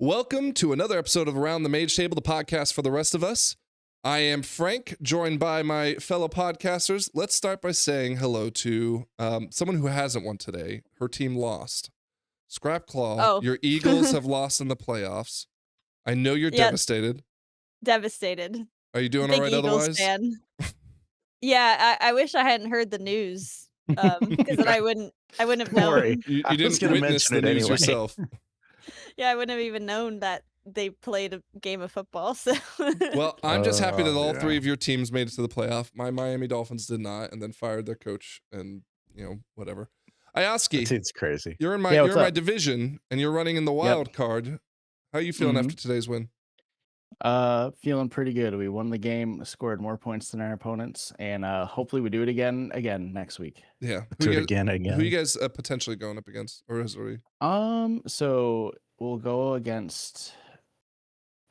Welcome to another episode of Around the Mage Table, the podcast for the rest of us. I am Frank, joined by my fellow podcasters. Let's start by saying hello to someone who hasn't won today. Her team lost. Scrapclaw, Oh. your Eagles have lost in the playoffs. I know you're devastated. Devastated. Are you doing Big all right Eagles otherwise? fan. Yeah, I wish I hadn't heard the news, because then I wouldn't have known. Worry. You I was didn't gonna witness the mention it news anyway. yourself. Yeah, I wouldn't have even known that they played a game of football. So. Well, I'm just happy that all yeah. three of your teams made it to the playoff. My Miami Dolphins did not, and then fired their coach, and whatever. Ayaski, It's crazy. you're in my Yeah, you're in what's my up? division, and you're running in the wild card. How are you feeling after today's win? Feeling pretty good. We won the game, scored more points than our opponents, and hopefully we do it again next week. Yeah, Do it Who again. you guys potentially going up against, or is it already? So we'll go against.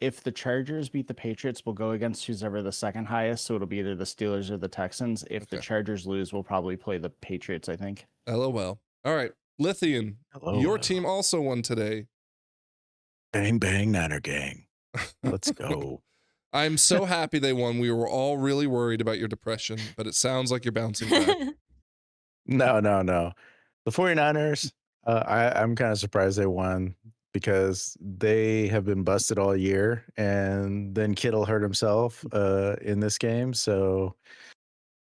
If the Chargers beat the Patriots, we'll go against who's ever the second highest. So it'll be either the Steelers or the Texans. If the Okay. Chargers lose, we'll probably play the Patriots, I think. LOL. All right, Lithian, your team also won today. Bang bang Niner gang. Let's go. I'm so happy they won. We were all really worried about your depression, but it sounds like you're bouncing back. No. The 49ers, I'm kind of surprised they won because they have been busted all year, and then Kittle hurt himself in this game, so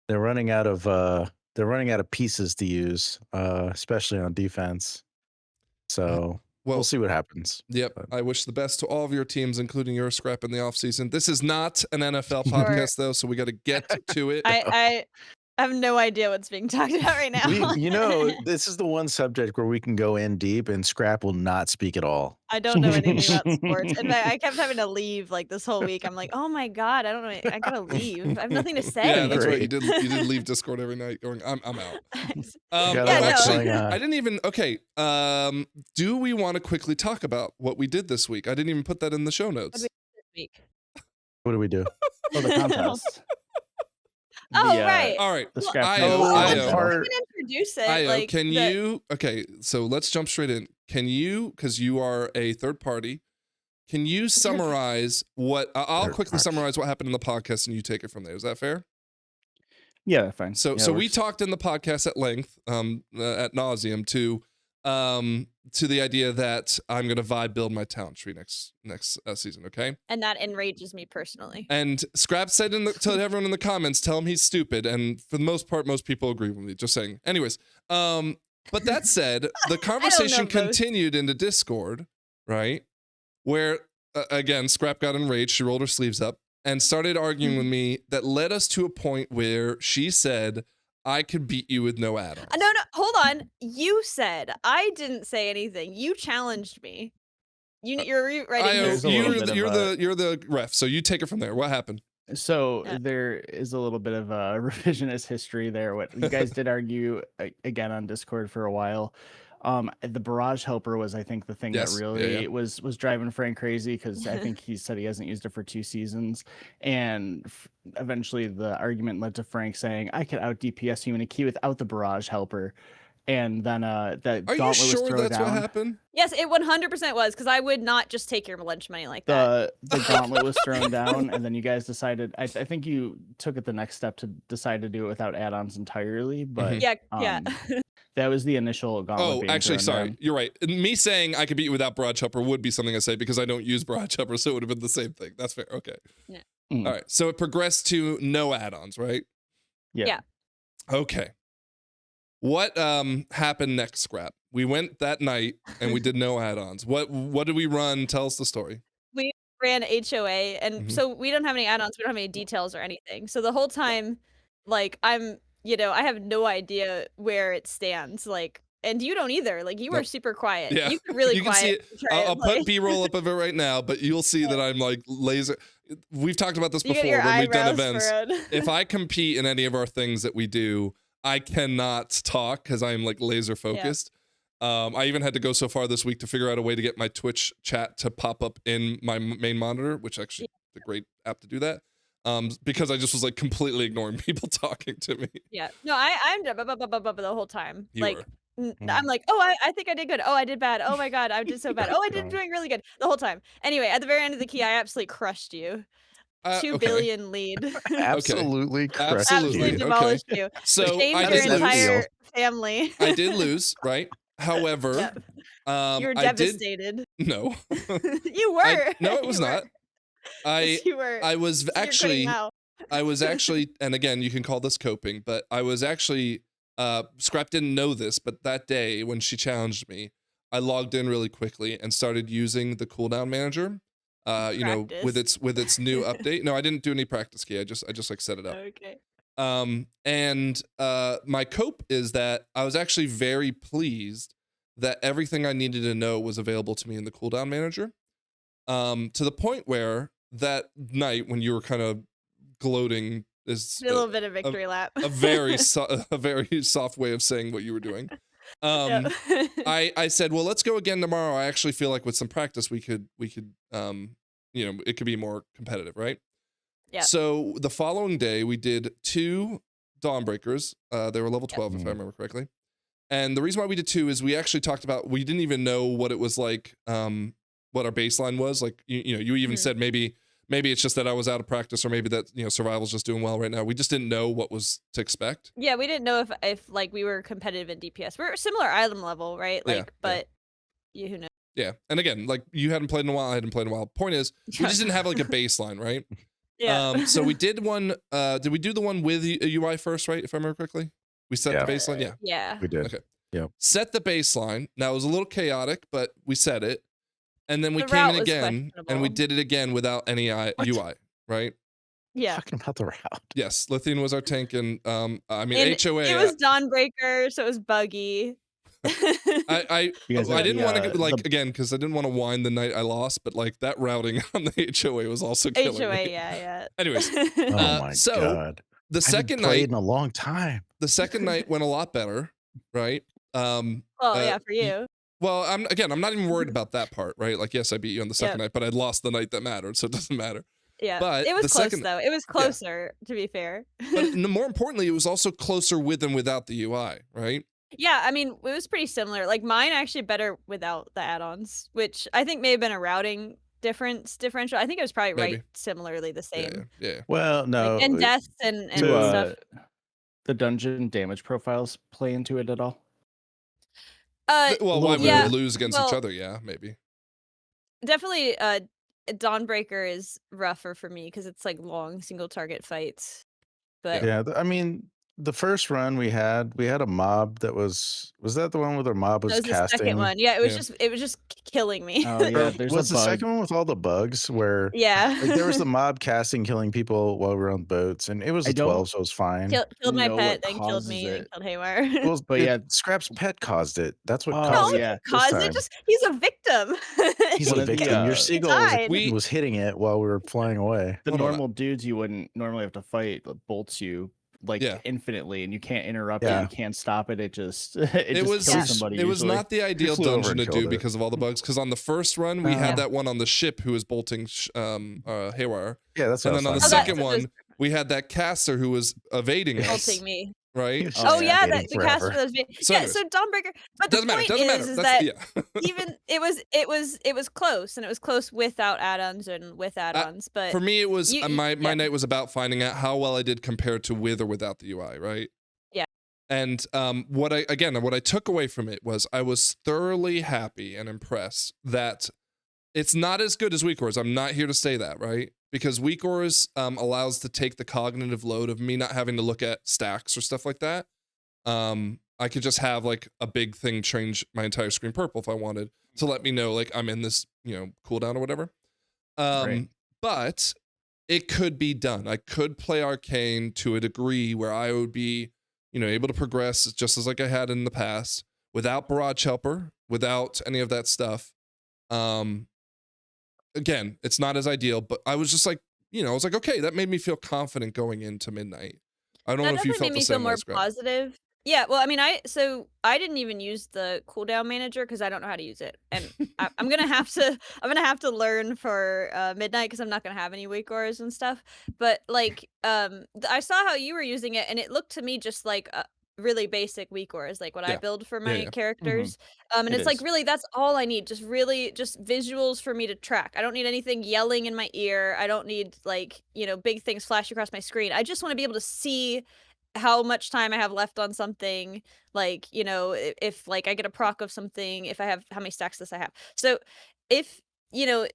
they're running out of pieces to use, especially on defense. So we'll see what happens. Yep. I wish the best to all of your teams, including your Scrap in the offseason. This is not an NFL podcast, though, so we got to get to it. I have no idea what's being talked about right now. This is the one subject where we can go in deep, and Scrap will not speak at all. I don't know anything about sports. In fact, I kept having to leave like this whole week. I'm like, oh my God, I don't know. I gotta leave. I have nothing to say. Yeah, that's right. You did leave Discord every night going, I'm out. Actually, I didn't even, do we want to quickly talk about what we did this week? I didn't even put that in the show notes. What do we do? Oh, the contest. Right. All right. The Scrap I Table. can introduce it. So let's jump straight in. Can you, because you are a third party, can you summarize what, I'll quickly summarize what happened in the podcast and you take it from there. Is that fair? Yeah, fine. So we talked in the podcast at length, at nauseum, to the idea that I'm going to vibe build my talent tree next season, okay? And that enrages me personally. And Scrap said to everyone in the comments, tell him he's stupid, and for the most part, most people agree with me, just saying. Anyways, but that said, the conversation continued into Discord, right? Where, again, Scrap got enraged, she rolled her sleeves up, and started arguing with me that led us to a point where she said, I could beat you with No-Addon. No, hold on. You said. I didn't say anything. You challenged me. You're writing this. You're the ref, so you take it from there. What happened? So there is a little bit of a revisionist history there. What you guys did argue again on Discord for a while. The barrage helper was, I think, the thing that really was driving Frank crazy, because I think he said he hasn't used it for 2 seasons, and eventually the argument led to Frank saying, "I could out DPS you in a key without the barrage helper," and then that gauntlet was thrown down. Are you sure that's what happened? Yes, it 100% was, because I would not just take your lunch money like that. The gauntlet was thrown down, and then you guys decided. I think you took it the next step to decide to do it without add-ons entirely, but yeah. That was the initial gauntlet. Oh, actually, sorry. You're right. Me saying I could beat you without barrage helper would be something I say because I don't use barrage helper, so it would have been the same thing. That's fair. Okay. Yeah. All right. So it progressed to no add-ons, right? Yeah. Okay. What happened next, Scrap? We went that night and we did no add-ons. What did we run? Tell us the story. We ran HOA, and so we don't have any add-ons. We don't have any details or anything. So the whole time, like, I have no idea where it stands. Like, and you don't either. Like, you were super quiet. Yeah. You were really you quiet. Can see it. I'll put B-roll up of it right now, but you'll see that I'm like laser. We've talked about this before when we've done events. If I compete in any of our things that we do, I cannot talk because I'm like laser focused. Yeah. I even had to go so far this week to figure out a way to get my Twitch chat to pop up in my main monitor, which actually is a great app to do that. Because I just was like completely ignoring people talking to me. Yeah. No, I'm the whole time. I'm like, oh, I think I did good. Oh, I did bad. Oh my god, I did so bad. Oh, I did doing really good the whole time. Anyway, at the very end of the key, I absolutely crushed you. 2 billion lead. Absolutely crushed Absolutely you. demolished you. So Shamed I your did lose. entire family. I did lose, right? However, you were devastated. No. You were. No, it was not. Yes, you were. I was So actually, and again, you can call this coping, but I was actually, Scrap didn't know this, but that day when she challenged me, I logged in really quickly and started using the cooldown manager. You know, with its new update. No, I didn't do any practice key. I just like set it up. Okay. And my cope is that I was actually very pleased that everything I needed to know was available to me in the cooldown manager. To the point where that night when you were kind of gloating is a little bit of victory lap. a very soft way of saying what you were doing. I said, well, let's go again tomorrow. I actually feel like with some practice we could you know, it could be more competitive, right? Yeah. So the following day we did 2 Dawnbreakers. They were level 12 if I remember correctly. And the reason why we did 2 is we actually talked about, we didn't even know what it was like, what our baseline was. Like, you know, you even said maybe it's just that I was out of practice, or maybe that, you know, survival's just doing well right now. We just didn't know what was to expect. Yeah, we didn't know if like we were competitive in DPS. We're similar item level, right? Like, but who knows? Yeah, and again, like you hadn't played in a while, I hadn't played in a while. Point is, we just didn't have like a baseline, right? Yeah. So we did one. Did we do the one with a UI first, right? If I remember correctly, we set the baseline. Yeah. Yeah. We did. Okay. Yeah. Set the baseline. Now it was a little chaotic, but we set it, and then we came in again, and we did it again without any UI, right? Yeah. Talking about the route. Yes, Lithian was our tank, and I mean, and HOA. It was Dawnbreaker, so it was buggy. I didn't want to like again because I didn't want to whine the night I lost, but like that routing on the HOA was also killing me. Yeah. Anyways, oh my god, the second night in a long time. The second night went a lot better, right? Yeah, for you. Well, I'm not even worried about that part, right? Like, yes, I beat you on the second night, but I'd lost the night that mattered, so it doesn't matter. Yeah, but it was close though. It was closer, to be fair. But more importantly, it was also closer with and without the UI, right? Yeah, I mean, it was pretty similar. Like mine actually better without the add-ons, which I think may have been a routing differential. I think it was probably right similarly the same. Yeah. Well, no. Like, and deaths and stuff. The dungeon damage profiles play into it at all? Well, why we would lose against each other? Yeah, maybe. Definitely, Dawnbreaker is rougher for me because it's like long single target fights. But yeah, I mean, the first run we had a mob that was that the one where the mob was casting? The second one. Yeah, it was just killing me. Oh yeah, there's was the second one with all the bugs where like, there was the mob casting killing people while we were on boats, and it was a 12, so it was fine. Killed my pet, then killed me, and killed Haywire. Well, but yeah, Scrap's pet caused it. That's what caused it. Caused it. Just he's a victim. He's a victim. Your seagull was hitting it while we were flying away. The normal dudes you wouldn't normally have to fight bolts you like infinitely, and you can't interrupt it, you can't stop it. It just kills somebody. It was not the ideal dungeon to do because of all the bugs. Because on the first run we had that one on the ship who was bolting Haywire. Yeah, that's and then on the second one we had that caster who was evading us. Bolting me. Right? The caster was so Dawnbreaker. But the point is that even it was close, and it was close without add-ons and with add-ons. But for me, it was my night was about finding out how well I did compared to with or without the UI, right? Yeah. And what I took away from it was I was thoroughly happy and impressed that it's not as good as Weak Ores. I'm not here to say that, right? Because Weak Ores allows to take the cognitive load of me not having to look at stacks or stuff like that. I could just have like a big thing change my entire screen purple if I wanted to let me know like I'm in this, you know, cooldown or whatever. But it could be done. I could play Arcane to a degree where I would be, you know, able to progress just as like I had in the past without Barrage Helper, without any of that stuff. Again, it's not as ideal, but I was just like, you know, I was like, okay, that made me feel confident going into midnight. I don't know if you felt the same way. That definitely made me feel more positive. Yeah, well, I mean, I didn't even use the cooldown manager because I don't know how to use it, and I'm gonna have to learn for midnight because I'm not gonna have any Weak Ores and stuff. But like, I saw how you were using it, and it looked to me just like really basic weak auras, like what I build for my characters. And it's is. like really that's all I need. Just really just visuals for me to track. I don't need anything yelling in my ear. I don't need like, you know, big things flash across my screen. I just want to be able to see how much time I have left on something, like, you know, if like I get a proc of something, if I have how many stacks this I have. So if, you know,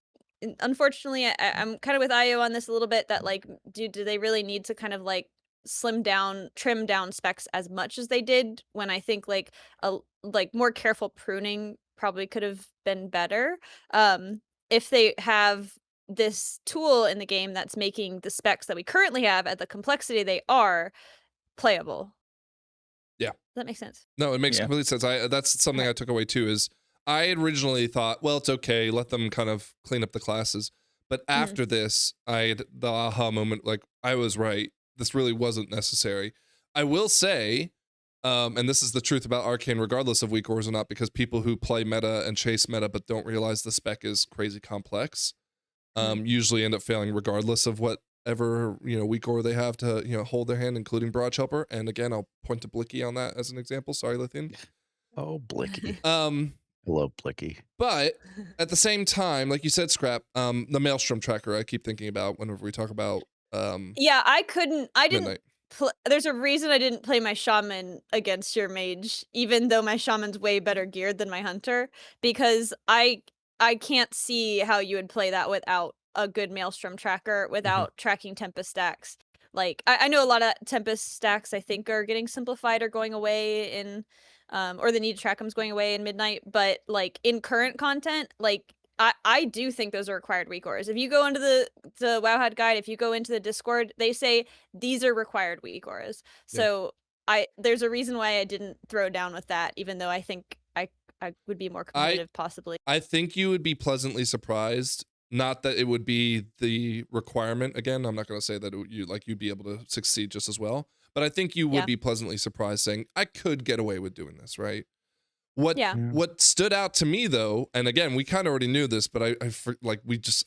unfortunately I'm kind of with IO on this a little bit, that like do they really need to kind of like trim down specs as much as they did, when I think like a more careful pruning probably could have been better. If they have this tool in the game that's making the specs that we currently have at the complexity they are playable. Yeah. Does that make sense? No, it makes complete sense. That's something I took away too, is I originally thought, well, it's okay, let them kind of clean up the classes. But after this, I had the aha moment, like, I was right. This really wasn't necessary. I will say, and this is the truth about Arcane, regardless of weak auras or not, because people who play meta and chase meta but don't realize the spec is crazy complex, usually end up failing regardless of whatever, you know, weak aura they have to, you know, hold their hand, including Barrage Helper. And again, I'll point to Blicky on that as an example. Sorry, Lithian. Oh, Blicky. Hello, Blicky. But at the same time, like you said, Scrap, the Maelstrom tracker I keep thinking about whenever we talk about yeah, I didn't Midnight. There's a reason I didn't play my Shaman against your Mage, even though my Shaman's way better geared than my Hunter, because I can't see how you would play that without a good Maelstrom tracker, without tracking Tempest stacks. Like, I know a lot of Tempest stacks I think are getting simplified or going away in, or the need to track them is going away in Midnight, but like in current content, like I do think those are required weak auras. If you go into the Wowhead guide, if you go into the Discord, they say these are required weak auras. So there's a reason why I didn't throw down with that, even though I think I would be more competitive possibly. I think you would be pleasantly surprised. Not that it would be the requirement. Again, I'm not going to say that you'd be able to succeed just as well, but I think you would be pleasantly surprised, saying I could get away with doing this, right? What stood out to me though, and again, we kind of already knew this, but I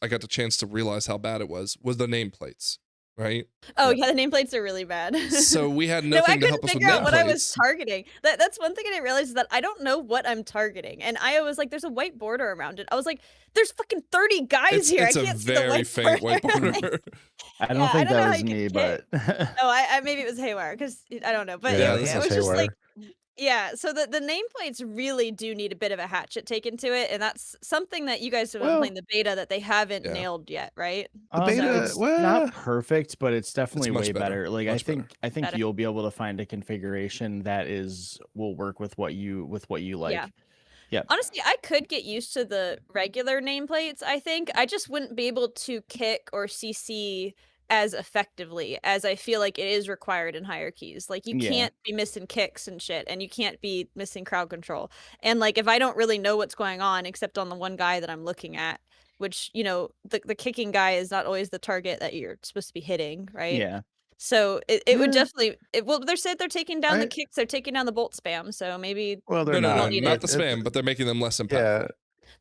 got the chance to realize how bad it was the nameplates, right? Oh yeah, the nameplates are really bad. So we had nothing to help us with nameplates. I couldn't figure out what I was targeting. That's one thing I didn't realize, is that I don't know what I'm targeting. And I was like, there's a white border around it. I was like, there's fucking 30 guys here. It's I can't see the white faint white border. I don't think that was me, but I maybe it was Haywire, because I don't know. But anyway, it was just like, yeah, so the nameplates really do need a bit of a hatchet taken to it, and that's something that you guys have been playing the beta that they haven't nailed yet, right? The beta, it's not perfect, but it's definitely way better. Like I think you'll be able to find a configuration that will work with what you like. Yeah. Honestly, I could get used to the regular nameplates, I think. I just wouldn't be able to kick or CC as effectively as I feel like it is required in hierarchies. Like, you can't be missing kicks and shit, and you can't be missing crowd control. And like, if I don't really know what's going on except on the one guy that I'm looking at, which, you know, the kicking guy is not always the target that you're supposed to be hitting, right? Yeah. So it would definitely they said they're taking down the kicks, they're taking down the bolt spam, so maybe they're not the spam, but they're making them less impactful. Yeah.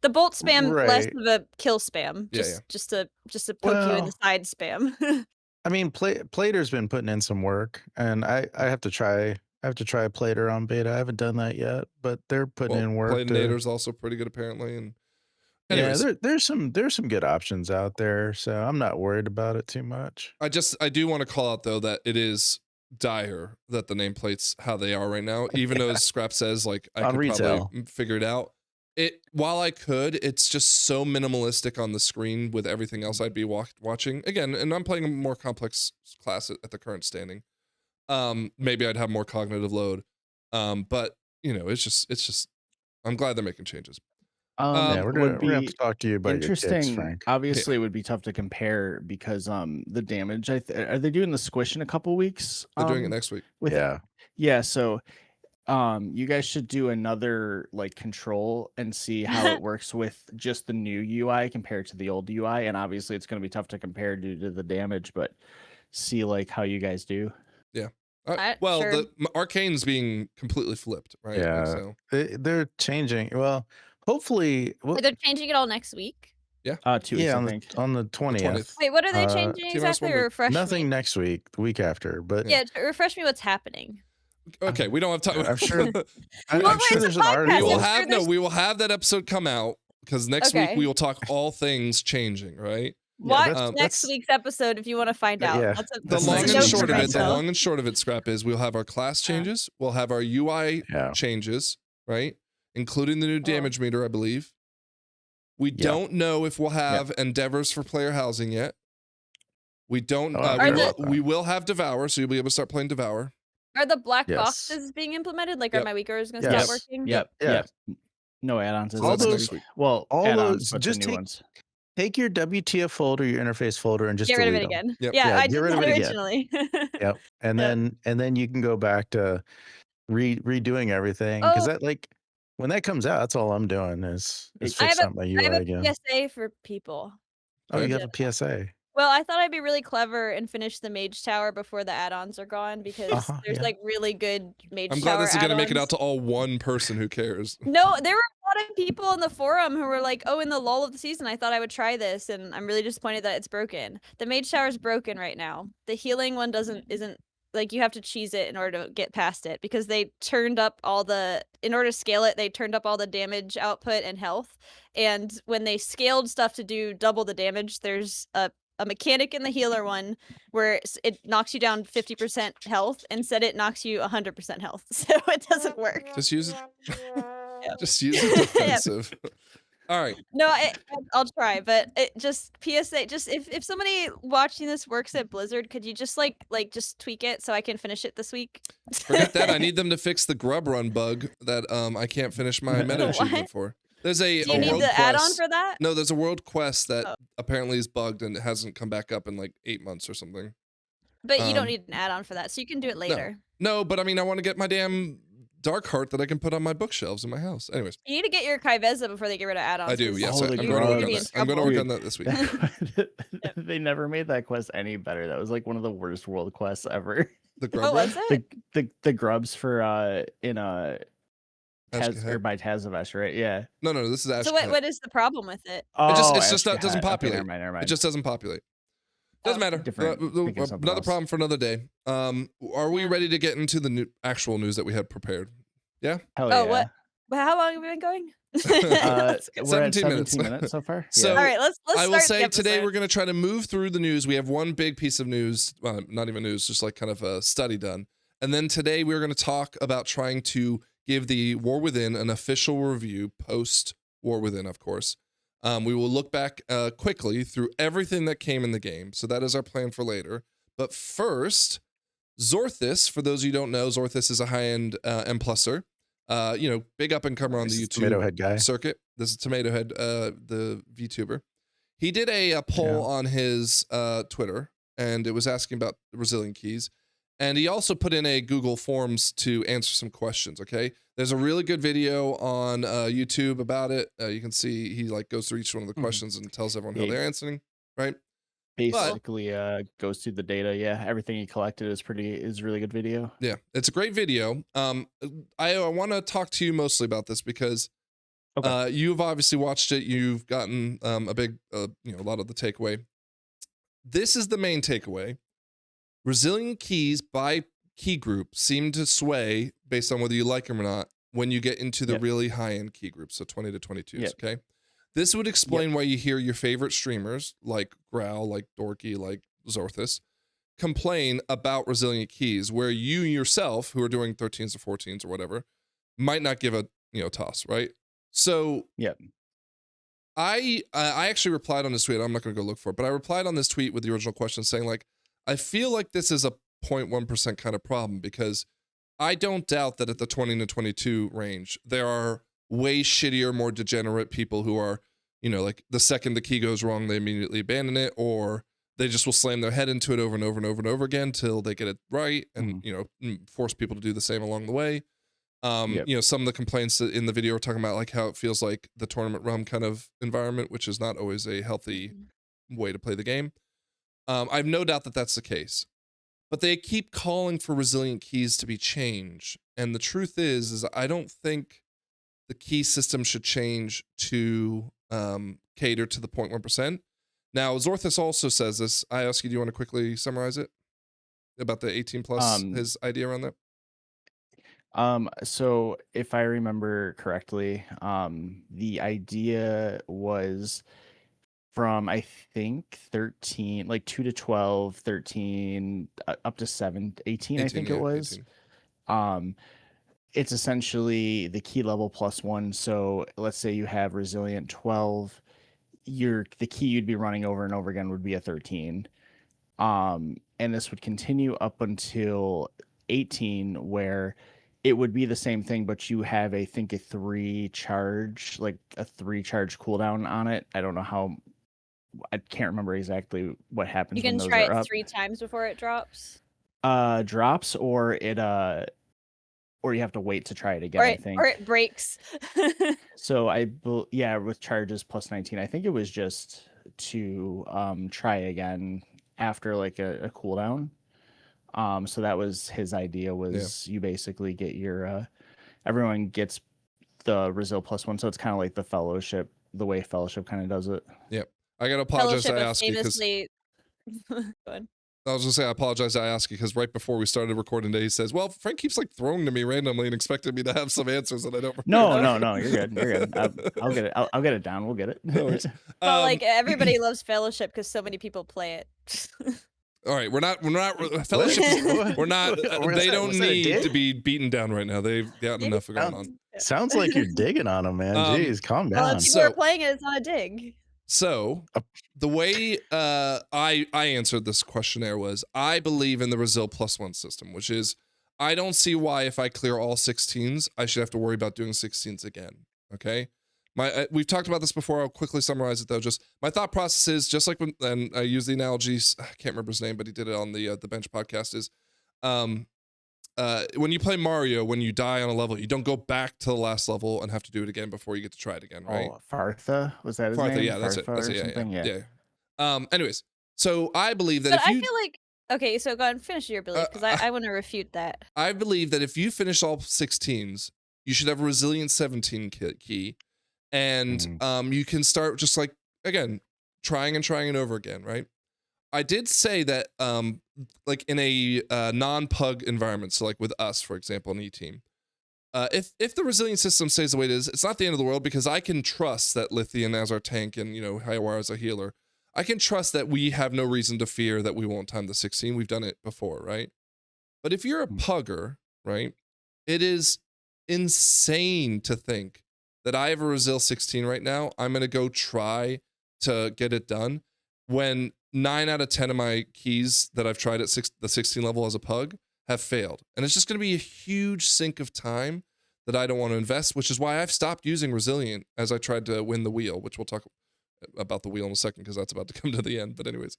The bolt spam less of a kill spam, just to poke you in the side spam. I mean, Plater's been putting in some work, and I have to try Plater on beta. I haven't done that yet, but they're putting in work. Platinator's also pretty good apparently, and anyways, there's some good options out there, so I'm not worried about it too much. I do want to call out though that it is dire that the nameplates how they are right now, even though as Scrap says, like, I could probably figure it out. While I could, it's just so minimalistic on the screen with everything else I'd be watching. Again, and I'm playing a more complex class at the current standing. Maybe I'd have more cognitive load. But you know, it's just I'm glad they're making changes. We're gonna have to talk to you about your kicks, Frank. Obviously, it would be tough to compare because the damage. Are they doing the squish in a couple weeks? They're doing it next week. Yeah. So you guys should do another like control and see how it works with just the new UI compared to the old UI. And obviously it's going to be tough to compare due to the damage, but see like how you guys do. Yeah. The Arcane's being completely flipped, right? Yeah. So they're changing. Well, hopefully they're changing it all next week. Yeah. 2 weeks, I think. On the 20th. Wait, what are they changing exactly? Refresh Nothing me. next week, the week after, but yeah, refresh me what's happening. Okay, we don't have time. I'm sure. Well, I'm sure it's a there's an podcast. article. We will have that episode come out because next week we will talk all things changing, right? Watch next week's episode if you want to find out. Yeah. The long and short of it. The long and short of it, Scrap, is we'll have our class changes. We'll have our UI changes, right? Including the new damage meter, I believe. We don't know if we'll have endeavors for player housing yet. We don't. We will have Devour, so you'll be able to start playing Devour. Are the black boxes being implemented? Like, are my weakers going to start working? Yep. No add-ons. All those. Well, all those. But just take your WTF folder, your interface folder, and just get rid of it them. again. Yep. Yeah, I did that originally. Yep. And then you can go back to redoing everything, because that, like, when that comes out, that's all I'm doing is fix up my UI again. I have a PSA for people. Oh, you have a PSA. Well, I thought I'd be really clever and finish the Mage Tower before the add-ons are gone, because there's like really good Mage Tower I'm glad this is going to make it out to all one person who cares. No, there were a lot of people in the forum who were like, oh, in the lull of the season, I thought I would try this, and I'm really disappointed that it's broken. The Mage Tower is broken right now. The healing one isn't like, you have to cheese it in order to get past it, because they turned up in order to scale it, they turned up all the damage output and health. And when they scaled stuff to do double the damage, there's a mechanic in the healer one where it knocks you down 50% health, instead it knocks you 100% health. So it doesn't work. Just use it. Just use it defensive. All right. No, I'll try, but it just PSA. Just if somebody watching this works at Blizzard, could you just like just tweak it so I can finish it this week? Forget that. I need them to fix the grub run bug that I can't finish my meta achievement for. There's Do you need the add-on for that? No, there's a world quest that apparently is bugged and it hasn't come back up in like 8 months or something. But you don't need an add-on for that, so you can do it later. No, but I mean, I want to get my damn Dark Heart that I can put on my bookshelves in my house. Anyways. You need to get your Kaiveza before they get rid of add-ons. I do, yes. I'm going to work on that. I'm going to work on that this week. They never made that quest any better. That was like one of the worst world quests ever. The grub was it? The grubs for or by Tazavesh, right? Yeah. No, this is Ashcat. So what is the problem with it? It just doesn't populate. Okay, never mind. It just doesn't populate. Doesn't matter. Another problem for another day. Are we ready to get into the actual news that we had prepared? Yeah. Hell yeah. What? How long have we been going? We're 17 minutes so far. So all right, let's I will start say the today we're going to try to move through the news. We have one big piece of news, not even news, just like kind of a study done. And then today we're going to talk about trying to give the War Within an official review post War Within, of course. We will look back quickly through everything that came in the game. So that is our plan for later. But first, Zorithas, for those of you who don't know, Zorithas is a high-end M+er. Big up-and-comer on the YouTube Tomato Head guy. circuit. This is Tomato Head, the VTuber. He did a poll on his Twitter, and it was asking about Resilient Keys. And he also put in a Google Forms to answer some questions, okay? There's a really good video on YouTube about it. You can see he like goes through each one of the questions and tells everyone how they're answering, right? Basically goes through the data. Yeah, everything he collected is a really good video. Yeah, it's a great video. I want to talk to you mostly about this because you've obviously watched it. You've gotten a big, a lot of the takeaway. This is the main takeaway. Resilient keys by key group seem to sway based on whether you like them or not when you get into the really high-end key groups, so 20 to 22s, okay? This would explain why you hear your favorite streamers, like Growl, like Dorky, like Zorithas, complain about resilient keys, where you yourself, who are doing 13s or 14s or whatever, might not give a toss, right? So I actually replied on this tweet. I'm not going to go look for it, but I replied on this tweet with the original question saying, like, I feel like this is a 0.1% kind of problem, because I don't doubt that at the 20 to 22 range, there are way shittier, more degenerate people who are, like the second the key goes wrong, they immediately abandon it, or they just will slam their head into it over and over and over and over again till they get it right, and force people to do the same along the way. Some of the complaints in the video are talking about like how it feels like the tournament realm kind of environment, which is not always a healthy way to play the game. I have no doubt that that's the case, but they keep calling for resilient keys to be changed. And the truth is I don't think the key system should change to cater to the 0.1%. Now, Zorithas also says this. I ask you, do you want to quickly summarize it about the 18+, his idea around that? So if I remember correctly, the idea was from I think 13, like 2 to 12, 13, up to 7, 18, 18, I think it was. 18. It's essentially the key level +1. So let's say you have Resilient 12, the key you'd be running over and over again would be a 13. And this would continue up until 18, where it would be the same thing, but you have I think a 3 charge cooldown on it. I don't know how, I can't remember exactly what happens. You can when those try are it up. 3 times before it drops. Drops, or you have to wait to try it again. I think, or it breaks. So with charges +19, I think it was just to try again after like a cooldown. So that was his idea, was you basically get your everyone gets the Resil +1, so it's kind of like the Fellowship, the way Fellowship kind of does it. Yep. I gotta apologize Fellowship to ask you because I was gonna say I apologize to ask you because right before we started recording today, he says, "Well, Frank keeps like throwing to me randomly and expecting me to have some answers that I don't." No, you're good. You're good. I'll get it. I'll get it down. We'll get it. No worries. But like everybody loves Fellowship because so many people play it. All right, we're not Fellowship. We're not. They don't need to be beaten down right now. They've got enough going on. Sounds like you're digging on them, man. Jeez, calm down. Well, if people are playing it, it's not a dig. So the way I answered this questionnaire was, I believe in the Resil +1 system, which is, I don't see why if I clear all 16s, I should have to worry about doing 16s again. Okay. We've talked about this before. I'll quickly summarize it though. Just my thought process is just like and I use the analogies. I can't remember his name, but he did it on the Bench podcast. Is when you play Mario, when you die on a level, you don't go back to the last level and have to do it again before you get to try it again, right? Oh, Fartha, was that his name? Yeah, that's it. That's it. Yeah. Anyways, so I believe that I feel like, okay, so go ahead and finish your belief, because I want to refute that. I believe that if you finish all 16s, you should have a Resilient 17 key, and you can start just like, again, trying and over again, right? I did say that like in a non-pug environment, so like with us, for example, an E-team, if the resilient system stays the way it is, it's not the end of the world, because I can trust that Lithian as our tank and, Highwire as a healer, I can trust that we have no reason to fear that we won't time the 16. We've done it before, right? But if you're a pugger, right, it is insane to think that I have a Resil 16 right now. I'm going to go try to get it done when 9 out of 10 of my keys that I've tried at the 16 level as a pug have failed. And it's just going to be a huge sink of time that I don't want to invest, which is why I've stopped using Resilient as I tried to win the wheel, which we'll talk about the wheel in a second because that's about to come to the end. But anyways,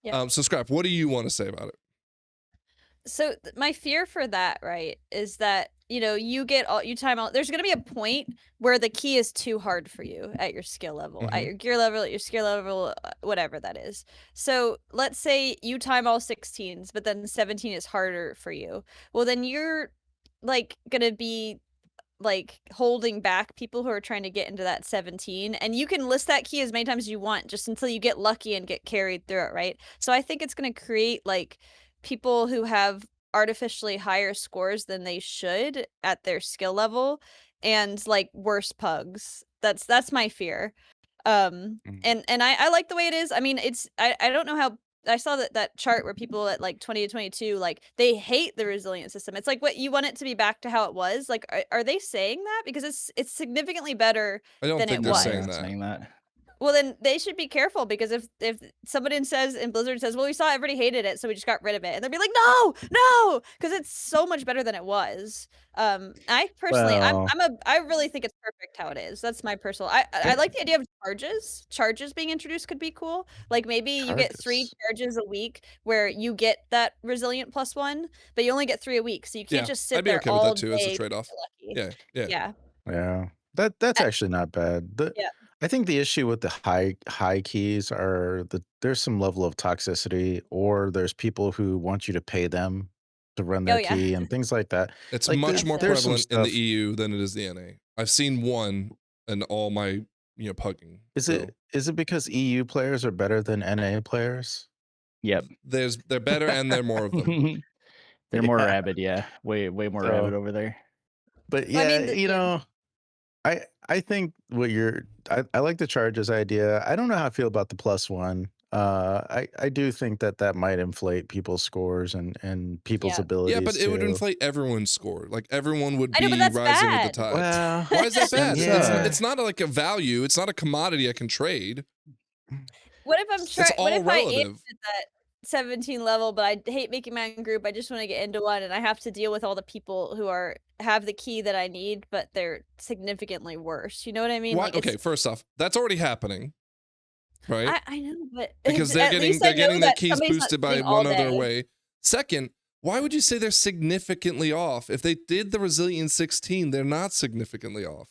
so Scrap, what do you want to say about it? So my fear for that, right, is that, you time out. There's going to be a point where the key is too hard for you at your skill level, at your gear level, at your skill level, whatever that is. So let's say you time all 16s, but then 17 is harder for you. Well, then you're like going to be like holding back people who are trying to get into that 17, and you can list that key as many times as you want just until you get lucky and get carried through it, right? So I think it's going to create like people who have artificially higher scores than they should at their skill level, and like worse pugs. That's my fear. And I like the way it is. I mean, I don't know how. I saw that chart where people at like 20 to 22, like they hate the resilient system. It's like, what, you want it to be back to how it was? Like, are they saying that? Because it's significantly better than it was. I don't think they're saying that. Well, then they should be careful, because if somebody in Blizzard says, well, we saw everybody hated it, so we just got rid of it, and they'll be like, no, because it's so much better than it was. I personally, I really think it's perfect how it is. That's my personal. I like the idea of charges. Charges being introduced could be cool. Like maybe you get 3 charges a week where you get that resilient +1, but you only get 3 a week, so you can't just sit there all day. I'd be okay with that too as a trade-off. Yeah. That's actually not bad. I think the issue with the high keys are that there's some level of toxicity, or there's people who want you to pay them to run their key and things like that. It's like, much more prevalent in the EU than it is the NA. I've seen one in all my pugging. Is it because EU players are better than NA players? Yep. They're better and they're more of them. They're more rabid, way more rabid over there. But yeah, I mean, you know, I think what I like the charges idea. I don't know how I feel about the +1. I do think that might inflate people's scores and people's abilities. Yeah, but it would too. inflate everyone's score. Like everyone would I know, but be that's rising with the bad. tide. Well, why is that bad? Yeah. It's not like a value. It's not a commodity I can trade. What if I'm trying? What if relative. I am at that 17 level, but I hate making my own group? I just want to get into one, and I have to deal with all the people who have the key that I need, but they're significantly worse. You know what I mean? Why? Like, okay, first off, that's already happening, right? I know, but because they're getting their keys boosted by one other way. Second, why would you say they're significantly off? If they did the Resilient 16, they're not significantly off.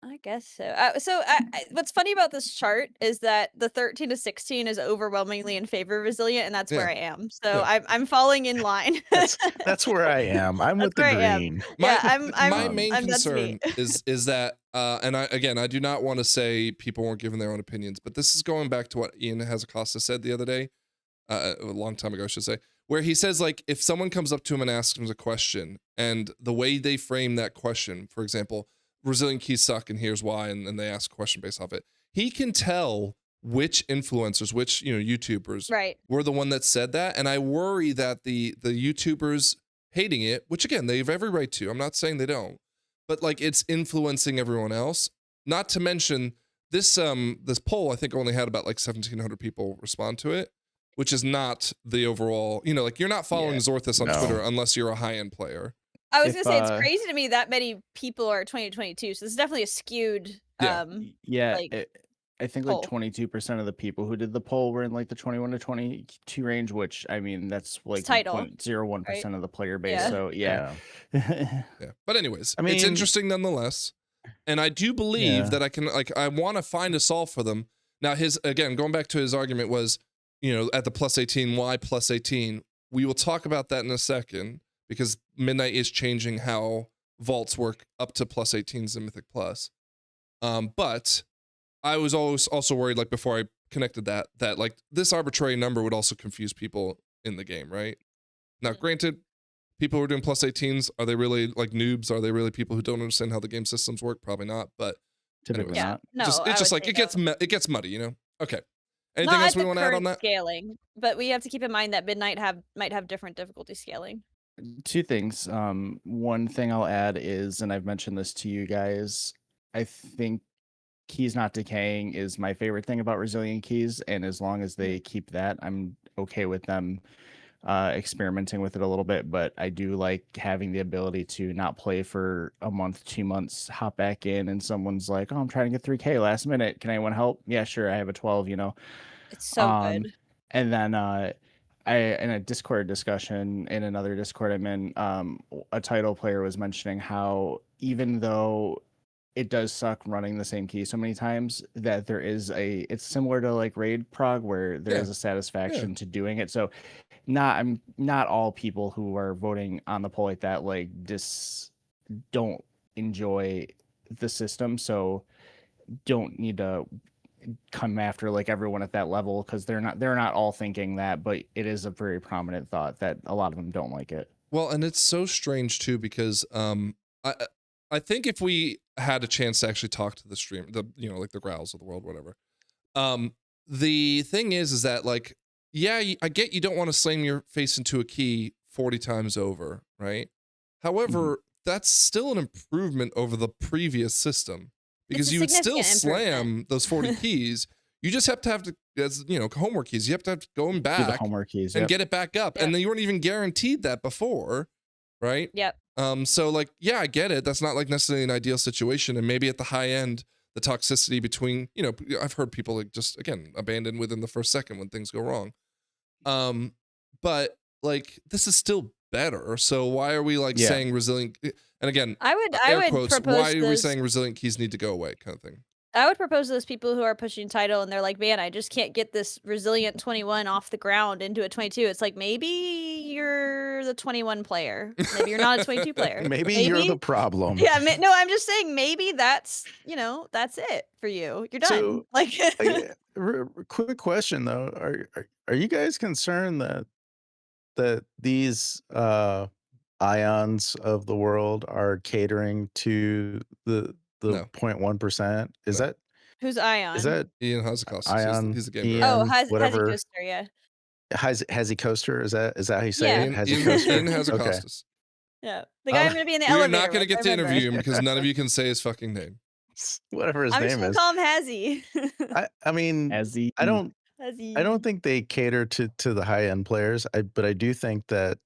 I guess so. What's funny about this chart is that the 13 to 16 is overwhelmingly in favor of Resilient, and that's where I am. So I'm falling in line. That's where I am. I'm with the green. My main concern is that, and I do not want to say people weren't given their own opinions, but this is going back to what Ian Hazacosta said the other day, a long time ago, I should say, where he says, like, if someone comes up to him and asks him a question, and the way they frame that question, for example, Resilient keys suck and here's why, and they ask a question based off it, he can tell which influencers, which YouTubers were the one that said that. And I worry that the YouTubers hating it, which again, they have every right to, I'm not saying they don't, but like it's influencing everyone else. Not to mention this poll, I think only had about like 1,700 people respond to it, which is not the overall, like you're not following Zorithas on Twitter unless you're a high-end player. I was gonna say, it's crazy to me that many people are 20 to 22, so this is definitely a skewed. I think like 22% of the people who did the poll were in like the 21 to 22 range, which I mean that's like 0.01% of the player base. So But anyways, I mean, it's interesting nonetheless, and I do believe that I can I want to find a solve for them. Now going back to his argument was, at the +18, why +18? We will talk about that in a second, because Midnight is changing how vaults work up to +18s in Mythic Plus. But I was always also worried, like before I connected that like this arbitrary number would also confuse people in the game, right? Now, granted, people who are doing +18s, are they really like noobs? Are they really people who don't understand how the game systems work? Probably not, but typically not. No, it's just like it gets muddy, Okay. Anything else we want to add on that? Scaling, but we have to keep in mind that Midnight might have different difficulty scaling. Two things. One thing I'll add is, and I've mentioned this to you guys, I think keys not decaying is my favorite thing about Resilient keys, and as long as they keep that, I'm okay with them experimenting with it a little bit. But I do like having the ability to not play for a month, 2 months, hop back in, and someone's like, "Oh, I'm trying to get 3K last minute. Can anyone help?" Yeah, sure. I have a 12. It's so good. And then in a Discord discussion in another Discord I'm in, a title player was mentioning how even though it does suck running the same key so many times, that it's similar to like raid prog where there is a satisfaction to doing it. So not all people who are voting on the poll like that don't enjoy the system, so don't need to come after like everyone at that level, because they're not all thinking that, but it is a very prominent thought that a lot of them don't like it. Well, and it's so strange too, because I think if we had a chance to actually talk to the stream, like the Growls of the world, whatever, the thing is that like, I get you don't want to slam your face into a key 40 times over, right? However, that's still an improvement over the previous system, because you would still slam those 40 keys. You just have to as homework keys. You have to go back the homework keys and get it back up, and then you weren't even guaranteed that before, right? Yep. So like, I get it. That's not like necessarily an ideal situation, and maybe at the high end, the toxicity between I've heard people like just again abandon within the first second when things go wrong. But like this is still better. So why are we like saying Resilient? And again, I would propose why are we saying Resilient keys need to go away, kind of thing. I would propose to those people who are pushing title and they're like, man, I just can't get this Resilient 21 off the ground into a 22. It's like, maybe you're the 21 player. Maybe you're not a 22 player. maybe you're the problem. Yeah, no, I'm just saying maybe that's it for you. You're done. So, quick question though. Are you guys concerned that these Ions of the world are catering to the No. 0.1%. Is No. that Who's Ion? is that Ian Hazacostas? Ion? He's the game Ian, director. Oh, whatever. Coaster, yeah. Has he coaster? Is that how you say Yeah. it? Has he Ian coaster? Hazacostas. Yeah. The guy I'm gonna be in the We are elevator. not going to with, get I to remember. interview him because none of you can say his fucking name. Whatever his I'm just name gonna is. call him Hazzy. I mean, Hazzy. I don't Hazzy. think they cater to the high end players. But I do think that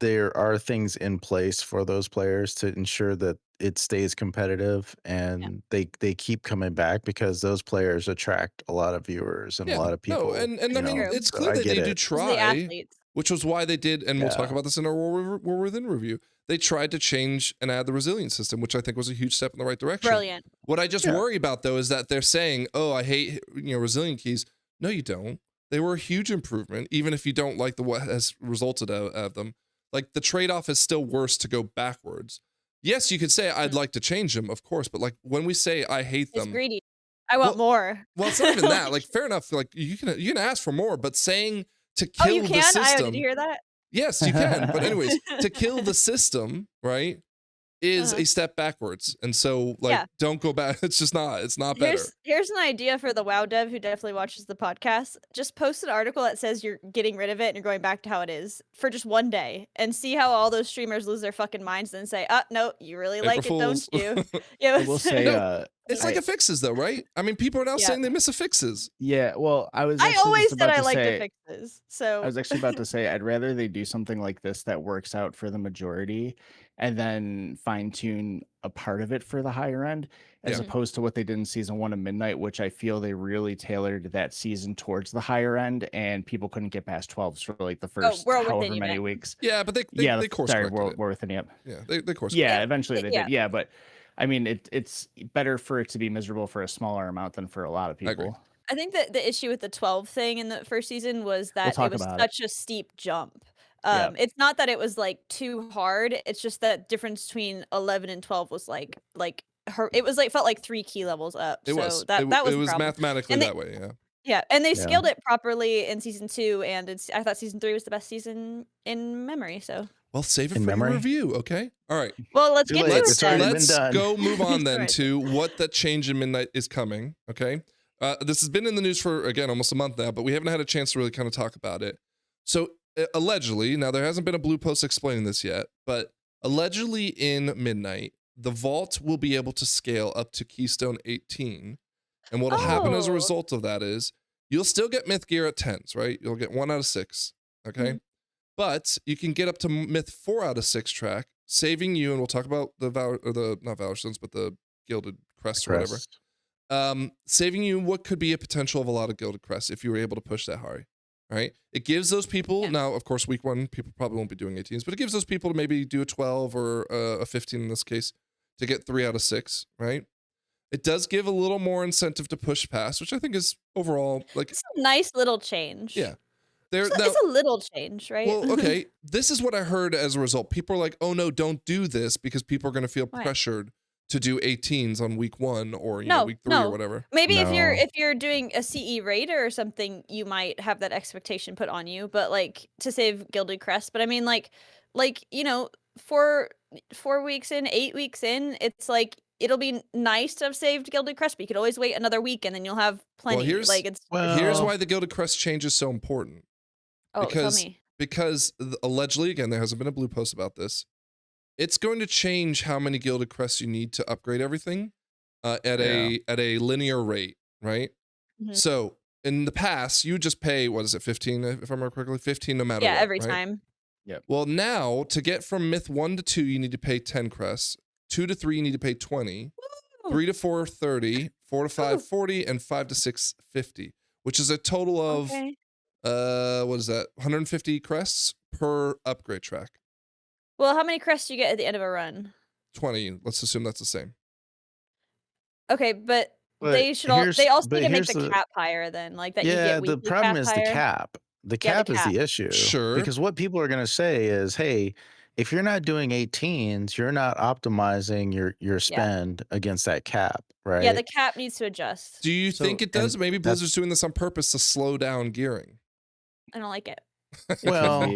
there are things in place for those players to ensure that it stays competitive, and they keep coming back because those players attract a lot of viewers and a lot of people. No, and I mean, it's clear that they do try, which was why they did, and we'll talk about this in our War Within review. They tried to change and add the resilience system, which I think was a huge step in the right direction. Brilliant. What I just worry about, though, is that they're saying, oh, I hate resilient keys. No, you don't. They were a huge improvement, even if you don't like what has resulted out of them. Like, the trade-off is still worse to go backwards. Yes, you could say, I'd like to change them, of course, but like when we say I hate them. It's greedy. I want more. Well, it's not even that. Like, fair enough. Like, you can ask for more, but saying to kill you can? the system. Did you hear that? Yes, you can. But anyways, to kill the system, right, is a step backwards. And so, like, don't go back. It's just not. It's not better. Here's an idea for the WoW dev who definitely watches the podcast. Just post an article that says you're getting rid of it and you're going back to how it is for just one day, and see how all those streamers lose their fucking minds and say, no, you really like it, don't you? I will say, it's like affixes, though, right? I mean, people are now saying they miss affixes. Yeah, well, I always said I liked affixes. So I was actually about to say I'd rather they do something like this that works out for the majority, and then fine tune a part of it for the higher end, as opposed to what they did in season 1 of Midnight, which I feel they really tailored that season towards the higher end, and people couldn't get past 12s for like the first however many weeks. Yeah, but they course corrected it. War Within, yep. Yeah, they course. Yeah, eventually they did. Yeah, but I mean, it's better for it to be miserable for a smaller amount than for a lot of people. I think that the issue with the 12 thing in the first season was that it was such a steep jump. It's not that it was like too hard. It's just that difference between 11 and 12 was like it was like felt like 3 key levels up. That was it was mathematically that way. Yeah. Yeah, and they scaled it properly in season 2, and I thought season 3 was the best season in memory. So. Well, save it for your review, okay? All right. Well, let's get to it. Let's go move on then to what that change in Midnight is coming, okay? This has been in the news for, again, almost a month now, but we haven't had a chance to really kind of talk about it. So, allegedly, now there hasn't been a blue post explaining this yet, but allegedly in Midnight, the vault will be able to scale up to Keystone 18. And what will happen as a result of that is you'll still get myth gear at 10s, right? You'll get 1 out of 6, okay? Mm-hmm. But you can get up to myth 4 out of 6 track, saving you, and we'll talk about not Valor Stones, but the Gilded Crests or whatever. Saving you what could be a potential of a lot of Gilded Crests if you were able to push that hard, right? It gives those people, now, of course, week 1, people probably won't be doing 18s, but it gives those people to maybe do a 12 or a 15 in this case to get 3 out of 6, right? It does give a little more incentive to push past, which I think is overall like it's a nice little change. Yeah. It's a little change, right? Well, okay. This is what I heard as a result. People are like, oh no, don't do this because people are going to feel pressured to do 18s on week 1 or week 3 or whatever. Maybe if you're doing a CE raider or something, you might have that expectation put on you, but like to save Gilded Crest. But I mean, like 4 weeks in, 8 weeks in, it's like it'll be nice to have saved Gilded Crest, but you could always wait another week and then you'll have plenty. Well, here's why the Gilded Crest change is so important. Tell me. Because allegedly, again, there hasn't been a blue post about this. It's going to change how many Gilded Crests you need to upgrade everything at a linear rate, right? Mm-hmm. So in the past, you just pay, what is it, 15, if I remember correctly? 15 no matter what. Yeah, every right? time. Yep. Well, now, to get from myth 1 to 2, you need to pay 10 crests. 2 to 3, you need to pay 20. Woo! 3 to 4, 30. 4 to 5, 40. And 5 to 6, 50. Which is a total of... what is that? 150 crests per upgrade track. Well, how many crests do you get at the end of a run? 20. Let's assume that's the same. Okay, but they should they also need to make the cap higher then, like that. Yeah, you get the problem is the cap. The cap is the issue. Sure. Because what people are going to say is, hey, if you're not doing 18s, you're not optimizing your spend against that cap, right? Yeah, the cap needs to adjust. Do you think it does? Maybe Blizzard's doing this on purpose to slow down gearing. I don't like it. Well,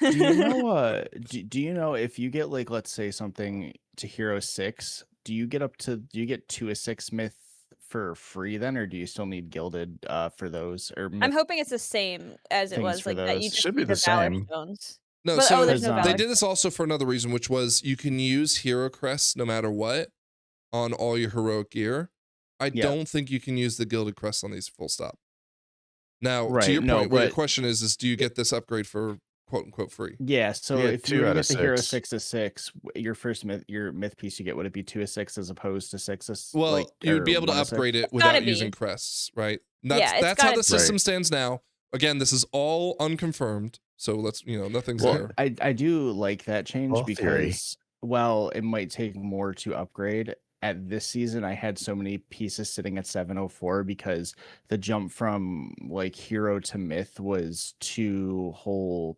do you know? Do you know if you get like, let's say something to Hero 6, do you get 2 of 6 myth for free then, or do you still need gilded for those or I'm myth hoping it's the same as it was, for like that you those? just Should be need the the Valor same. Stones. No, But so there's no Because, they Valor. did this also for another reason, which was you can use hero crests no matter what on all your heroic gear. I Yep. don't think you can use the gilded crests on these full stop. Now, to Right, your no, point, what your but question is do you get this upgrade for quote unquote free? yeah, so You get if 2 you were to out get of the Hero 6. 6 of 6, your first myth piece you get, would it be 2 of 6 as opposed to 6 of Well, like, you would or be able to 1 of 6? upgrade it It's gotta without using be. crests, right? Yeah, it's That's how gotta the be. system Right. stands now. Again, this is all unconfirmed, so let's nothing's Well, there. I do like that change All theory. because while it might take more to upgrade, at this season I had so many pieces sitting at 704 because the jump from like hero to myth was 2 whole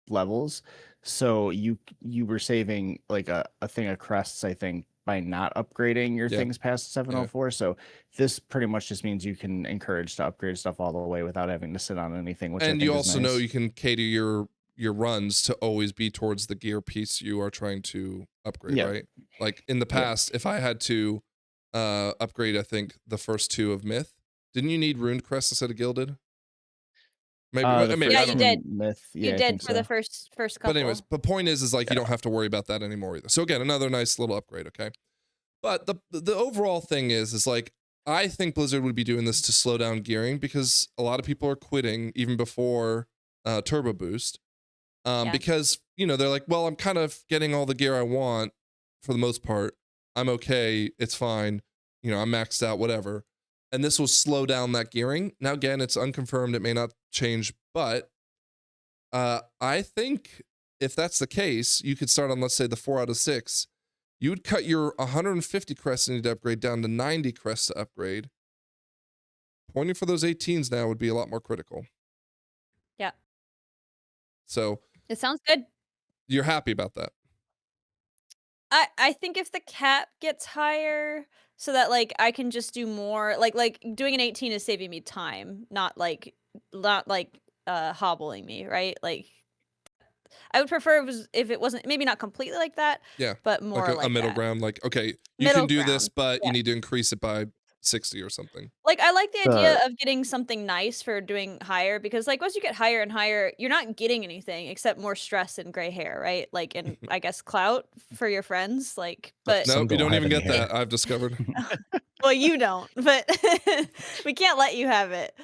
levels. So you were saving like a thing of crests, I think, by not upgrading your Yeah. things past 704. So this pretty much just means you can encourage to upgrade stuff all the way without having to sit on anything, which I And think you is also know nice. you can cater your runs to always be towards the gear piece you are trying to upgrade, Yeah. right? Like in the past, if I had to upgrade, I think the first 2 of myth, didn't you need ruined crest instead of gilded? Maybe, The maybe Yeah, I first you don't. did. myth, You yeah, I did think for the so. first couple. But anyways, the point is like you Yeah. don't have to worry about that anymore either. So again, another nice little upgrade, okay? But the overall thing is like I think Blizzard would be doing this to slow down gearing because a lot of people are quitting even before Turbo Boost. Yeah. Because they're like, well, I'm kind of getting all the gear I want for the most part. I'm okay. It's fine. I'm maxed out, whatever. And this will slow down that gearing. Now, again, it's unconfirmed. It may not change, but I think if that's the case, you could start on, let's say, the 4 out of 6. You would cut your 150 crests you need to upgrade down to 90 crests to upgrade. Pointing for those 18s now would be a lot more critical. Yeah. So It sounds good. you're happy about that? I think if the cap gets higher so that like I can just do more like doing an 18 is saving me time, not like hobbling me, right? Like I would prefer if it wasn't maybe not completely like that, Yeah, but more like a middle that. ground. Like, okay, you Middle can do ground. this, but Yeah. you need to increase it by 60 or something. Like I like the idea of getting something nice for doing higher because like once you get higher and higher, you're not getting anything except more stress and gray hair, right? Like and I guess clout for your friends, like but No, you don't have even any get hair. that. I've discovered. well, you don't, but we can't let you have it.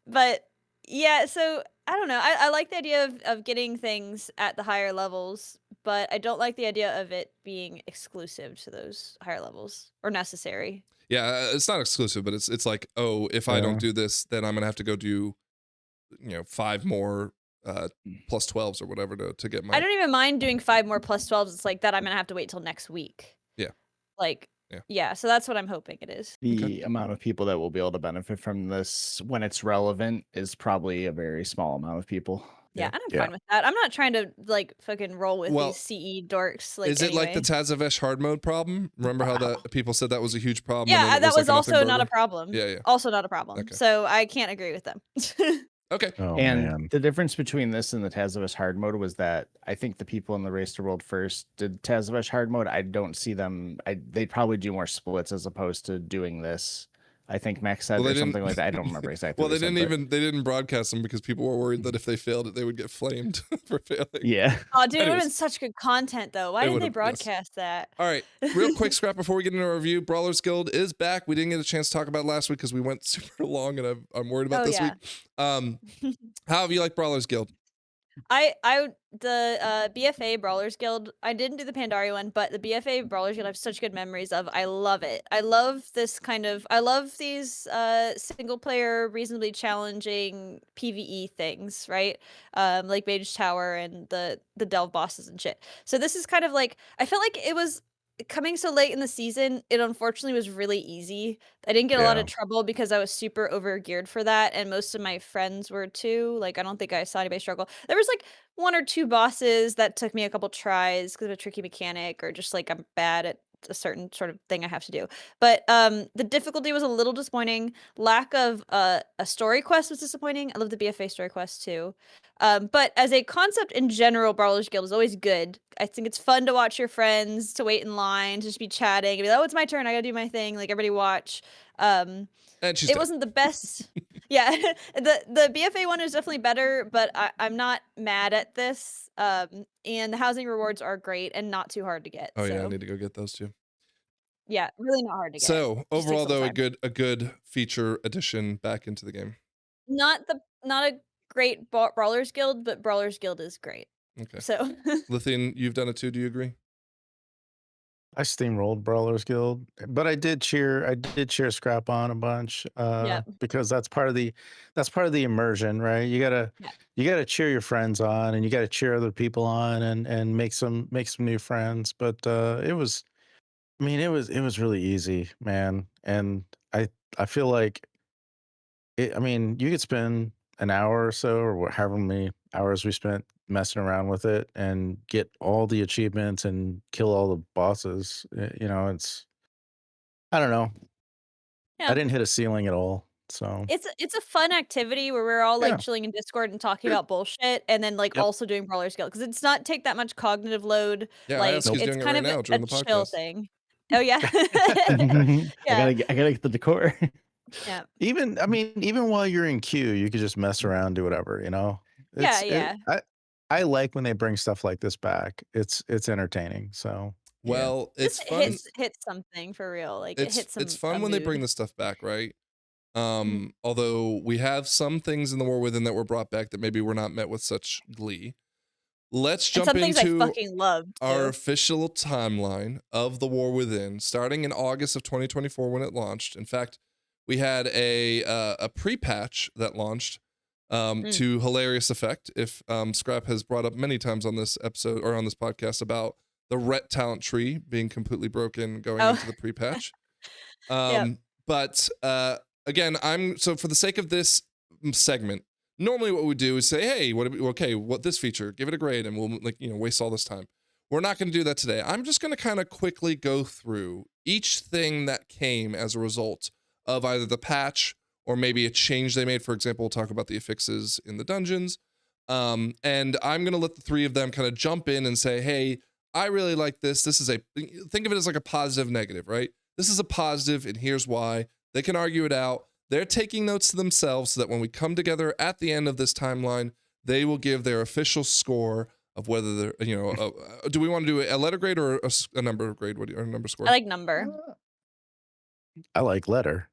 But yeah, so I don't know. I like the idea of getting things at the higher levels, but I don't like the idea of it being exclusive to those higher levels or necessary. Yeah, it's not exclusive, but it's like, oh, if I don't Yeah. do this, then I'm gonna have to go do 5 more plus 12s or whatever to get my. I don't even mind doing 5 more plus 12s. It's like that I'm gonna have to wait till next week. Yeah. Like Yeah. yeah, so that's what I'm hoping it is. The amount of people that will be able to benefit from this when it's relevant is probably a very small amount of people. Yeah, Yeah. and I'm Yeah. fine with that. I'm not trying to like fucking roll with Well, these CE dorks. Like, is it like the anyway. Tazavesh hard mode problem? Remember how the people said that was a huge problem? and Yeah, then it that was like a also nothing not a burger? problem. Yeah, yeah. Also not a problem. Okay. So I can't agree with them. Okay. Oh And man. the difference between this and the Tazavesh hard mode was that I think the people in the Race to World First did Tazavesh hard mode. I don't see them. They'd probably do more splits as opposed to doing this. I think Max said Well, or they something didn't- like that. I don't remember exactly. Well, what they he said, didn't broadcast them because people were worried that if they failed it, they would get flamed for failing. Yeah. Oh, dude, it would have Anyways. been such good content though. Why It didn't they would've, yes. broadcast that? All right, real quick scrap before we get into our review. Brawlers Guild is back. We didn't get a chance to talk about it last week because we went super long, and I'm worried about Oh, this yeah. week. How have you liked Brawlers Guild? The BFA Brawlers Guild, I didn't do the Pandaria one, but the BFA Brawlers Guild I have such good memories of. I love it. I love these single player, reasonably challenging PvE things, right? Like Mage Tower and the delve bosses and shit. So this is kind of like, I felt like it was coming so late in the season, it unfortunately was really easy. I didn't get a lot of trouble because I was super over geared for that, and most of my friends were too. Like, I don't think I saw anybody struggle. There was like 1 or 2 bosses that took me a couple tries because of a tricky mechanic, or just like I'm bad at a certain sort of thing I have to do. But the difficulty was a little disappointing. Lack of a story quest was disappointing. I love the BFA story quest too. But as a concept in general, Brawler's Guild is always good. I think it's fun to watch your friends, to wait in line, to just be chatting, and be like, oh, it's my turn, I gotta do my thing. Like, everybody watch. It wasn't the best. Yeah, the BFA one is definitely better, but I'm not mad at this. And the housing rewards are great and not too hard to get. Oh yeah, I need to go get those too. Yeah, really not hard to get. So overall, though, a good feature addition back into the game. Not a great Brawler's Guild, but Brawler's Guild is great. Okay. So Lithian, you've done it too. Do you agree? I steamrolled Brawler's Guild, but I did cheer Scrap on a bunch because that's part of the immersion, right? You gotta cheer your friends on, and you gotta cheer other people on, and make some new friends. But it was really easy, man, and I feel like you could spend an hour or so, or however many hours we spent messing around with it and get all the achievements and kill all the bosses. It's, I don't know. Yeah. I didn't hit a ceiling at all. So it's a fun activity where we're all like chilling in Discord and talking about bullshit, and then like also doing Brawler's Guild, because it's not take that much cognitive load. Yeah, like it's kind right of now, during a the chill podcast. thing. Oh yeah. I gotta get the decor. Yeah. Even while you're in queue, you could just mess around, do whatever, I like when they bring stuff like this back. It's entertaining. So well, it's fun. Hits something for real. Like it's, it hits some. It's fun when they bring the stuff back, right? Although we have some things in the War Within that were brought back that maybe were not met with such glee. Let's jump into our official timeline of the War Within, starting in August of 2024 when it launched. In fact, we had a pre-patch that launched to hilarious effect. If Scrap has brought up many times on this episode or on this podcast about the Ret talent tree being completely broken going into the pre-patch. But again, so for the sake of this segment, normally what we do is say, hey, what this feature, give it a grade, and we'll waste all this time. We're not going to do that today. I'm just going to kind of quickly go through each thing that came as a result of either the patch or maybe a change they made. For example, we'll talk about the affixes in the dungeons. And I'm going to let the three of them kind of jump in and say, hey, I really like this. Think of it as like a positive negative, right? This is a positive, and here's why. They can argue it out. They're taking notes to themselves so that when we come together at the end of this timeline, they will give their official score of whether they're, do we want to do a letter grade or a number grade? What do you, or a number score? I like number. I like letter.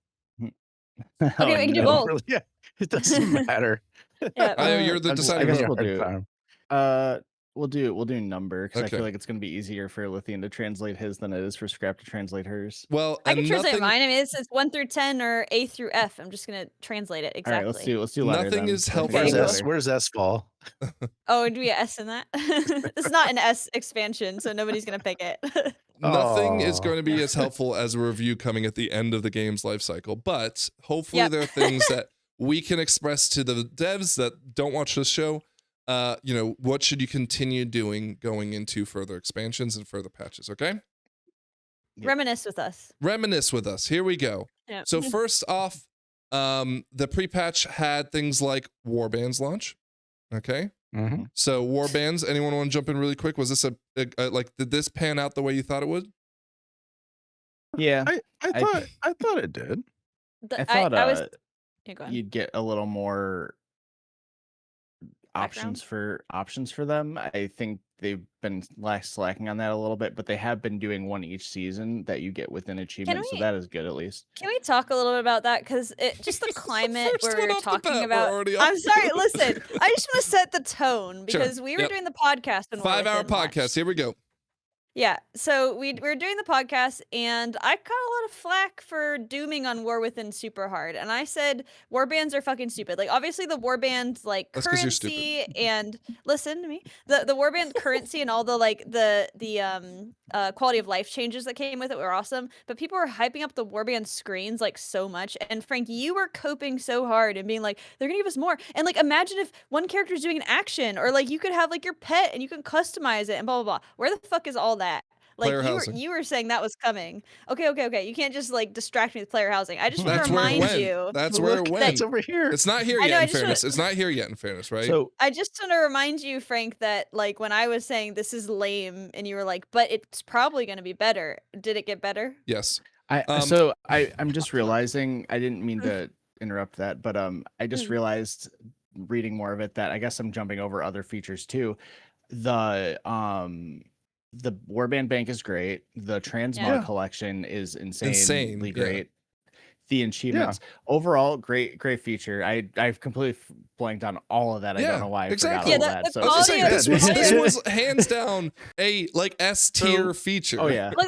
Okay, we can do both. Really, yeah, it doesn't matter. You're the deciding vote. We'll do number, because I feel like it's going to be easier for Lithian to translate his than it is for Scrap to translate hers. Well, I can translate mine. I mean, it's 1 through 10 or A through F. I'm just going to translate it exactly. All right, let's do letter. Nothing is helpful. Where's S fall? Oh, do we have S in that? It's not an S expansion, so nobody's going to pick it. Nothing is going to be as helpful as a review coming at the end of the game's life cycle, but hopefully there are things that we can express to the devs that don't watch this show. What should you continue doing going into further expansions and further patches, okay? Reminisce with us. Here we go. Yeah. So first off, the pre-patch had things like Warbands launch. Okay. Mm-hmm. So Warbands, anyone want to jump in really quick? Was this did this pan out the way you thought it would? Yeah. I thought it did. I thought you'd get a little more options for them. I think they've been slacking on that a little bit, but they have been doing one each season that you get within achievements, so that is good at least. Can we talk a little bit about that? Because just the climate we're talking about. I'm sorry, listen, I just want to set the tone, because we were doing the podcast. 5-hour podcast. Here we go. Yeah, so we were doing the podcast, and I got a lot of flack for dooming on War Within super hard, and I said warbands are fucking stupid. Like, obviously the warband currency and listen to me, the warband currency and all the the quality of life changes that came with it were awesome, but people were hyping up the warband screens like so much, and Frank, you were coping so hard and being like, they're gonna give us more, and like imagine if one character is doing an action, or like you could have like your pet and you can customize it and blah blah blah. Where the fuck is all that? Like Player housing. you were saying that was coming. Okay. You can't just like distract me with player housing. I just want That's to where it remind went. you. That's where it went. It's over here. It's not here I know, yet. I In just fairness, it's not here yet. In fairness, right? So I just want to remind you, Frank, that like when I was saying this is lame, and you were like, but it's probably going to be better. Did it get better? Yes. I'm just realizing, I didn't mean to interrupt that, but I just realized reading more of it that I guess I'm jumping over other features too. The Warband bank is great. The Transmog collection is insanely great. The achievements overall, great feature. I've completely blanked on all of that. I don't know why I forgot all that. So this was hands down a like S tier feature. Oh yeah. Like,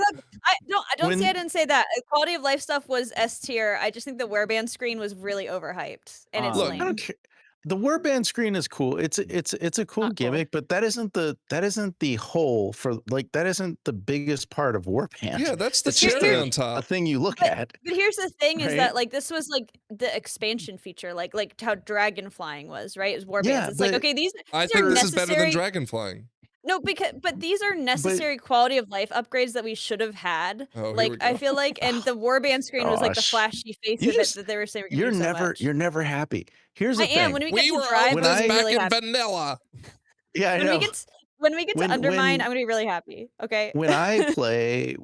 I didn't say that. Quality of life stuff was S tier. I just think the Warband screen was really overhyped, and it's lame. I don't care. The Warband screen is cool. It's a cool gimmick, but that isn't the whole for like that isn't the biggest part of Warband. Yeah, that's the cherry on top. A thing you look at. But here's the thing: is that like this was like the expansion feature, like how dragon flying was, right? It was Warbands. Yeah, it's like okay, these I are think this necessary... is better than dragon flying. No, but these are necessary quality of life upgrades that we should have had. Like I feel like, and the Warband screen was like the flashy face of it that they were saying. You're never happy. Here's the thing. I am when we get to D.R.I.V.E. D.R.I.V.E. was really back happy. in vanilla. Yeah, I know. When we get to Undermine, I'm gonna be really happy. Okay. When I play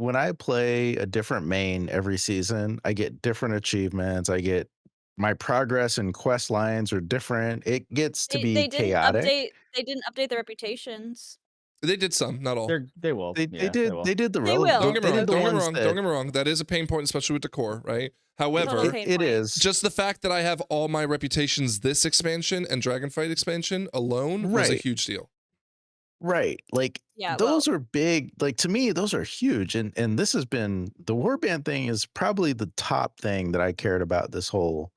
a different main every season, I get different achievements. I get my progress and quest lines are different. It gets to be chaotic. They didn't update the reputations. They did some, not all. They will. They did the They relevant. will. Don't get me wrong. That is a pain point, especially with decor, right? However, it is just the fact that I have all my reputations this expansion and Dragonfight expansion alone was a huge deal. Right. Like those are big. Like to me, those are huge. And this has been the Warband thing is probably the top thing that I cared about this whole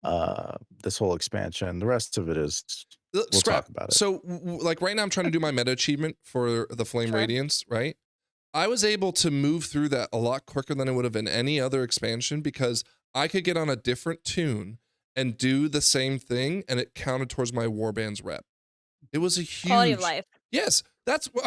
expansion. The rest of it is we'll talk about it. So like right now I'm trying to do my meta achievement for the Flame Radiance, right? I was able to move through that a lot quicker than I would have in any other expansion because I could get on a different tune and do the same thing and it counted towards my Warbands rep. It was a huge quality of life. Yes, that's what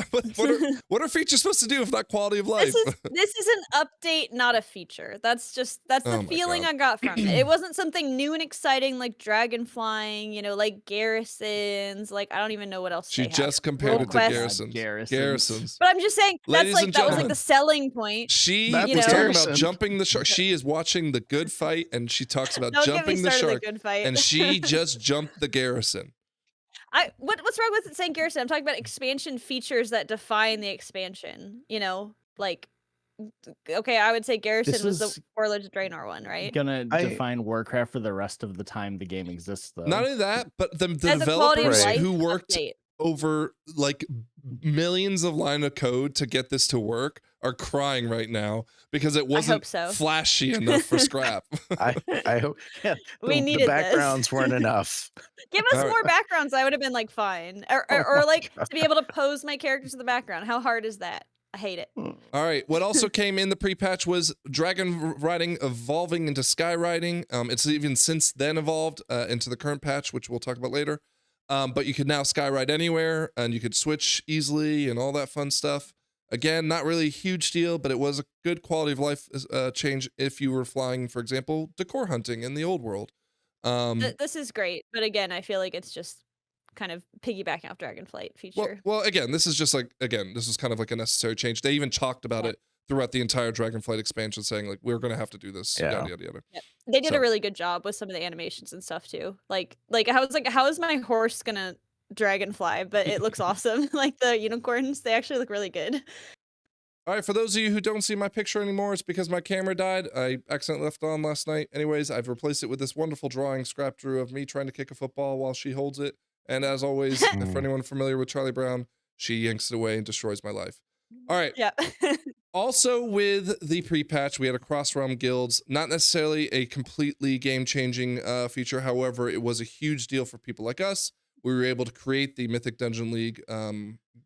are features supposed to do if not quality of life? This is an update, not a feature. That's the feeling I got from it. It wasn't something new and exciting like dragon flying, like garrisons. Like I don't even know what else. She just compared it to garrisons. But I'm just saying that was like the selling point. She was talking about jumping the shark. She is watching the good fight, and she talks about jumping the shark, and she just jumped the garrison. What's wrong with saying garrison? I'm talking about expansion features that define the expansion. Like, okay, I would say garrison was the Warlords of Draenor one, right? Gonna define Warcraft for the rest of the time the game exists, though. Not only that, but the developers who worked over like millions of lines of code to get this to work are crying right now because it wasn't flashy enough for scrap. I hope we needed the backgrounds weren't enough. Give us more backgrounds. I would have been like fine, or like to be able to pose my characters in the background. How hard is that? I hate it. All right. What also came in the pre-patch was dragon riding evolving into Skyriding. It's even since then evolved into the current patch, which we'll talk about later. But you could now skyride anywhere and you could switch easily and all that fun stuff. Again, not really a huge deal, but it was a good quality of life change if you were flying, for example, decor hunting in the old world. This is great, but again, I feel like it's just kind of piggybacking off Dragonflight feature. Well, again, this is just like, this is kind of like a necessary change. They even talked about it throughout the entire Dragonflight expansion, saying like, we're going to have to do this. Yada, yada, yada. Yep. They did a really good job with some of the animations and stuff too. Like I was like, how is my horse going to dragonfly? But it looks awesome. Like the unicorns, they actually look really good. All right, for those of you who don't see my picture anymore, it's because my camera died. I accidentally left it on last night. Anyways, I've replaced it with this wonderful drawing scrap drew of me trying to kick a football while she holds it. And as always, for anyone familiar with Charlie Brown, she yanks it away and destroys my life. All right. Yeah. Also with the pre-patch, we had a cross-realm guilds. Not necessarily a completely game-changing feature. However, it was a huge deal for people like us. We were able to create the Mythic Dungeon League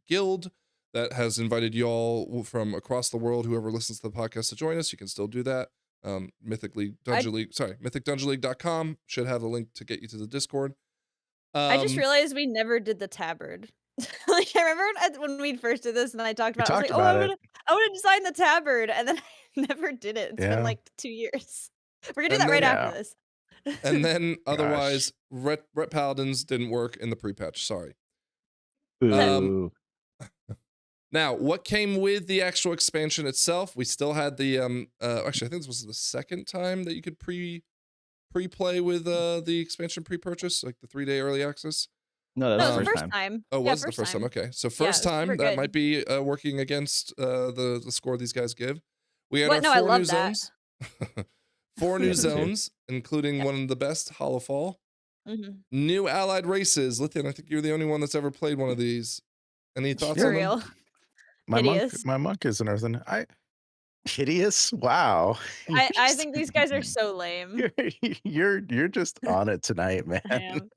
guild that has invited y'all from across the world. Whoever listens to the podcast to join us, you can still do that. MythicDungeonLeague.com should have a link to get you to the Discord. I just realized we never did the tabard. Like I remember when we first did this, and I talked about, I was like, "Oh, about I want to design the tabard," and then I never did it. It's been Yeah. like 2 years. We're gonna do And that right then- after this. And then Gosh. otherwise, Ret Paladins didn't work in the pre-patch. Sorry. Boo. Now, what came with the actual expansion itself? We still had the actually, I think this was the second time that you could pre-play with the expansion pre-purchase, like the 3-day early access. No, that was No, the the first first time. time. Oh, Yeah, was the first time? Okay, so first Yeah, it was time super that good. might be working against the score these guys give. We had What? No, I our 4 new love that. zones. 4 new Yeah, me too. zones, including Yep. one of the best, Hollowfall. Mhm. New allied races. Lithian, I think you're the only one that's ever played one of these. Any thoughts For on them? real. My Hideous. monk is and everything. Hideous. Wow. I think these guys are so lame. You're just on it tonight, man. I am.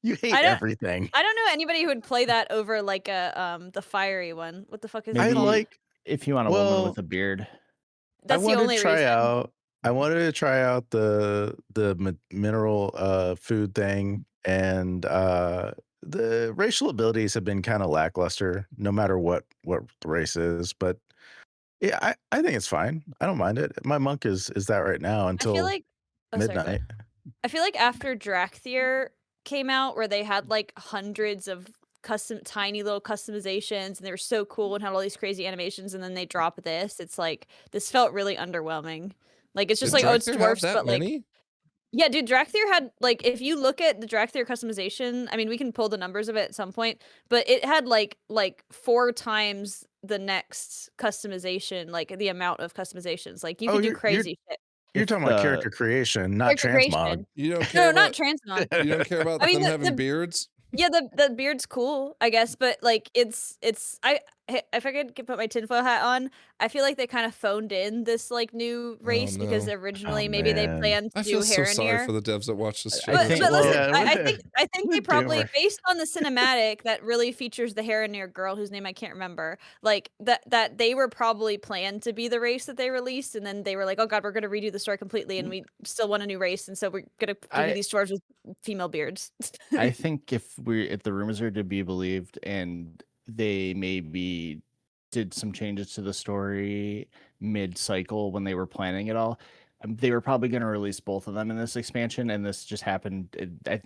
You hate I don't- everything. I don't know anybody who would play that over like a the fiery one. What the fuck is it Maybe called? like. if you want a woman with a beard. That's the wanted only to try reason. out. I wanted to try out the mineral food thing, and the racial abilities have been kind of lackluster, no matter what the race is. But yeah, I think it's fine. I don't mind it. My monk is that right now I until feel like sorry, go midnight. ahead. I feel like after D.R.I.V.E came out, where they had like hundreds of tiny little customizations, and they were so cool and had all these crazy animations, and then they drop this. It's like this felt really underwhelming. Like it's just Did like, oh, it's Drakthir have dwarfs, that but like many? yeah, dude, D.R.I.V.E had like, if you look at the D.R.I.V.E customization, I mean, we can pull the numbers of it at some point, but it had like 4 times the next customization, like the amount of customizations. Like you could do crazy shit. You're If talking about the- character creation, not Character transmog. creation. You don't care No, about not transmog. you don't care about I mean, them the having beards? Yeah, the beard's cool, I guess, but like it's if I could put my tinfoil hat on, I feel like they kind of phoned in this like new race because no. originally Oh, maybe they man. planned to I do feel so sorry Heronir. for the devs that watch this show. I think- But listen, well, yeah, I think they the probably, doomer. based on the cinematic that really features the Heronir girl whose name I can't remember, like that they were probably planned to be the race that they released, and then they were like, oh god, we're gonna redo the story completely, and we still want a new race, and so we're gonna give you these dwarves with female beards. I think if the rumors are to be believed, and they maybe did some changes to the story mid-cycle when they were planning it all, they were probably going to release both of them in this expansion, and this just happened. I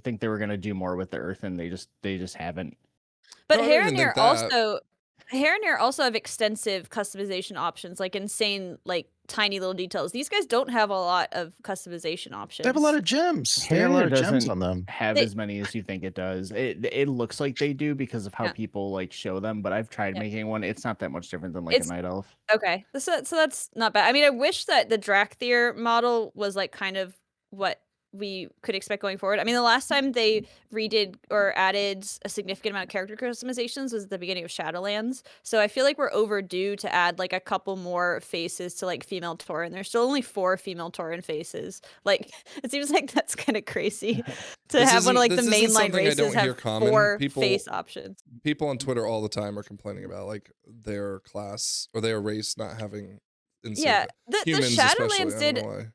think they were going to do more with the Earth, and they just haven't. But No, I didn't even think Heronir also have extensive customization options, like insane, like tiny little details. These guys don't have a lot of customization options. They have a lot of gems. They have a lot of gems doesn't on them. have as many as you think it does. It looks like they do because of how people like show them, but I've tried making one. It's not that much different than like a Night Elf. Okay, so that's not bad. I mean, I wish that the D.R.I.V.E model was like kind of what we could expect going forward. I mean, the last time they redid or added a significant amount of character customizations was at the beginning of Shadowlands. So I feel like we're overdue to add like a couple more faces to like female Tauren. There's still only 4 female Tauren faces. Like it seems like that's kind of crazy to have one of like the mainline races have 4 face options. People on Twitter all the time are complaining about like their class or their race not having. Yeah, the Shadowlands did. Why.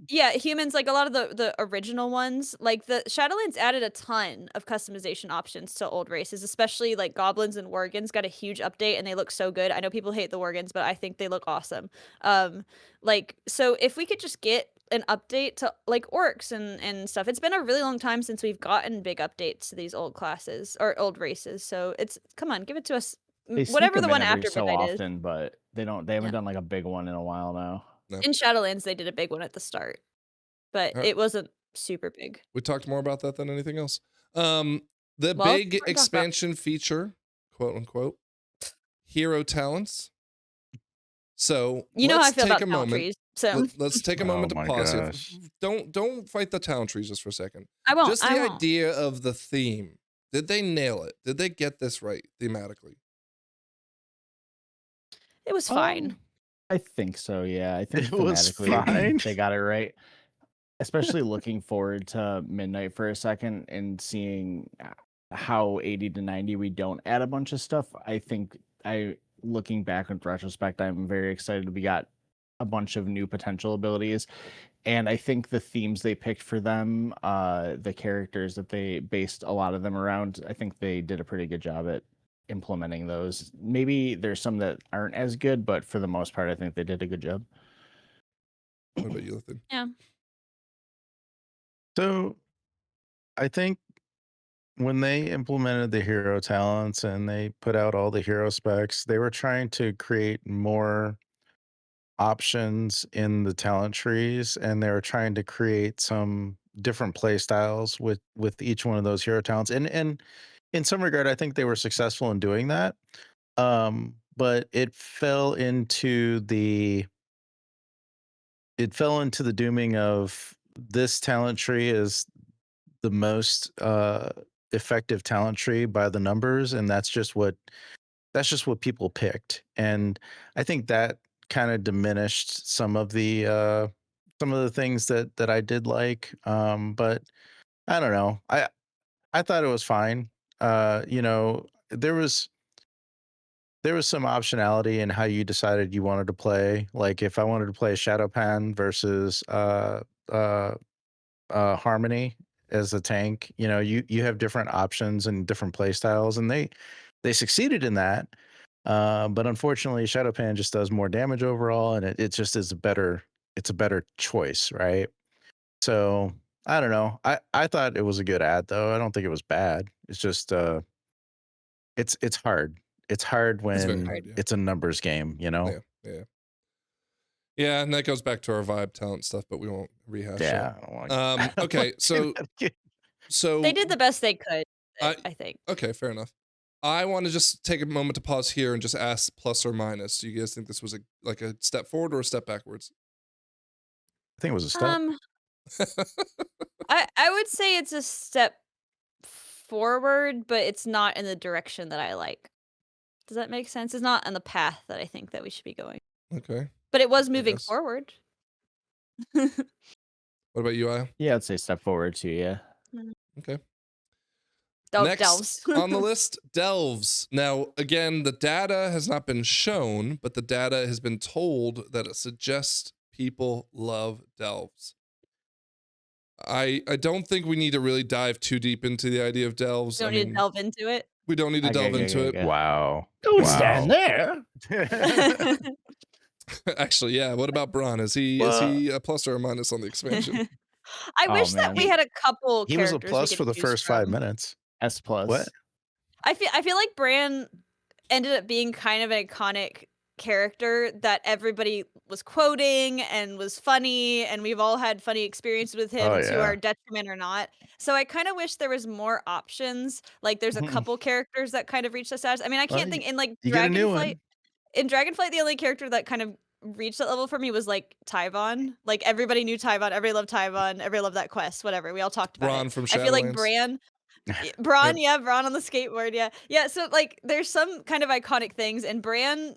Yeah, humans, like a lot of the original ones, like the Shadowlands added a ton of customization options to old races, especially like goblins and worgans got a huge update and they look so good. I know people hate the worgans, but I think they look awesome. Like, so if we could just get an update to like orcs and stuff. It's been a really long time since we've gotten big updates to these old classes or old races. So come on, give it to us. Whatever the one after so midnight often, is. but they haven't done like a big one in a while now. No. In Shadowlands, they did a big one at the start, but it wasn't super big. We talked more about that than anything else. Big expansion feature, quote unquote, hero talents. So you know how I feel about talent trees. So let's take a moment to pause here. Don't fight the talent trees just for a second. I won't. Just the idea of the theme. Did they nail it? Did they get this right thematically? It was fine. I think so, yeah. I think it was fine. They got it right. Especially looking forward to Midnight for a second and seeing how 80 to 90 we don't add a bunch of stuff. I think looking back with retrospect, I'm very excited we got a bunch of new potential abilities. And I think the themes they picked for them, the characters that they based a lot of them around, I think they did a pretty good job at implementing those. Maybe there's some that aren't as good, but for the most part, I think they did a good job. What about you, Lithin? Yeah. So I think when they implemented the hero talents and they put out all the hero specs, they were trying to create more options in the talent trees, and they were trying to create some different play styles with each one of those hero talents. And in some regard, I think they were successful in doing that. But it fell into the dooming of this talent tree is the most effective talent tree by the numbers, and that's just what people picked. And I think that kind of diminished some of the things that I did like. But I don't know. I thought it was fine. You know, there was some optionality in how you decided you wanted to play. Like if I wanted to play Shadowpan versus Harmony as a tank, you know, you have different options and different play styles, and they succeeded in that. But unfortunately, Shadowpan just does more damage overall, and it just is it's a better choice, right? So I don't know. I thought it was a good ad though. I don't think it was bad. It's just it's hard. It's hard when it's a numbers game, you know? Yeah, and that goes back to our vibe talent stuff, but we won't rehash it. Okay, so they did the best they could, I think. Okay, fair enough. I want to just take a moment to pause here and just ask plus or minus. Do you guys think this was like a step forward or a step backwards? I think it was a step. I would say it's a step forward, but it's not in the direction that I like. Does that make sense? It's not on the path that I think that we should be going. Okay. But it was moving forward. What about you, Aya? Yeah, I'd say step forward too, yeah. Okay. Next Delves. On the list, Delves. Now, again, the data has not been shown, but the data has been told that it suggests people love Delves. I don't think we need to really dive too deep into the idea of Delves. Don't need to delve into it. We don't need to delve into it. Wow. Don't stand there. Actually, yeah. What about Braun? Is he a plus or a minus on the expansion? I wish that we had a couple. He was a plus for the first 5 minutes. S plus. What? I feel like Bran ended up being kind of an iconic character that everybody was quoting and was funny, and we've all had funny experiences with him to our detriment or not. So I kind of wish there was more options. Like there's a couple characters that kind of reached the status. I mean, I can't think in like Dragonflight. In Dragonflight, the only character that kind of reached that level for me was like Tyvon. Like everybody knew Tyvon, everybody loved Tyvon, everybody loved that quest, whatever. We all talked about Braun it. from I feel like Shadowlands. Braun, Braun on the skateboard, yeah. So like, there's some kind of iconic things, and Bran,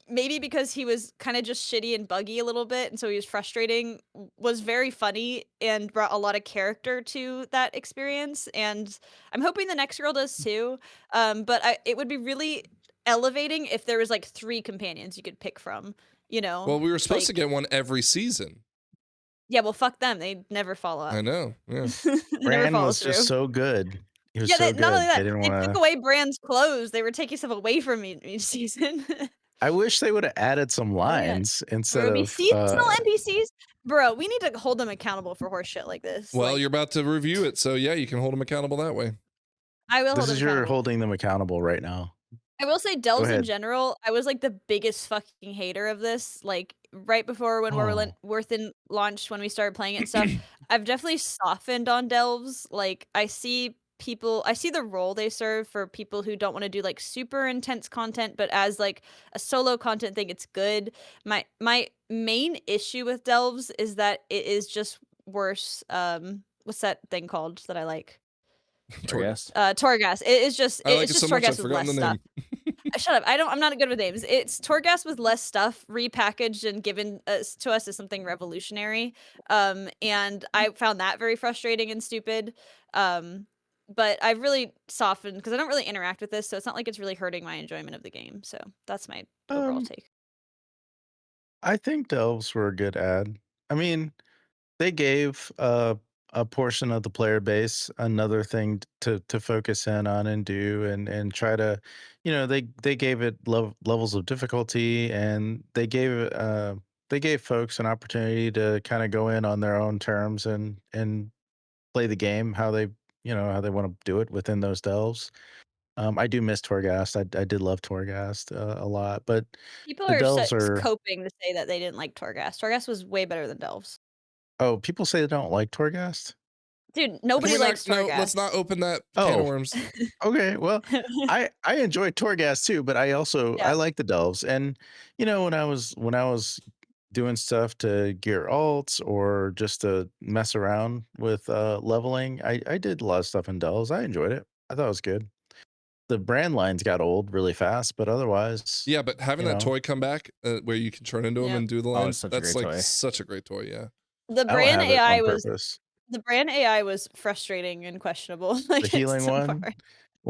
maybe because he was kind of just shitty and buggy a little bit, and so he was frustrating, was very funny and brought a lot of character to that experience. And I'm hoping the next girl does too. But it would be really elevating if there was like 3 companions you could pick from. You know. Well, we were supposed to get one every season. Yeah, well, fuck them. They never follow up. I know. Yeah. Bran was just so good. He was so good. Not only that, they took away Bran's clothes. They were taking stuff away from me each season. I wish they would have added some lines instead of seasonal NPCs. Bro, we need to hold them accountable for horse shit like this. Well, you're about to review it, so yeah, you can hold them accountable that way. I will. This is your holding them accountable right now. I will say Delves in general, I was like the biggest fucking hater of this. Like right before when Worthen launched, when we started playing it and stuff, I've definitely softened on Delves. Like I see the role they serve for people who don't want to do like super intense content, but as like a solo content thing, it's good. My main issue with Delves is that it is just worse. What's that thing called that I like? Torghast. Torghast. It's just Torghast with less stuff. Shut up. I'm not good with names. It's Torghast with less stuff repackaged and given to us as something revolutionary. And I found that very frustrating and stupid. But I've really softened because I don't really interact with this, so it's not like it's really hurting my enjoyment of the game. So that's my overall take. I think Delves were a good add. I mean, they gave a portion of the player base another thing to focus in on and do and try to, they gave it levels of difficulty, and they gave folks an opportunity to kind of go in on their own terms and play the game how they how they want to do it within those delves. I do miss Torghast. I did love Torghast a lot, but People the are delves are. coping to say that they didn't like Torghast. Torghast was way better than Delves. Oh, people say they don't like Torghast? Dude, nobody likes Torghast. No, let's not open that can of worms. Okay, well, I enjoy Torghast too, but I also I like the delves. And when I was doing stuff to gear alts or just to mess around with leveling, I did a lot of stuff in delves. I enjoyed it. I thought it was good. The brand lines got old really fast, but otherwise, yeah. But having that toy come back where you can turn into them and do the lines, that's like such a great toy. Yeah. The brand AI was frustrating and questionable. Like, the healing one,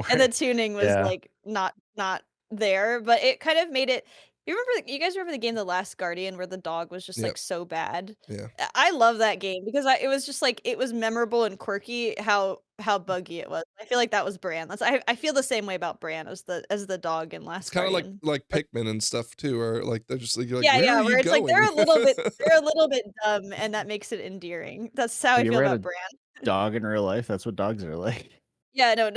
and the tuning was like not there, but it kind of made it. You guys remember the game The Last Guardian, where the dog was just like so bad? Yeah. I love that game because it was just like, it was memorable and quirky how buggy it was. I feel like that was Bran. I feel the same way about Bran as the dog in Last Guardian. It's kind of like Pikmin and stuff too, or like they're just like, you're like, where it's going? like they're a little bit dumb, and that makes it endearing. That's how I feel about Bran. Dog in real life, that's what dogs are like. Yeah, no,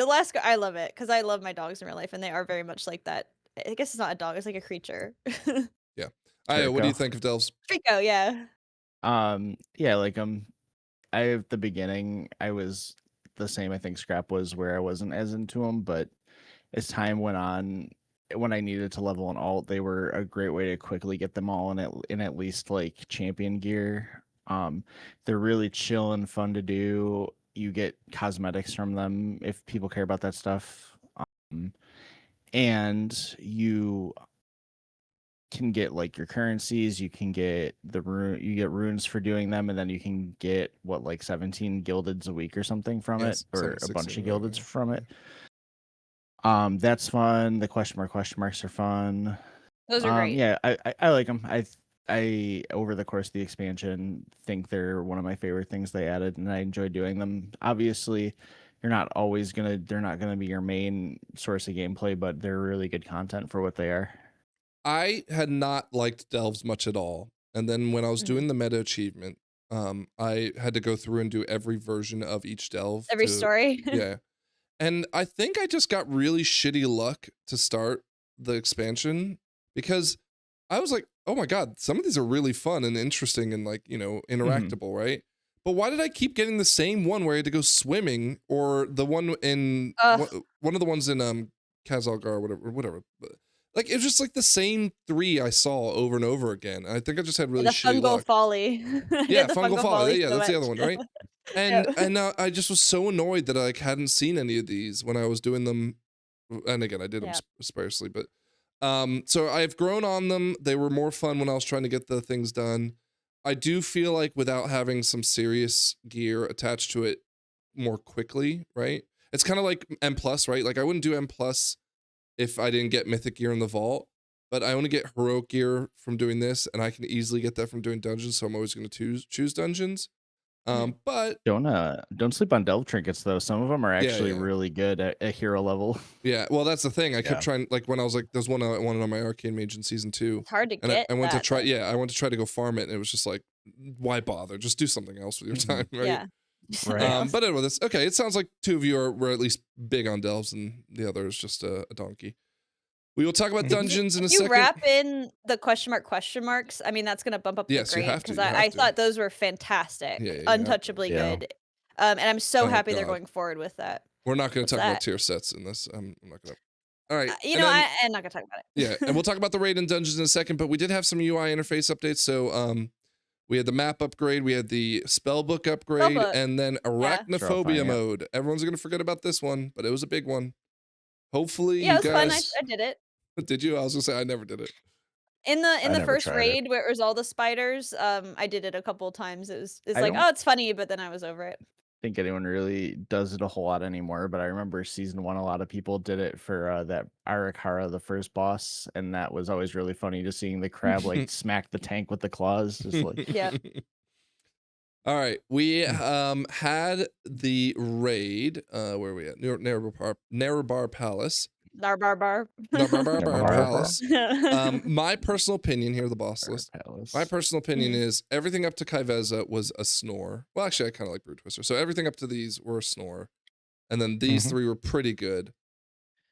I love it because I love my dogs in real life, and they are very much like that. I guess it's not a dog; it's like a creature. Yeah. What do you think of Delves? Trico, yeah. Yeah, like at the beginning, I was the same. I think Scrap was, where I wasn't as into them, but as time went on, when I needed to level an alt, they were a great way to quickly get them all in at least like champion gear. They're really chill and fun to do. You get cosmetics from them if people care about that stuff. And you can get like your currencies, you can get you get runes for doing them, and then you can get like 17 gildeds a week or something from it, or a bunch of gildeds from it. That's fun. The question marks are fun. Those are great. Yeah, I like them. I over the course of the expansion think they're one of my favorite things they added, and I enjoy doing them. Obviously, they're not gonna be your main source of gameplay, but they're really good content for what they are. I had not liked Delves much at all, and then when I was doing the meta achievement, I had to go through and do every version of each delve. Every story. Yeah. And I think I just got really shitty luck to start the expansion, because I was like, oh my God, some of these are really fun and interesting and like, interactable, right? But why did I keep getting the same one where I had to go swimming, or the one in one of the ones in Kazalgar or whatever. Like, it was just like the same 3 I saw over and over again. I think I just had really shitty luck. Folly. Yeah, Fungal Folly. Yeah, that's the other one, right? And I just was so annoyed that I hadn't seen any of these when I was doing them. And again, I did them sparsely, but so I've grown on them. They were more fun when I was trying to get the things done. I do feel like without having some serious gear attached to it more quickly, right? It's kind of like M+, right? Like, I wouldn't do M+ if I didn't get mythic gear in the vault, but I only get heroic gear from doing this, and I can easily get that from doing dungeons, so I'm always going to choose dungeons. But don't sleep on delve trinkets though. Some of them are actually really good at hero level. Yeah, well, that's the thing. I kept trying, like when I was like, there's one I wanted on my Arcane Mage in season 2. It's hard to get. I went to try. Yeah, I went to try to go farm it, and it was just like, why bother? Just do something else with your time, right? Yeah. Right. But anyway, okay. It sounds like 2 of you were at least big on delves, and the other is just a donkey. We will talk about dungeons in a second. You wrap in the question marks. I mean, that's going to bump up the grade, because I thought those were fantastic, untouchably good. And I'm so happy they're going forward with that. We're not going to talk about tier sets in this. I'm not going to. All right. I'm not going to talk about it. Yeah, and we'll talk about the raid and dungeons in a second, but we did have some UI interface updates. So we had the map upgrade, we had the spellbook upgrade, and then arachnophobia mode. Everyone's going to forget about this one, but it was a big one. Hopefully you guys... it was fun. I did it. Did you? I was gonna say I never did it. In the first raid where it was all the spiders, I did it a couple of times. It's like, oh, it's funny, but then I was over it. think anyone really does it a whole lot anymore, but I remember season 1, a lot of people did it for that Arakara, the first boss, and that was always really funny, just seeing the crab like smack the tank with the claws, just like yeah. All right, we had the raid. Where are we at? Narrowbar Palace. Narbar Palace. My personal opinion here, the boss list. My personal opinion is everything up to Kaiveza was a snore. Well, actually, I kind of like Brood Twister. So everything up to these were a snore, and then these three were pretty good.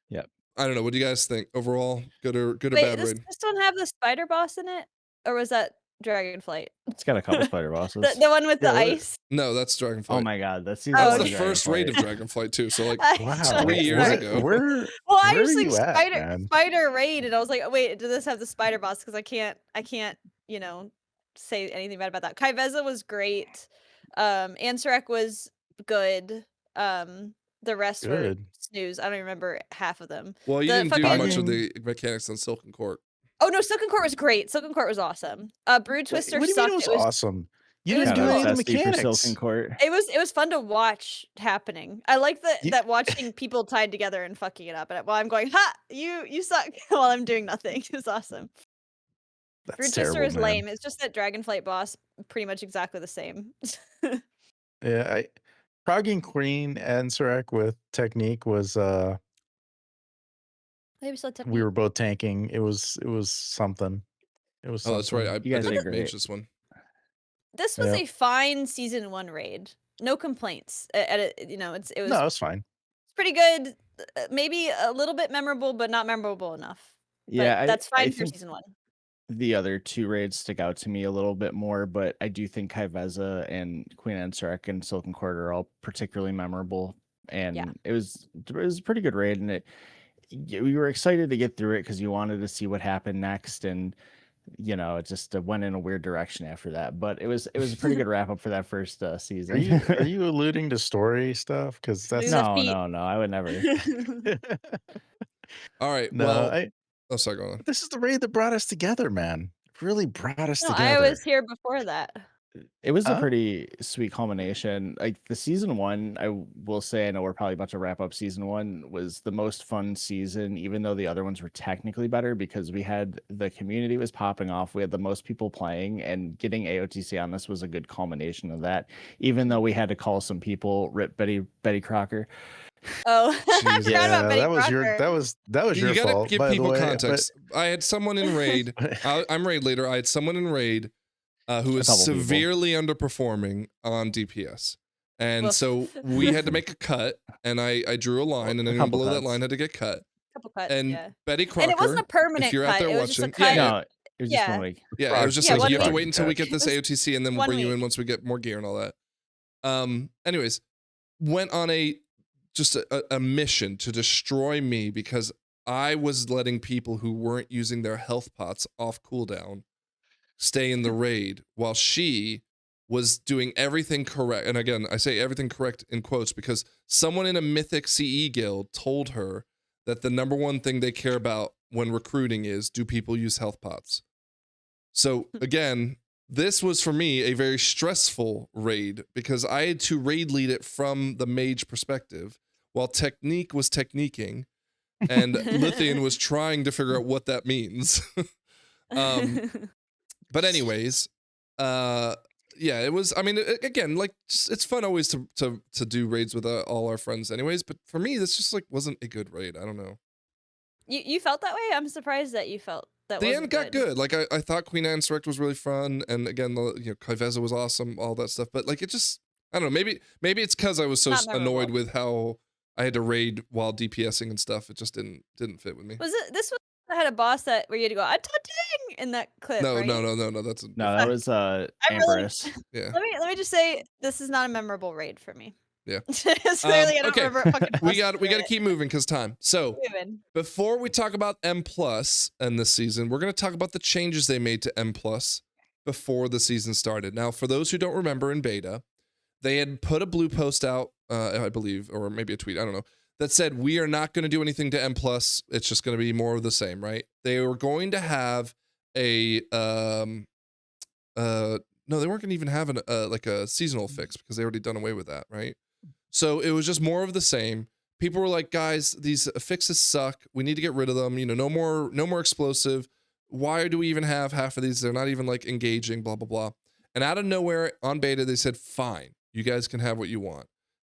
Yep. I don't know. What do you guys think overall? Good or bad raid? This one have the spider boss in it, or was that Dragonflight? It's got a couple spider bosses. The one with the ice. No, that's Dragonflight. Oh my god, that's the first raid of Dragonflight too. So like, wow, 3 years ago. Well, I was like spider raid, and I was like, oh, wait, does this have the spider boss? Because I can't, you know, say anything bad about that. Kaiveza was great. Ansarek was good. The rest were snooze. I don't remember half of them. Well, you didn't do much of the mechanics on Silken Court. Oh no, Silken Court was great. Silken Court was awesome. Brood Twister what do you sucked. Mean it was awesome. You didn't do any of the mechanics. Silken Court. It was fun to watch happening. I like that watching people tied together and fucking it up. And while I'm going, ha, you suck, while I'm doing nothing. It was awesome. Brood Twister is lame. It's just that Dragonflight boss pretty much exactly the same. Yeah, Progging Queen and Sarek with technique was we were both tanking. It was something. It was something. Oh, that's right. You guys did Mage this one. This was a fine season 1 raid. No complaints. You know, it was. No, it was fine. It's pretty good. Maybe a little bit memorable, but not memorable enough. Yeah, that's fine for season 1. The other 2 raids stick out to me a little bit more, but I do think Kaiveza and Queen Ansarek and Silken Court are all particularly memorable. And it was a pretty good raid, and we were excited to get through it because you wanted to see what happened next, and you know, it just went in a weird direction after that. But it was a pretty good wrap up for that first season. Are you alluding to story stuff? Because that's no, I would never. All right. No, well, oh, sorry, go on. This is the raid that brought us together, man. It really brought us together. I was here before that. It was a pretty sweet culmination. Like the season 1, I will say, I know we're probably about to wrap up season 1, was the most fun season, even though the other ones were technically better because the community was popping off. We had the most people playing, and getting AOTC on this was a good culmination of that, even though we had to call some people rip Betty Crocker. Oh, yeah, that was your fault. You gotta give people context. But I had someone in raid. I'm raid leader. I had someone in raid who was severely underperforming on DPS, and so we had to make a cut. And I drew a line, and anyone below that line had to get cut. Couple cuts, and Betty Crocker. And it wasn't a permanent if you're cut. out there it was watching, just a cut. No, it was just 1 week. Yeah, it was just like you have to wait until we get this It was AOTC, and then we'll bring you in once we get more gear and all that. Anyways, went on just a mission to destroy me because I was letting people who weren't using their health pots off cooldown stay in the raid while she was doing everything correct. And again, I say everything correct in quotes because someone in a Mythic CE guild told her that the #1 thing they care about when recruiting is, do people use health pots? So again, this was for me a very stressful raid because I had to raid lead it from the mage perspective while technique was techniquing and Lithian was trying to figure out what that means. But anyways, yeah, it was, I mean, again, like it's fun always to do raids with all our friends anyways, but for me, this just like wasn't a good raid. I don't know. You felt that way? I'm surprised that you felt that way. The end got good. Like I thought Queen Ansarek was really fun. And again, Kaiveza was awesome, all that stuff. But like, it just, I don't know, maybe it's cause I was so annoyed with how I had to raid while DPSing and stuff. It just didn't fit with me. Was it this one that had a boss where you had to go ding in that clip? No, right? no, that's that was Amberus. Yeah. Let me just say this is not a memorable raid for me. Yeah. Clearly, I don't remember fucking we got to keep moving because time. So before we talk about M+ and this season, we're going to talk about the changes they made to M+ before the season started. Now, for those who don't remember in beta, they had put a blue post out, I believe, or maybe a tweet, I don't know, that said, we are not going to do anything to M+. It's just going to be more of the same, right? They were going to have a, no, they weren't going to even have like a seasonal fix because they already done away with that, right? So it was just more of the same. People were like, guys, these affixes suck. We need to get rid of them. You know, no more explosive. Why do we even have half of these? They're not even like engaging, blah, blah, blah. And out of nowhere on beta, they said, fine, you guys can have what you want.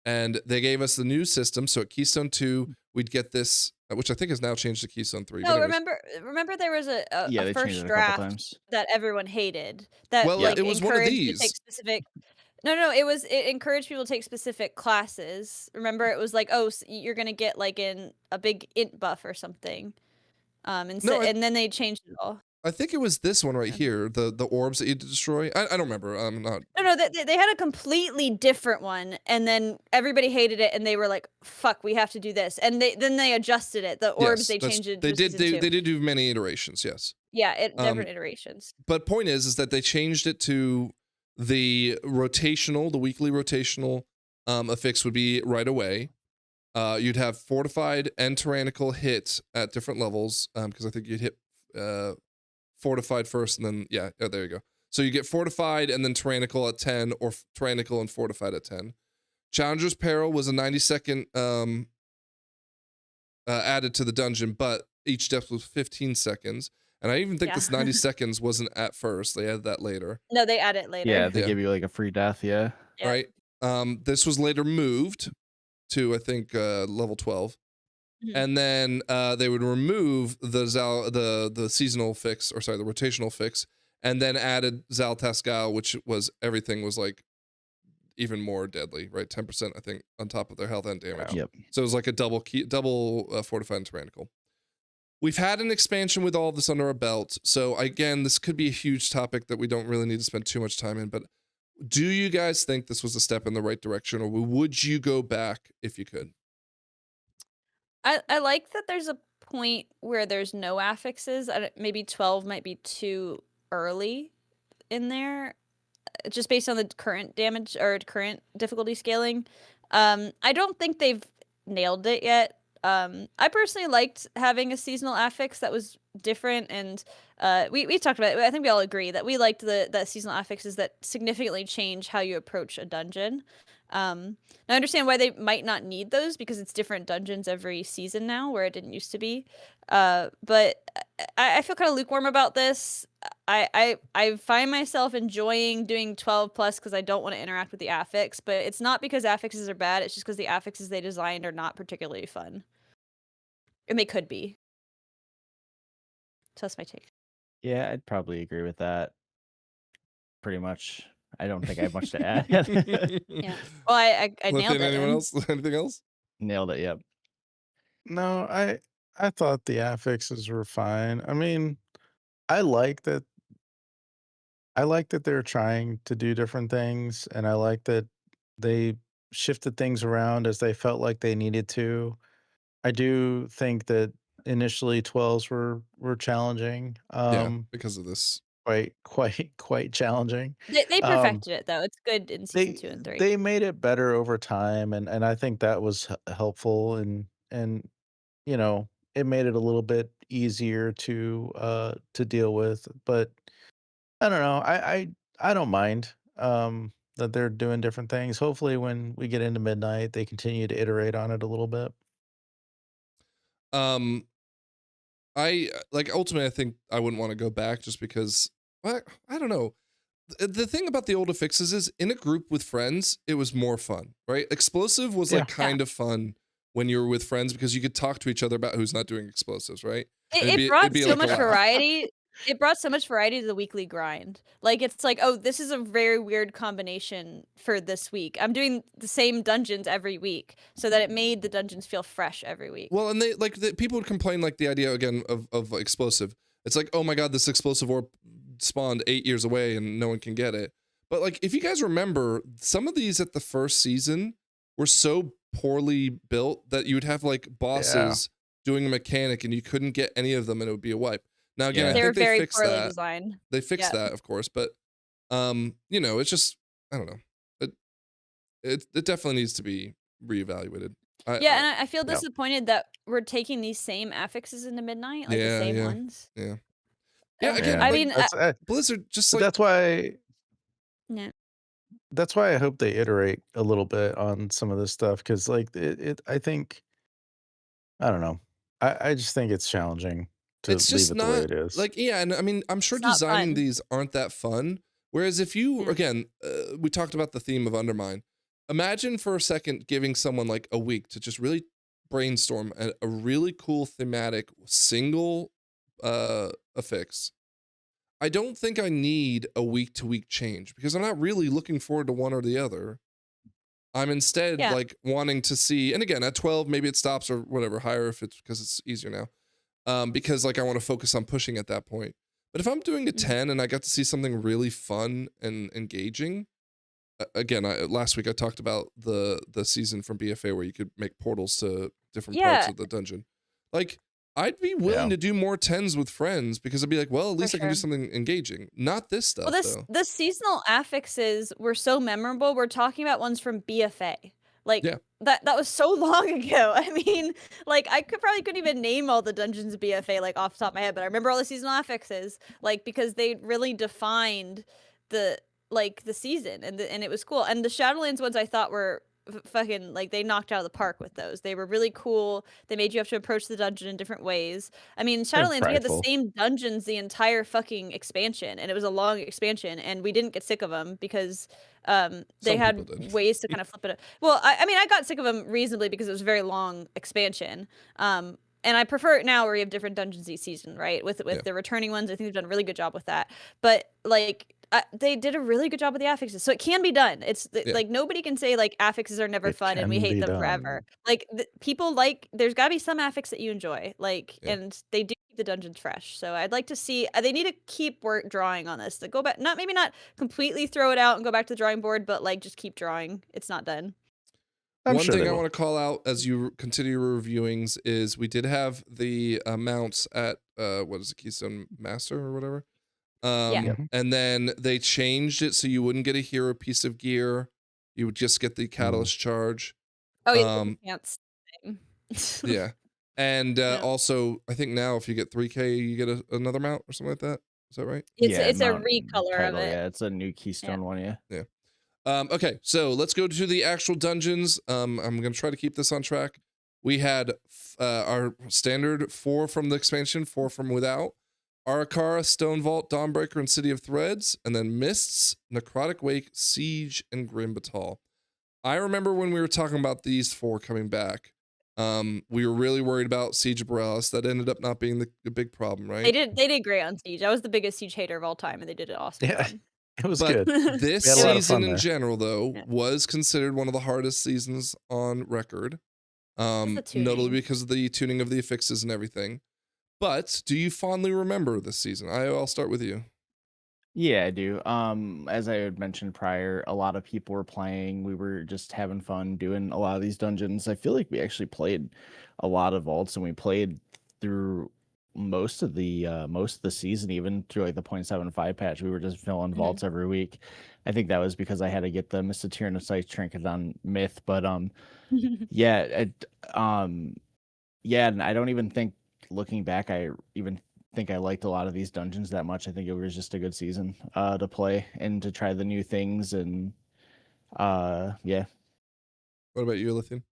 And they gave us the new system. So at Keystone 2, we'd get this, which I think has now changed to Keystone 3. No, remember there was a first draft that everyone hated. That it was one of these. To take specific. No, it encouraged people to take specific classes. Remember, it was like, oh, so you're gonna get like a big int buff or something. And then they changed it all. I think it was this one right here, the orbs that you destroy. I don't remember. I'm not. No, they had a completely different one, and then everybody hated it, and they were like, "Fuck, we have to do this." And then they adjusted it. The orbs they changed it. They did do many iterations. Yes. Yeah, different iterations. But point is that they changed it to the weekly rotational affix would be right away. You'd have fortified and tyrannical hit at different levels because I think you'd hit fortified first and then there you go. So you get fortified and then tyrannical at 10 or tyrannical and fortified at 10. Challenger's Peril was a 90-second added to the dungeon, but each death was 15 seconds. And I even think this 90 seconds wasn't at first. They added that later. No, they add it later. Yeah, they give you like a free death, yeah. Right. This was later moved to I think level 12. And then they would remove the seasonal fix, or sorry, the rotational fix, and then added Zal Tascal, which was everything was like even more deadly, right? 10% I think on top of their health and damage. Yep. So it was like a double fortified and tyrannical. We've had an expansion with all of this under our belt. So again, this could be a huge topic that we don't really need to spend too much time in, but do you guys think this was a step in the right direction, or would you go back if you could? I like that there's a point where there's no affixes. Maybe 12 might be too early in there, just based on the current damage or current difficulty scaling. I don't think they've nailed it yet. I personally liked having a seasonal affix that was different, and we talked about it. I think we all agree that we liked the seasonal affixes that significantly change how you approach a dungeon. Now I understand why they might not need those because it's different dungeons every season now, where it didn't used to be. But I feel kind of lukewarm about this. I find myself enjoying doing 12 plus because I don't want to interact with the affix, but it's not because affixes are bad. It's just because the affixes they designed are not particularly fun, and they could be. So that's my take. Yeah, I'd probably agree with that. Pretty much. I don't think I have much to add. Yeah. Well, I nailed it. Anyone else? Anything else? Nailed it. Yep. No, I thought the affixes were fine. I mean, I like that they're trying to do different things, and I like that they shifted things around as they felt like they needed to. I do think that initially 12s were challenging. Because of this. Quite challenging. They perfected it though. It's good in season 2 and 3. They made it better over time, and I think that was helpful, and you know, it made it a little bit easier to deal with. But I don't know. I don't mind that they're doing different things. Hopefully, when we get into midnight, they continue to iterate on it a little bit. Ultimately, I think I wouldn't want to go back just because I don't know. The thing about the old affixes is in a group with friends, it was more fun, right? Explosive was kind of fun when you were with friends because you could talk to each other about who's not doing explosives, right? It brought so much variety. It brought so much variety to the weekly grind. Like, it's like, oh, this is a very weird combination for this week. I'm doing the same dungeons every week so that it made the dungeons feel fresh every week. Well, and people would complain the idea again of explosive. It's like, oh my God, this explosive orb spawned 8 years away and no one can get it. But if you guys remember, some of these at the first season were so poorly built that you would have bosses doing a mechanic and you couldn't get any of them and it would be a wipe. Now again, I think they fixed that. Designed. They fixed that, of course, but it's just I don't know. It definitely needs to be reevaluated. And I feel disappointed that we're taking these same affixes into midnight, the same ones. Yeah. Yeah. Again, I mean, Blizzard just that's why. Yeah. that's why I hope they iterate a little bit on some of this stuff, because like I think, I don't know. I just think it's challenging to It's leave just it the way not it is. like, yeah, and I mean, I'm sure It's not designing fun. these aren't that fun. Whereas if you, Yeah. again, we talked about the theme of Undermine. Imagine for a second giving someone like a week to just really brainstorm a really cool thematic single affix. I don't think I need a week to week change because I'm not really looking forward to one or the other. I'm instead Yeah. like wanting to see, and again, at 12, maybe it stops or whatever, higher if it's because it's easier now. Because like I want to focus on pushing at that point. But if I'm doing a 10 and I got to see something really fun and engaging, again, last week I talked about the season from BFA where you could make portals to different parts of the dungeon. Like, I'd be willing to do more 10s with friends because I'd be like, well, at least I can do something engaging. Not this stuff, though. The seasonal affixes were so memorable. We're talking about ones from BFA. Like, that was so long ago. I mean, like, I couldn't even name all the dungeons of BFA, like, off the top of my head, but I remember all the seasonal affixes, like, because they really defined the season, and it was cool. And the Shadowlands ones I thought were fucking, like, they knocked out of the park with those. They were really cool. They made you have to approach the dungeon in different ways. I mean, Shadowlands, we had the same dungeons the entire fucking expansion, and it was a long expansion, and we didn't get sick of them because they had ways to kind of flip it up. Well, I mean, I got sick of them reasonably because it was a very long expansion. And I prefer it now where you have different dungeons each season, right? With the returning ones, I think they've done a really good job with that. But like, they did a really good job with the affixes, so it can be done. It's like nobody can say like affixes are never fun and we hate them forever. Like people like, there's got to be some affix that you enjoy, like, and they do keep the dungeons fresh. So I'd like to see, they need to keep drawing on this. To go back, maybe not completely throw it out and go back to the drawing board, but like just keep drawing. It's not done. One thing I want to call out as you continue your reviewings is we did have the mounts at what is it, Keystone Master or whatever. And then they changed it so you wouldn't get a hero piece of gear. You would just get the catalyst charge. Oh, you can't. Yeah. And also, I think now if you get 3K, you get another mount or something like that. Is that right? It's a recolor of it. Yeah, it's a new Keystone one. Yeah. Okay, so let's go to the actual dungeons. I'm going to try to keep this on track. We had our standard 4 from the expansion, 4 from without. Arakara, Stone Vault, Dawnbreaker, and City of Threads, and then Mists, Necrotic Wake, Siege, and Grim Batal. I remember when we were talking about these 4 coming back, we were really worried about Siege of Borealis. That ended up not being the big problem, right? They did great on Siege. I was the biggest Siege hater of all time, and they did it awesome. Yeah, it was good. This season in general, though, was considered one of the hardest seasons on record, notably because of the tuning of the affixes and everything. But do you fondly remember this season? I'll start with you. Yeah, I do. As I had mentioned prior, a lot of people were playing. We were just having fun doing a lot of these dungeons. I feel like we actually played a lot of vaults, and we played through most of the season, even through like the 0.75 patch. We were just filling vaults every week. I think that was because I had to get the Mysterian Sight Trinket on Myth, but yeah, and I don't even think, looking back, I even think I liked a lot of these dungeons that much. I think it was just a good season to play and to try the new things, and yeah. What about you, Lithium?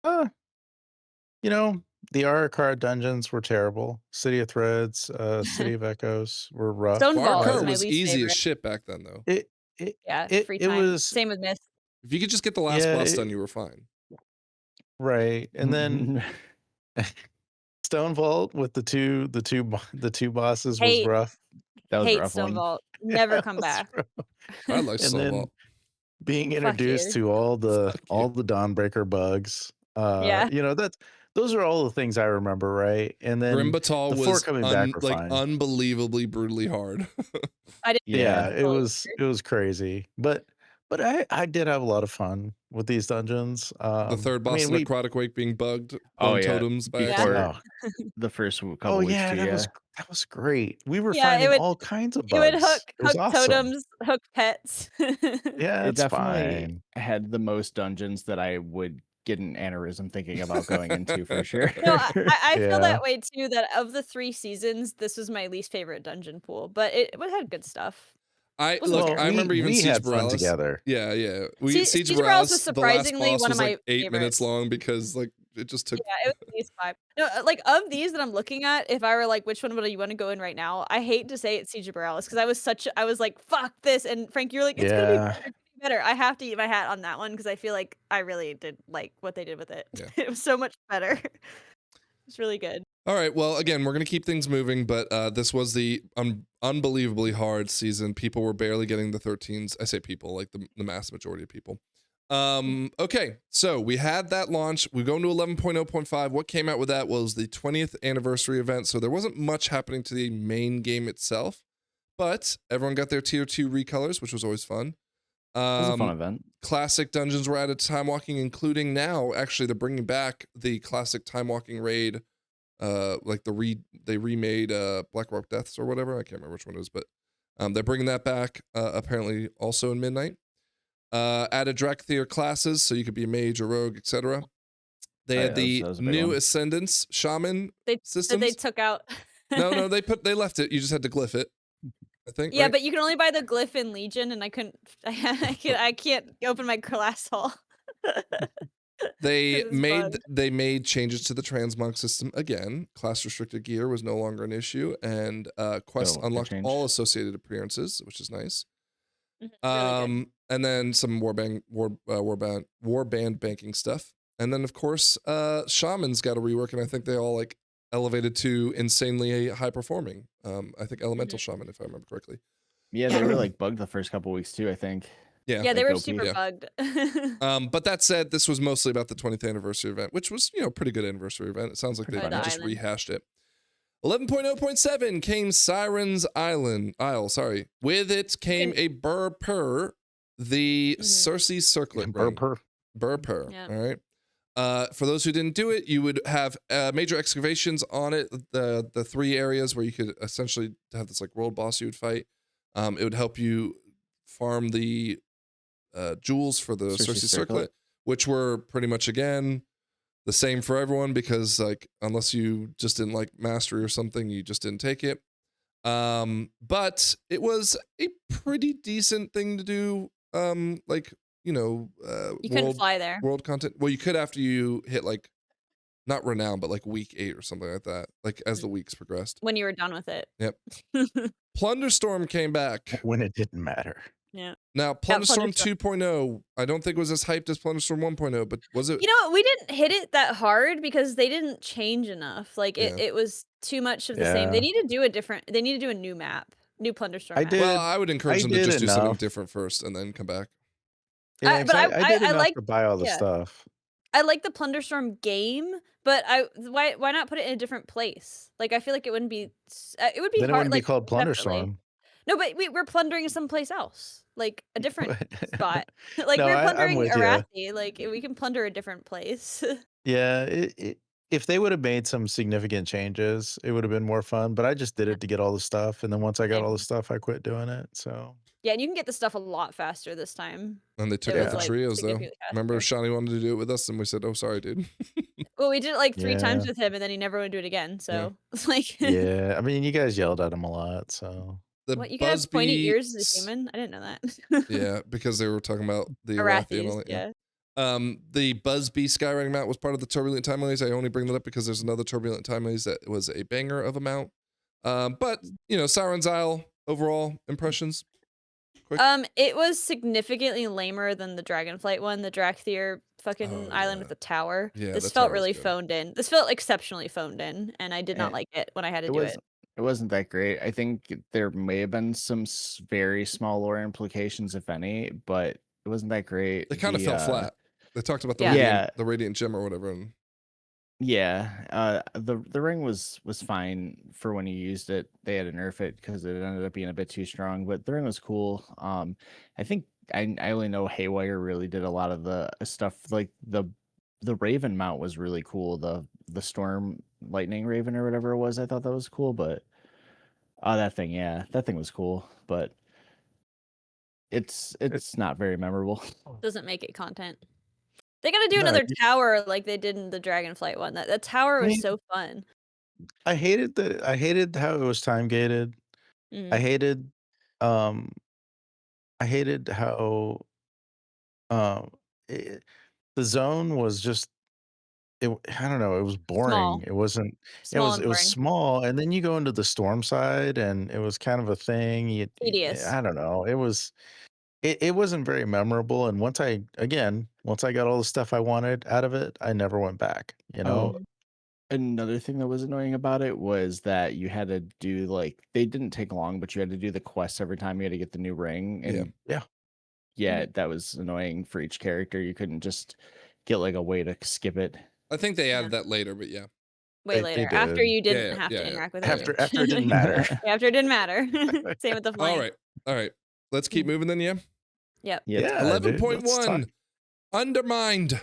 You know, the Arakara dungeons were terrible. City of Threads, City of Echoes were rough. Arakara was easy as shit back then, though. Free time. It was same with Myth. If you could just get the last boss done, you were fine. Right, and then Stone Vault with the two bosses was rough. That was a rough Stone one. Vault. Never come back. I like Stone Vault. Being introduced to all the Dawnbreaker bugs. You know, those are all the things I remember, right? And then Grim Batal was coming back were fine. Unbelievably brutally hard. It was crazy, but I did have a lot of fun with these dungeons. The third boss, Necrotic Wake, being bugged on totems back. The first couple weeks too, that was great. We were finding all kinds of bugs. It would hook totems, hook pets. Yeah, it definitely had the most dungeons that I would get an aneurysm thinking about going into for sure. No, I feel that way too, that of the 3 seasons, this was my least favorite dungeon pool, but it had good stuff. I remember even Siege had fun Borealis together. Yeah. Siege Borealis was the last surprisingly boss one was of my like 8 favorites. minutes long because like it just took. Yeah, it was PS5. No, like of these that I'm looking at, if I were like, which one would you want to go in right now? I hate to say it's Siege of Borealis because I was like, fuck this, and Frank, you're like, it's gonna be better, it's gonna be better. I have to eat my hat on that one because I feel like I really did like what they did with it. Yeah. It was so much better. It's really good. All right, well, again, we're gonna keep things moving, but this was the unbelievably hard season. People were barely getting the 13s. I say people, like the mass majority of people. Okay, so we had that launch. We go into 11.0.5. What came out with that was the 20th anniversary event. So there wasn't much happening to the main game itself, but everyone got their tier 2 recolors, which was always fun. It was a fun event. Classic dungeons were added to time walking, including now, actually, they're bringing back the classic time walking raid. Like they remade Blackrock Deaths or whatever. I can't remember which one it was, but they're bringing that back apparently also in Midnight. Added Drakthir classes, so you could be a mage or rogue, etc. They had the new Ascendants Shaman systems. They took out. No, they left it. You just had to glyph it, I think. Yeah, right? but you can only buy the glyph in Legion, and I couldn't. I can't open my class hall. They made changes to the transmog system again. Class restricted gear was no longer an issue, and quests unlocked all associated appearances, which is nice. Really and then some warband banking stuff, and then of course Shaman's got a rework, and I think they all like elevated to insanely high performing. I think Elemental Shaman, if I remember correctly. Yeah, they were like bugged the first couple weeks too, I think. Yeah, they were super bugged. But that said, this was mostly about the 20th anniversary event, which was, a pretty good anniversary event. It sounds like they just rehashed it. 11.0.7 came Siren's Isle. Sorry. With it came a Burper, the Circe Circlet ring. Burper. Yeah. All right. For those who didn't do it, you would have major excavations on it. The 3 areas where you could essentially have this like world boss you would fight. It would help you farm the jewels for the Circe Circlet, which were pretty much again the same for everyone because like unless you just didn't like mastery or something, you just didn't take it. But it was a pretty decent thing to do. You couldn't fly there. World content. Well, you could after you hit like not Renown, but like week 8 or something like that. Like as the weeks progressed. When you were done with it. Yep. Plunderstorm came back. When it didn't matter. Yeah. Now, Plunderstorm 2.0, I don't think was as hyped as Plunderstorm 1.0, but was it? You know what? We didn't hit it that hard because they didn't change enough. Like it was too much of the same. They need to do they need to do a new map, new Plunderstorm map. Well, I would encourage them to just do something different first and then come back. Yeah, I did enough to buy all the stuff. I like the Plunderstorm game, but why not put it in a different place? Like I feel like it wouldn't be then hard. It wouldn't like, be called Plunderstorm. No, but we're plundering someplace else, like a different spot. Like No, we're plundering I'm with Arathi. Like we can plunder a different place. Yeah, if they would have made some significant changes, it would have been more fun. But I just did it to get all the stuff, and then once I got all the stuff, I quit doing it. So yeah, and you can get the stuff a lot faster this time. And they took out the trios though. Remember, Shani wanted to do it with us, and we said, "Oh, sorry, dude." Well, we did it like 3 times with him, and then he never would do it again. So it's like, yeah, I mean, you guys yelled at him a lot, so. What, you can have pointy ears as a human? I didn't know that. Yeah, because they were talking about the Arathi and all that. Yeah. The Buzzbee Skyriding mount was part of the Turbulent Time Malaise. I only bring that up because there's another Turbulent Time Malaise that was a banger of a mount. But Siren's Isle overall impressions. Quick. It was significantly lamer than the Dragonflight one, the Drakthir fucking island with the tower. Yeah, this felt really phoned in. This felt exceptionally phoned in, and I did not like it when I had to do it. It wasn't that great. I think there may have been some very small lore implications, if any, but it wasn't that great. They kind of fell flat. They talked about the radiant gem or whatever. And the ring was fine for when you used it. They had to nerf it because it ended up being a bit too strong, but the ring was cool. I think I only know Haywire really did a lot of the stuff. Like the Raven mount was really cool. The Storm Lightning Raven or whatever it was. I thought that was cool, but that thing was cool, but it's not very memorable. Doesn't make it content. They gotta do another tower like they did in the Dragonflight one. That tower was so fun. I hated how it was time gated. I hated I hated how it, the zone was just I don't know, it was boring. Small. It wasn't Small and it was boring. small, and then you go into the storm side and it was kind of a thing. Tedious. I don't know. It wasn't very memorable, and once I got all the stuff I wanted out of it, I never went back, you know? Oh, another thing that was annoying about it was that you had to do, like, they didn't take long, but you had to do the quests every time you had to get the new ring, and Yeah. that was annoying for each character. You couldn't just get, like, a way to skip it. I think they added that later, but yeah. Way later, They after did. you didn't have to interact with it. After it didn't matter. After it didn't matter. Same with the flank. All right. Let's keep moving then, yeah? Yep. Yeah. 11.1, Undermined.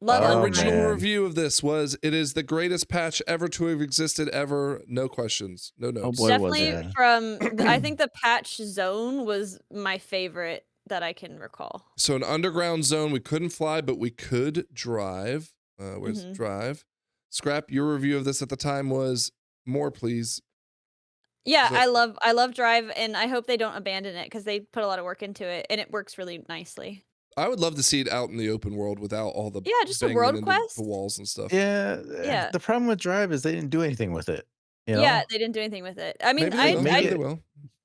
Love Our Undermine. original review of this was, it is the greatest patch ever to have existed ever. No questions, no notes. boy, Definitely from, I think the patch zone was my favorite that I can recall. So an underground zone, we couldn't fly, but we could drive. Where's drive? Scrap, your review of this at the time was more, please. Yeah, I love Drive, and I hope they don't abandon it because they put a lot of work into it, and it works really nicely. I would love to see it out in the open world without all the just a world quest, the walls and stuff. Yeah. The problem with Drive is they didn't do anything with it. You know? Yeah, they didn't do anything with it. I mean, Maybe they will.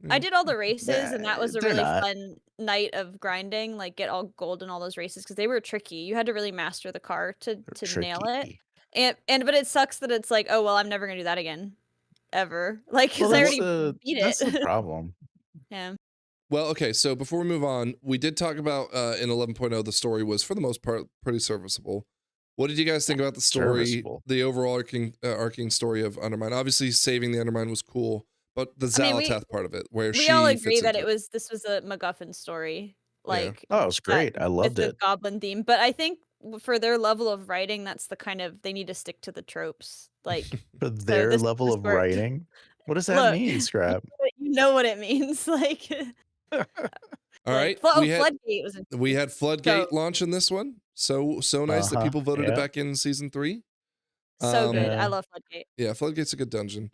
I did all the races, and that was a really fun night of grinding, like get all gold in all those races because they were tricky. You had to really master the car to nail it. But it sucks that it's like, oh well, I'm never gonna do that again, ever. Like, because I already beat it. That's the problem. Yeah. Well, okay, so before we move on, we did talk about in 11.0, the story was for the most part pretty serviceable. What did you guys think about the story, the overall arcing story of Undermine? Obviously, saving the Undermine was cool, but the Xal'atath part of it, where we all agree that this was a MacGuffin story. Like, oh, it was great. I loved it. Goblin theme, but I think for their level of writing, that's the kind of, they need to stick to the tropes. Like for their level of writing, what does that mean, Scrap? You know what it means, like. All right, we had Floodgate launch in this one. So nice that people voted it back in season 3. So good. I love Floodgate. Yeah, Floodgate's a good dungeon.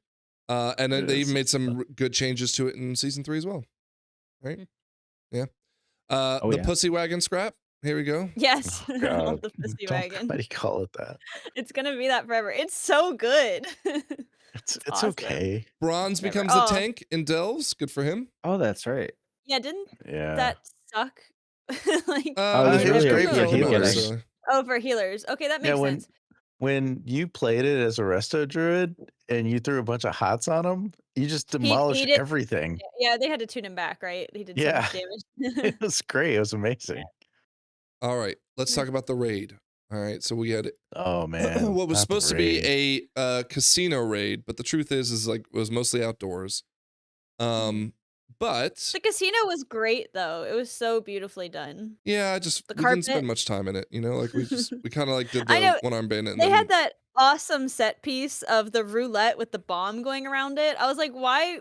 And then they even made some good changes to it in season 3 as well. Right? Yeah. The Pussy Wagon, Scrap. Here we go. Yes. I love the Pussy Wagon. Somebody call it that. It's gonna be that forever. It's so good. It's awesome. Okay. Bronze becomes the tank in Delves. Good for him. Oh, that's right. Yeah, didn't that suck? Like, it was great for healers. For healers. Okay, that makes sense. When you played it as a resto druid and you threw a bunch of hots on him, you just demolished everything. Yeah, they had to tune him back, right? He did so much damage. It was great. It was amazing. All right, let's talk about the raid. All right, so we had what was supposed to be a casino raid, but the truth is like it was mostly outdoors. But the casino was great though. It was so beautifully done. Yeah, we didn't spend much time in it, you know, like we kind of like did the one-arm bayonet. They had that awesome set piece of the roulette with the bomb going around it. I was like, why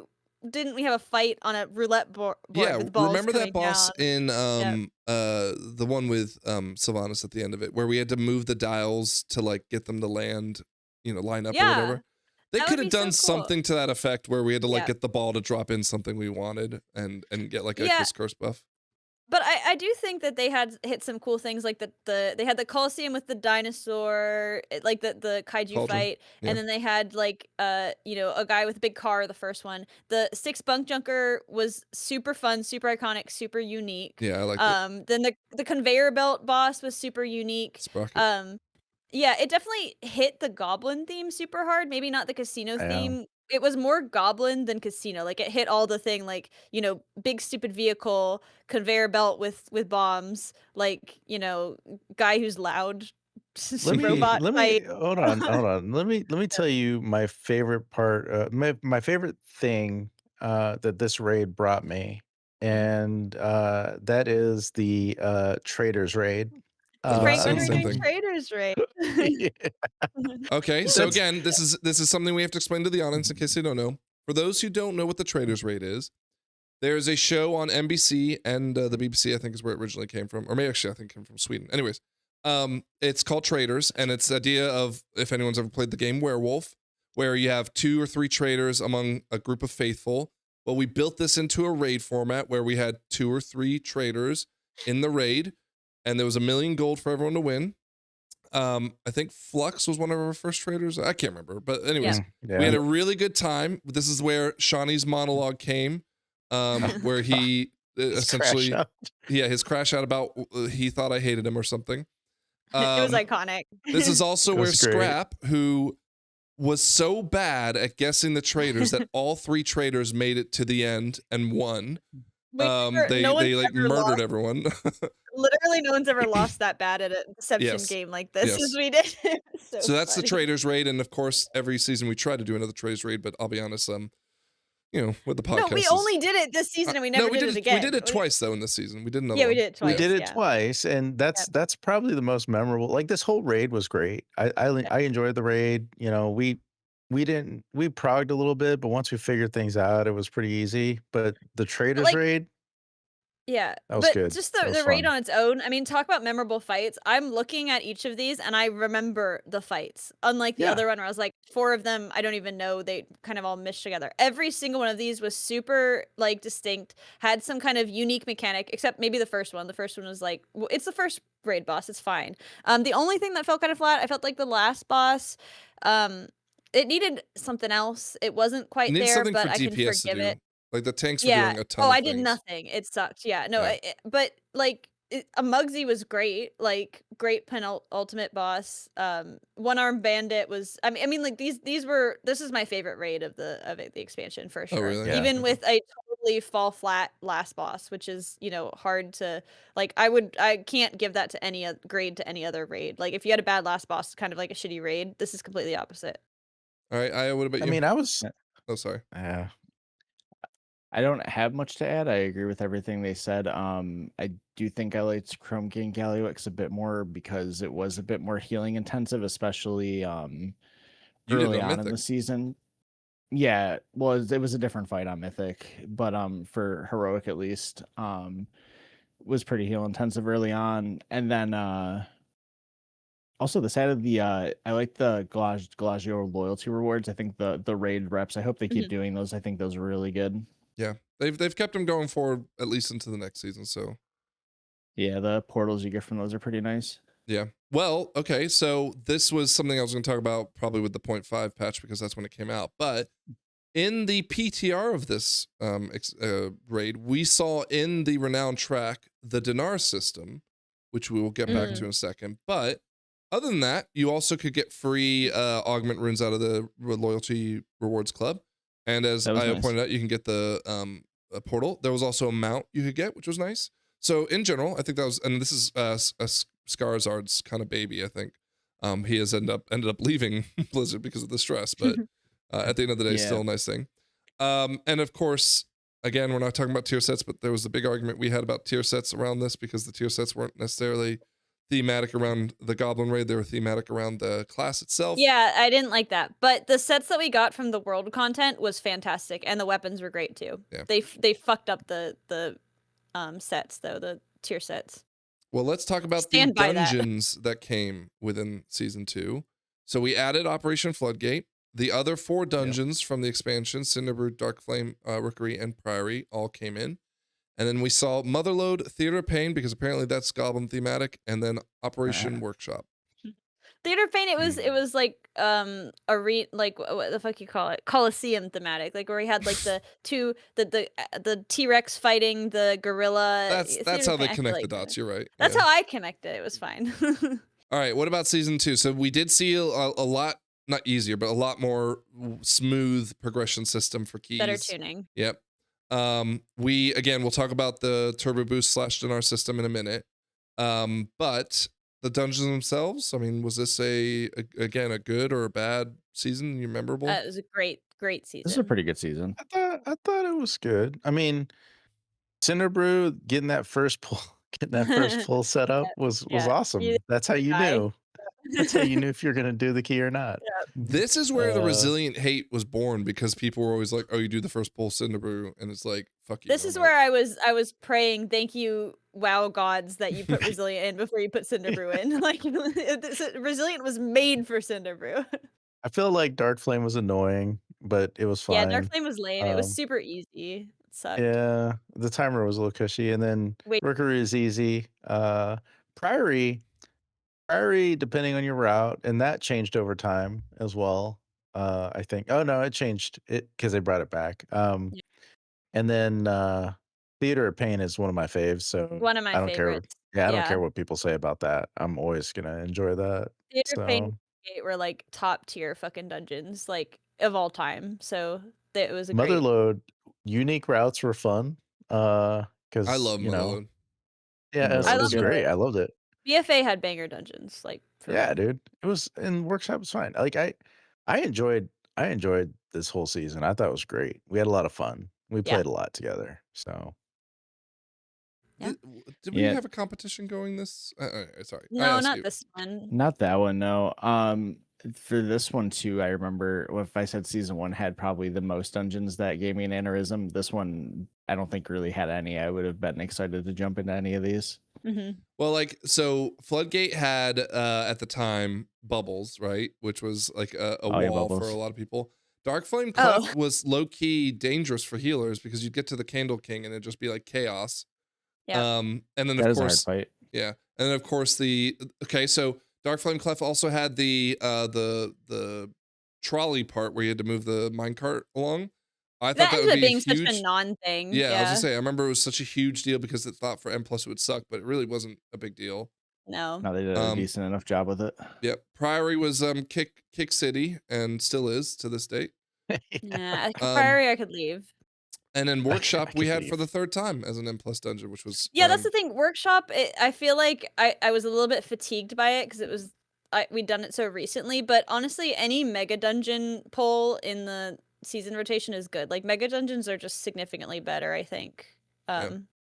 didn't we have a fight on a roulette board? Yeah, with balls remember that boss down? in the one with Sylvanas at the end of it, where we had to move the dials to like get them to land, you know, line up or whatever. They could have done something to that effect where we had to like get the ball to drop in something we wanted and get like a Kiss Curse buff. But I do think that they had hit some cool things, like they had the Colosseum with the dinosaur, like the kaiju fight, and then they had like you know, a guy with a big car, the first one. The 6 bunk junker was super fun, super iconic, super unique. Yeah, I like it. Then the conveyor belt boss was super unique. Sprocket. Yeah, it definitely hit the goblin theme super hard. Maybe not the casino theme. It was more goblin than casino. Like it hit all the thing, like, you know, big stupid vehicle, conveyor belt with bombs, like, you know, guy who's loud. Robot fight. Hold on. Let me tell you my favorite part. My favorite thing that this raid brought me, and that is the traders raid. Traders raid. Okay, so again, this is something we have to explain to the audience in case they don't know. For those who don't know what the traders raid is, there's a show on NBC and the BBC, I think is where it originally came from, or maybe actually I think it came from Sweden. Anyways, it's called Traders, and it's the idea of, if anyone's ever played the game Werewolf, where you have 2 or 3 traders among a group of faithful, Well, we built this into a raid format where we had 2 or 3 traders in the raid, and there was 1 million gold for everyone to win. I think Flux was one of our first traders. I can't remember, but anyways, we had a really good time. This is where Shawnee's monologue came, where he essentially, his crash out about he thought I hated him or something. It was iconic. This is also where Scrap, who was so bad at guessing the traders that all 3 traders made it to the end and won. They like murdered everyone. Literally, no one's ever lost that bad at a deception game like this as we did. So that's the traders raid, and of course, every season we try to do another traders raid. But I'll be honest, with the podcast, no, we only did it this season, and we never did it again. We did it twice though in this season. We did another. Yeah, we did it twice. We did it twice, and that's probably the most memorable. Like this whole raid was great. I enjoyed the raid. You know, we progged a little bit, but once we figured things out, it was pretty easy. But the traders raid. Yeah, that was good. Just the raid on its own. I mean, talk about memorable fights. I'm looking at each of these and I remember the fights. Unlike the other one where I was like, 4 of them, I don't even know. They kind of all meshed together. Every single one of these was super like distinct, had some kind of unique mechanic, except maybe the first one. The first one was like, well, it's the first raid boss. It's fine. The only thing that felt kind of flat, I felt like the last boss, it needed something else. It wasn't quite there, but I can forgive it. Like the tanks were doing a ton of I did nothing. It sucked. Yeah, no, but like a Muggsy was great. Like great penultimate boss. One armed bandit was. I mean, like these were. This is my favorite raid of the expansion for sure. Oh, really? Yeah. Even with a totally fall flat last boss, which is hard to like. I can't give that to any grade to any other raid. Like if you had a bad last boss, kind of like a shitty raid. This is completely opposite. All right, what about you? I mean, I was. Oh, sorry. Yeah. I don't have much to add. I agree with everything they said. I do think I liked Chrome King Galliwix a bit more because it was a bit more healing intensive, especially early on in the season. Yeah, well, it was a different fight on Mythic, but for Heroic at least, was pretty heal intensive early on, and then also the side of the I like the Galagio loyalty rewards. I think the raid reps. I hope they keep doing those. I think those are really good. Yeah, they've kept them going forward at least into the next season. So, yeah, the portals you get from those are pretty nice. Yeah. Well, okay. So this was something I was going to talk about probably with the 0.5 patch because that's when it came out. But in the PTR of this raid, we saw in the Renown track the dinar system, which we will get back to in a second. But other than that, you also could get free augment runes out of the loyalty rewards club. And as I pointed out, you can get the portal. There was also a mount you could get, which was nice. So in general, I think that was, and this is Skarzard's kind of baby, I think. He has ended up leaving Blizzard because of the stress, but at the end of the day, still a nice thing. And of course, again, we're not talking about tier sets, but there was the big argument we had about tier sets around this because the tier sets weren't necessarily thematic around the Goblin Raid. They were thematic around the class itself. Yeah, I didn't like that. But the sets that we got from the world content was fantastic, and the weapons were great too. Yeah. They fucked up the sets though, the tier sets. Well, let's talk about the dungeons that came within season 2. So we added Operation Floodgate. The other 4 dungeons from the expansion, Cinderbrew, Darkflame, Rookery, and Priory, all came in. And then we saw Motherlode, Theater of Pain, because apparently that's Goblin thematic, and then Operation Workshop. Theater of Pain, it was like like what the fuck you call it? Coliseum thematic, like where we had like the T-Rex fighting the gorilla. That's how they connect the dots. You're right. That's how I connected. It was fine. All right. What about season 2? So we did see a lot, not easier, but a lot more smooth progression system for keys. Better tuning. Yep. We'll talk about the Turbo Boost / Dinar system in a minute. But the dungeons themselves, I mean, was this a good or a bad season? You memorable? It was a great season. This is a pretty good season. I thought it was good. I mean, Cinderbrew getting that first pull setup was awesome. That's how you knew. That's how you knew if you're gonna do the key or not. Yeah. This is where the resilient hate was born because people were always like, "Oh, you do the first pull Cinderbrew," and it's like, "Fuck you." This is where I was praying, "Thank you, WoW gods, that you put resilient in before you put Cinderbrew in." Like resilient was made for Cinderbrew. I feel like Darkflame was annoying but it was Yeah, Dark fine. Flame was lame. It was super easy. It sucked. Yeah, the timer was a little cushy, and then Wait. Rookery is easy. Priory, depending on your route, and that changed over time as well. I think. Oh no, it changed it because they brought it back. Yeah. And then Theater of Pain is one of my faves. So One of my I don't favorites. care. Yeah, I don't care what people say about that. I'm always gonna enjoy that. Theater of Pain So were like top tier fucking dungeons, like of all time. So it was a great. Motherlode unique routes were fun. Because I love Motherlode. Yeah, it was great. I loved it. BFA had banger dungeons, like yeah, dude. It was in Workshop was fine. Like I enjoyed this whole season. I thought it was great. We had a lot of fun. We played a lot together. So did we have a competition going this? Sorry. No, not this one. Not that one. No. For this one too, I remember if I said season 1 had probably the most dungeons that gave me an aneurysm. This one, I don't think really had any. I would have been excited to jump into any of these. Well, like, so Floodgate had at the time Bubbles, right, which was like a wall for a lot of people. Dark Flame Cleft was low key dangerous for healers because you'd get to the Candle King and it'd just be like chaos. Yeah. And then that of is course, a hard fight. Yeah, and then of course so Dark Flame Cleft also had the trolley part where you had to move the minecart along. I thought that would be being huge. such a non-thing. Yeah, I was gonna say I remember it was such a huge deal because it thought for M+ it would suck, but it really wasn't a big deal. No, they did a decent enough job with it. Yep, Priory was Kick City and still is to this date. Yeah, Priory I could leave. And then Workshop we had for the 3rd time as an M+ dungeon, which was that's the thing. Workshop, I feel like I was a little bit fatigued by it because it was we'd done it so recently. But honestly, any mega dungeon pull in the season rotation is good. Like mega dungeons are just significantly better, I think.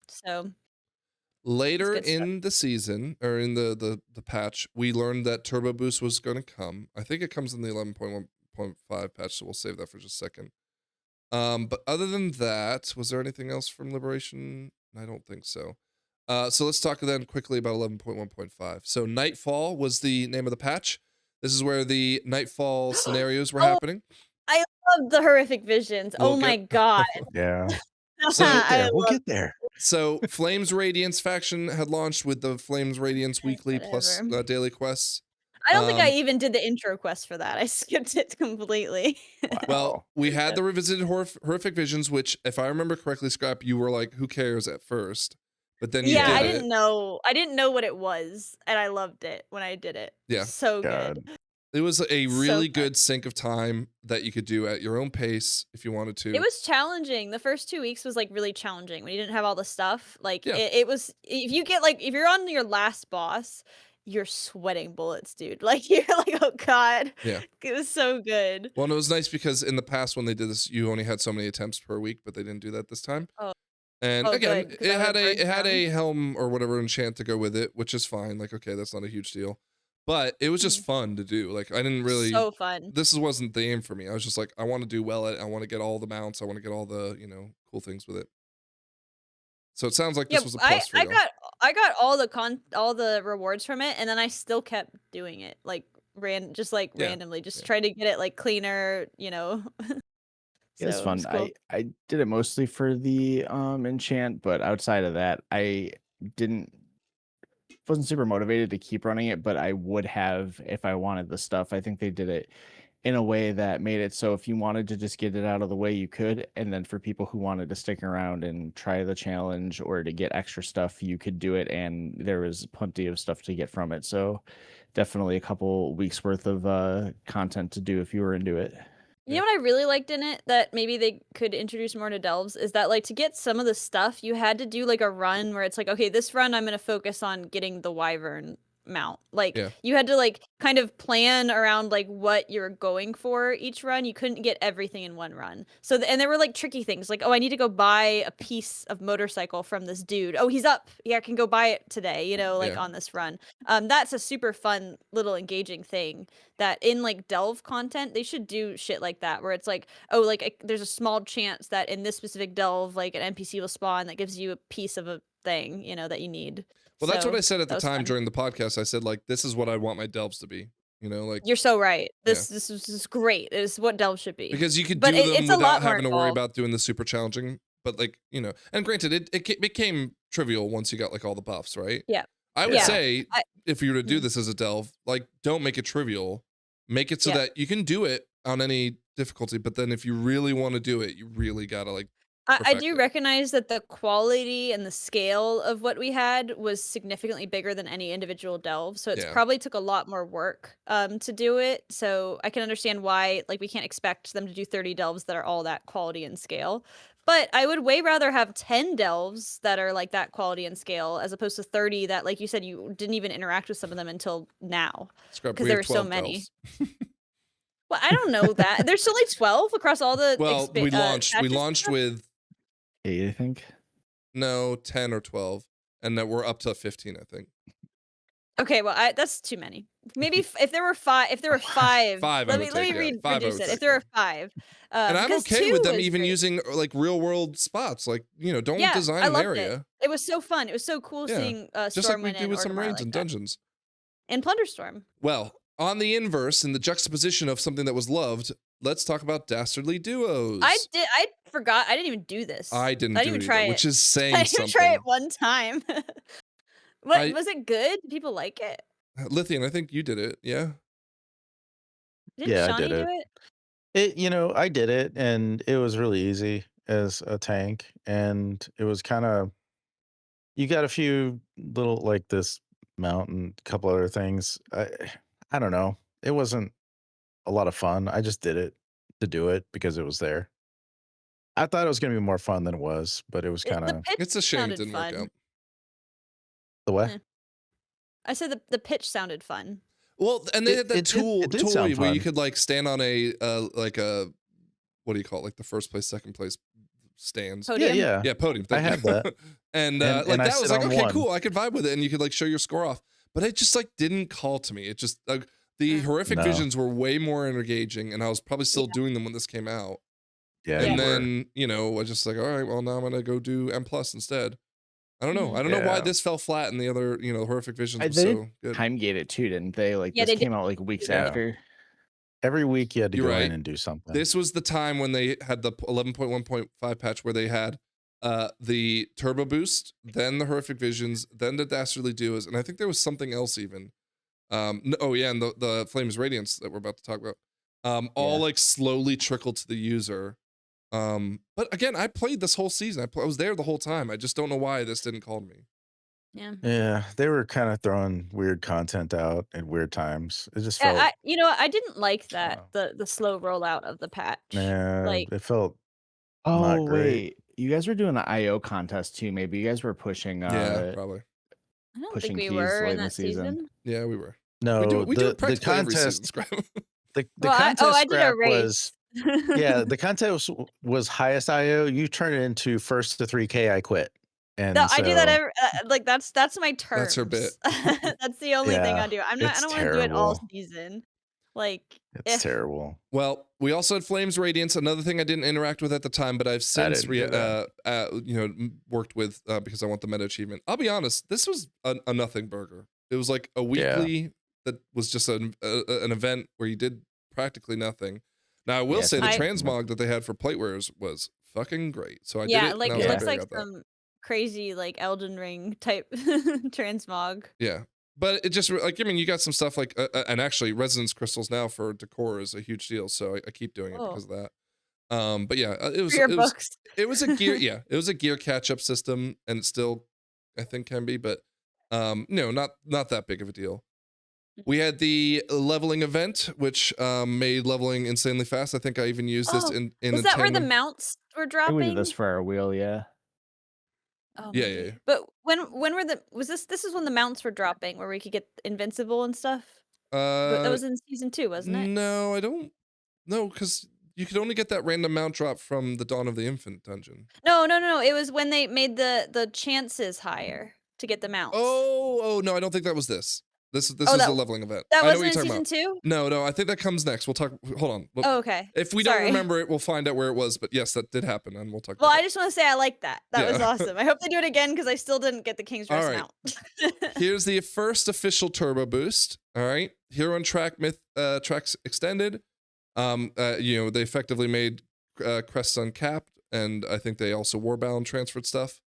So later in the season or in the patch, we learned that Turbo Boost was going to come. I think it comes in the 11.1.5 patch, so we'll save that for just a second. But other than that, was there anything else from Liberation? I don't think so. So let's talk then quickly about 11.1.5. So Nightfall was the name of the patch. This is where the Nightfall scenarios were happening. I love the horrific visions. My god. Yeah. So we'll get there. So Flames Radiance faction had launched with the Flames Radiance weekly plus daily quests. I don't think I even did the intro quest for that. I skipped it completely. Wow. Well, we had the revisited horrific visions, which, if I remember correctly, Scrap, you were like, "Who cares?" at first, but then you did I didn't know. I didn't know what it was, and I loved it when I did it. Yeah, so good. It was a really good sync of time that you could do at your own pace if you wanted to. It was challenging. The first 2 weeks was like really challenging when you didn't have all the stuff. Like it was. If you get if you're on your last boss, you're sweating bullets, dude. Like you're like, oh god. Yeah. It was so good. Well, and it was nice because in the past when they did this, you only had so many attempts per week, but they didn't do that this time. And again, good, it had a helm or whatever enchant to go with it, which is fine. Like, okay, that's not a huge deal. But it was just fun to do. Like, I didn't really. So fun. This wasn't the aim for me. I was just like, I want to do well at it. I want to get all the mounts. I want to get all the cool things with it. So it sounds like this was a plus for you. I got all the rewards from it, and then I still kept doing it like randomly, just try to get it like cleaner. It's fun. Cool. I did it mostly for the enchant, but outside of that, I wasn't super motivated to keep running it, but I would have if I wanted the stuff. I think they did it in a way that made it so if you wanted to just get it out of the way, you could. And then for people who wanted to stick around and try the challenge or to get extra stuff, you could do it. And there was plenty of stuff to get from it. So definitely a couple weeks worth of content to do if you were into it. You know what I really liked in it that maybe they could introduce more to delves is that like to get some of the stuff you had to do like a run where it's like, okay, this run I'm going to focus on getting the wyvern mount. Like you had to like kind of plan around like what you're going for each run. You couldn't get everything in one run. So and there were like tricky things like, oh, I need to go buy a piece of motorcycle from this dude. Oh, he's up. Yeah, I can go buy it today, on this run. That's a super fun little engaging thing that in like delve content they should do shit like that where it's like, oh, like there's a small chance that in this specific delve like an NPC will spawn that gives you a piece of a thing, that you need. Well, that's what I said at the time during the podcast. I said, like, this is what I want my delves to be. You know, like you're so right. This is great. It's what delve should be. Because you could do them it's without having to worry about doing the super challenging. But like, you know, and granted, it became trivial once you got like all the buffs, right? Yeah. I would say if you were to do this as a delve, like don't make it trivial. Make it so that you can do it on any difficulty, but then if you really want to do it, you really gotta like. I do recognize that the quality and the scale of what we had was significantly bigger than any individual delve, so it's probably took a lot more work to do it. So I can understand why like we can't expect them to do 30 delves that are all that quality and scale. But I would way rather have 10 delves that are like that quality and scale as opposed to 30 that, like you said, you didn't even interact with some of them until now because there were so many. Well, I don't know that. There's only 12 across all the. Well, we launched with 8, I think. No, 10 or 12, and that we're up to 15, I think. Okay, well, that's too many. Maybe if there were five, let me reduce it. If there were 5, and I'm okay with them even using like real world spots, like don't design an area. It was so fun. It was so cool seeing just like we do with some raids and dungeons and Plunderstorm. Well, on the inverse, in the juxtaposition of something that was loved, let's talk about Dastardly duos. I forgot. I didn't even do this. I didn't even try it, which is saying I something. I tried it one time. Was it good? Did people like it? Lithian, I think you did it. Yeah. Didn't Shawnee I did it. I did it, and it was really easy as a tank, and it was kind of. You got a few little like this mount and a couple other things. I don't know. It wasn't a lot of fun. I just did it to do it because it was there. I thought it was going to be more fun than it was, but it was kind of. It's a shame it didn't work out. The what? I said the pitch sounded fun. Well, and they had that tool where you could like stand on a like a what do you call it? Like the first place, second place stands. Podium? Yeah, podium. I had that. and like that was like okay, cool. I could vibe with it, and you could like show your score off. But it just like didn't call to me. It just the horrific visions were way more engaging, and I was probably still doing them when this came out. Yeah, and then I was just like, all right, well now I'm gonna go do M+ instead. I don't know. I don't know why this fell flat and the other, horrific visions were so good. Time gate it too, didn't they? Like this came out like weeks after. Every week you had to go in and do something. This was the time when they had the 11.1.5 patch where they had the turbo boost, then the horrific visions, then the Dastardly duos, and I think there was something else even. And the Flames Radiance that we're about to talk about. All like slowly trickled to the user. But again, I played this whole season. I was there the whole time. I just don't know why this didn't call to me. Yeah, they were kind of throwing weird content out at weird times. It just felt. I didn't like that the slow rollout of the patch. Yeah, it felt. Oh wait, you guys were doing an IO contest too. Maybe you guys were pushing. Yeah, probably. I don't think we were in that season. Yeah, we were. No, we do the contest. The contest I did a race. The contest was highest IO. You turn it into first to 3K. I quit. And no, I do that like that's my term. That's her bit. That's the only thing I do. I don't want to do it all season. Like it's terrible. Well, we also had Flames Radiance, another thing I didn't interact with at the time, but I've since worked with because I want the meta achievement. I'll be honest, this was a nothing burger. It was like a weekly that was just an event where you did practically nothing. Now I will say the transmog that they had for plateware was fucking great. So I did it. Like it looks like some crazy like Elden Ring type transmog. Yeah. But it just like you got some stuff like and actually resonance crystals now for decor is a huge deal. So I keep doing it because of that. But yeah, it was a gear it was a gear catch up system, and it still I think can be, but no, not that big of a deal. We had the leveling event, which made leveling insanely fast. I think I even used this in was that where the mounts were dropping? We did this for our wheel, yeah. Oh, yeah. But when were this is when the mounts were dropping, where we could get invincible and stuff? But that was in season 2, wasn't it? No, I don't. No, because you could only get that random mount drop from the Dawn of the Infant dungeon. No. It was when they made the chances higher to get the mounts. Oh no, I don't think that was this. This is the leveling event. That I know wasn't what in you're season talking 2? No, I think that comes next. We'll talk. Hold on. Oh, okay. If we don't remember it, we'll find out where it was. But yes, that did happen, and we'll talk. Well, about I just want to say I like that. That was awesome. I hope they do it again because I still didn't get the King's Rest mount. Here's the first official turbo boost. All right, Hero and Track Myth tracks extended. They effectively made Crests uncapped, and I think they also Warbound transferred stuff.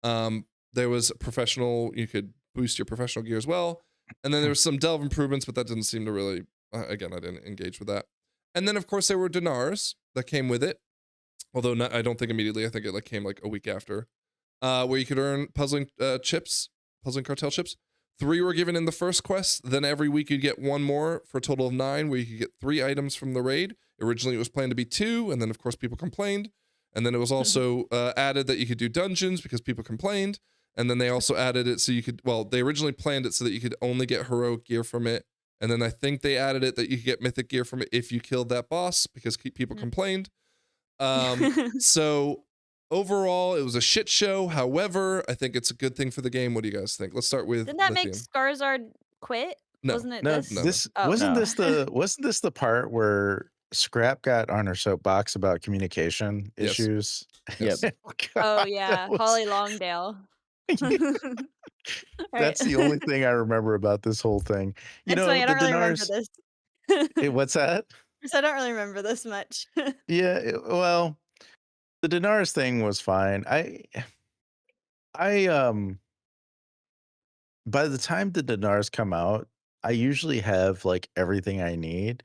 There was professional. You could boost your professional gear as well. And then there was some delve improvements, but that didn't seem to really, again, I didn't engage with that. And then, of course, there were dinars that came with it. Although I don't think immediately. I think it came like a week after. Where you could earn puzzling cartel chips. 3 were given in the first quest. Then every week you'd get 1 more for a total of 9, where you could get 3 items from the raid. Originally it was planned to be 2, and then, of course, people complained. And then it was also added that you could do dungeons because people complained. And then they also added it so you could, they originally planned it so that you could only get heroic gear from it. And then I think they added it that you could get mythic gear from it if you killed that boss because people complained. So overall, it was a shit show. However, I think it's a good thing for the game. What do you guys think? Let's start with Didn't that Lithium. make Skarzard quit? No. Wasn't it No, this? Wasn't this the part where Scrap got on her soapbox about communication issues? Yes. Oh yeah, Holly Longdale. That's the only thing I remember about this whole thing. I don't really remember this. What's that? I don't really remember this much. Yeah, well, the dinars thing was fine. I by the time the dinars come out, I usually have like everything I need.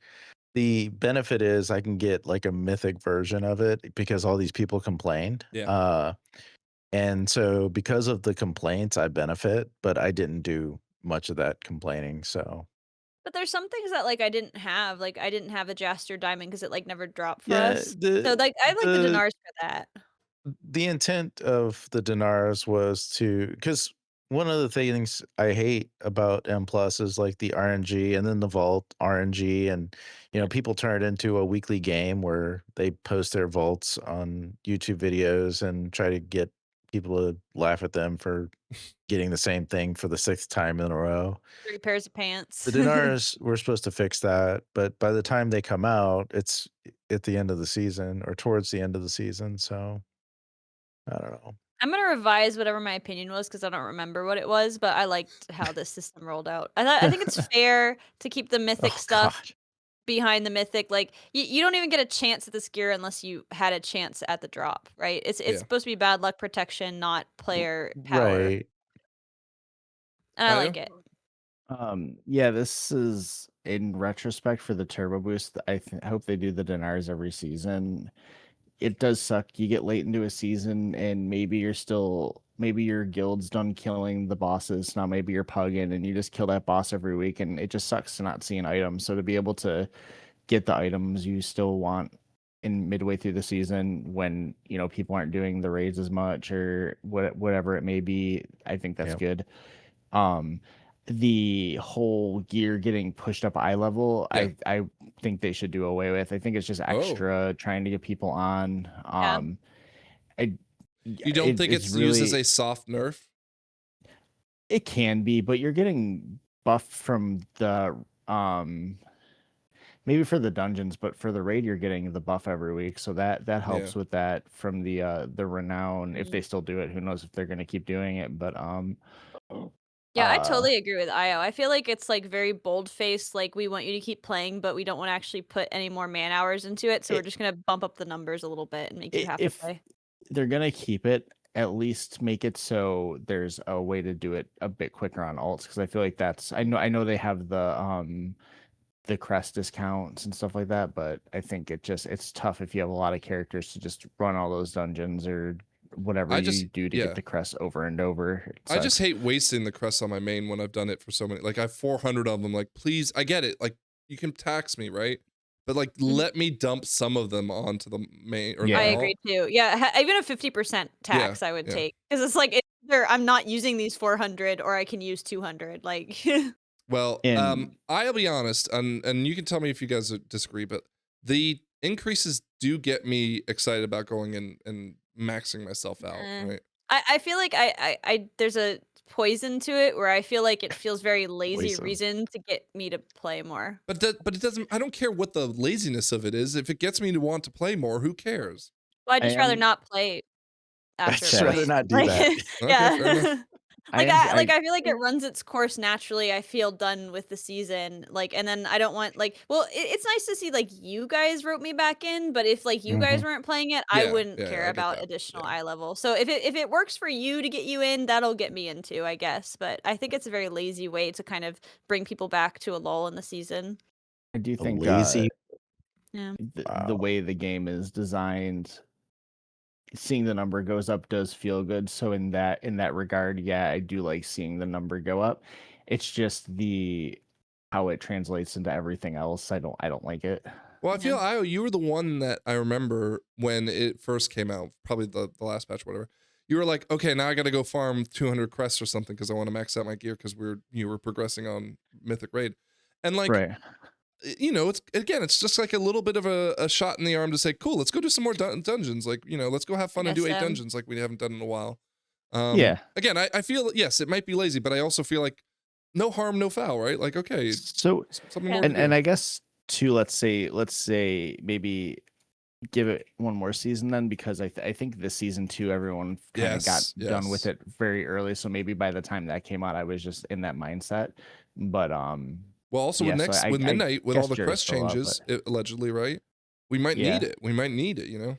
The benefit is I can get like a mythic version of it because all these people complained. Yeah. And so because of the complaints, I benefit, but I didn't do much of that complaining. So, but there's some things that like I didn't have. Like I didn't have a Jaster Diamond because it like never dropped for us. So like I like the dinars for that. The intent of the dinars was because one of the things I hate about M Plus is like the RNG and then the vault RNG, and people turn it into a weekly game where they post their vaults on YouTube videos and try to get people to laugh at them for getting the same thing for the 6th time in a row. 3 pairs of pants. The dinars were supposed to fix that, but by the time they come out, it's at the end of the season or towards the end of the season. So I don't know. I'm gonna revise whatever my opinion was because I don't remember what it was, but I liked how this system rolled out. I think it's fair to keep the mythic stuff behind the mythic. Like you don't even get a chance at this gear unless you had a chance at the drop, right? It's supposed to be bad luck protection, not player power. Right. And I like it. Yeah, this is in retrospect for the turbo boost. I hope they do the dinars every season. It does suck. You get late into a season and maybe your guild's done killing the bosses. Now maybe you're pugging and you just kill that boss every week, and it just sucks to not see an item. So to be able to get the items you still want in midway through the season when people aren't doing the raids as much or whatever it may be, I think that's good. The whole gear getting pushed up eye level, I think they should do away with. I think it's just extra trying to get people on. You don't think it's really used as a soft nerf? It can be, but you're getting buffed from the maybe for the dungeons, but for the raid you're getting the buff every week, so that helps with that from the Renown. If they still do it, who knows if they're going to keep doing it, but yeah, I totally agree with Io. I feel like it's like very bold-faced, like we want you to keep playing, but we don't want to actually put any more man hours into it, so we're just going to bump up the numbers a little bit and make you have to play. They're going to keep it, at least make it so there's a way to do it a bit quicker on alts, because I feel like I know they have the crest discounts and stuff like that, but I think it's tough if you have a lot of characters to just run all those dungeons or whatever you do to get the crest over and over. I just hate wasting the crest on my main when I've done it for so many. Like I have 400 of them. Like, please, I get it. Like you can tax me, right? But like, let me dump some of them onto the main. Or I agree too. Yeah, even a 50% tax I would take, because it's like either I'm not using these 400 or I can use 200. Like, well, I'll be honest, and you can tell me if you guys disagree, but the increases do get me excited about going and maxing myself out, right? I feel like I there's a poison to it where I feel like it feels very lazy Poison. reason to get me to play more. But it doesn't. I don't care what the laziness of it is. If it gets me to want to play more, who cares? Well, I'd just rather not play after. I'd just rather not do like, that. Yeah. Okay, I feel like it runs its course naturally. I feel done with the season. Like, and then I don't want it's nice to see like you guys wrote me back in, but if like you guys weren't playing it, I wouldn't care about additional eye level. So if it works for you to get you in, that'll get me into, I guess. But I think it's a very lazy way to kind of bring people back to a lull in the season. I do think lazy. The way the game is designed, seeing the number goes up does feel good. So in that regard, yeah, I do like seeing the number go up. It's just how it translates into everything else. I don't like it. Well, I feel Io, you were the one that I remember when it first came out, probably the last patch, whatever. You were like, okay, now I got to go farm 200 crests or something because I want to max out my gear because you were progressing on Mythic Raid, and like. Right. You know, it's just like a little bit of a shot in the arm to say, cool, let's go do some more dungeons. Like, you know, let's go have fun and do 8 dungeons like we haven't done in a while. Yeah. Again, I feel, yes, it might be lazy, but I also feel like no harm, no foul, right? Like, okay. So, something more and I guess too, let's say maybe give it one more season then, because I think this season 2, everyone kind of got done with it very early. So maybe by the time that came out, I was just in that mindset. But, well, also with Midnight, with all the quest changes, allegedly, right? We might need it. We might need it, you know?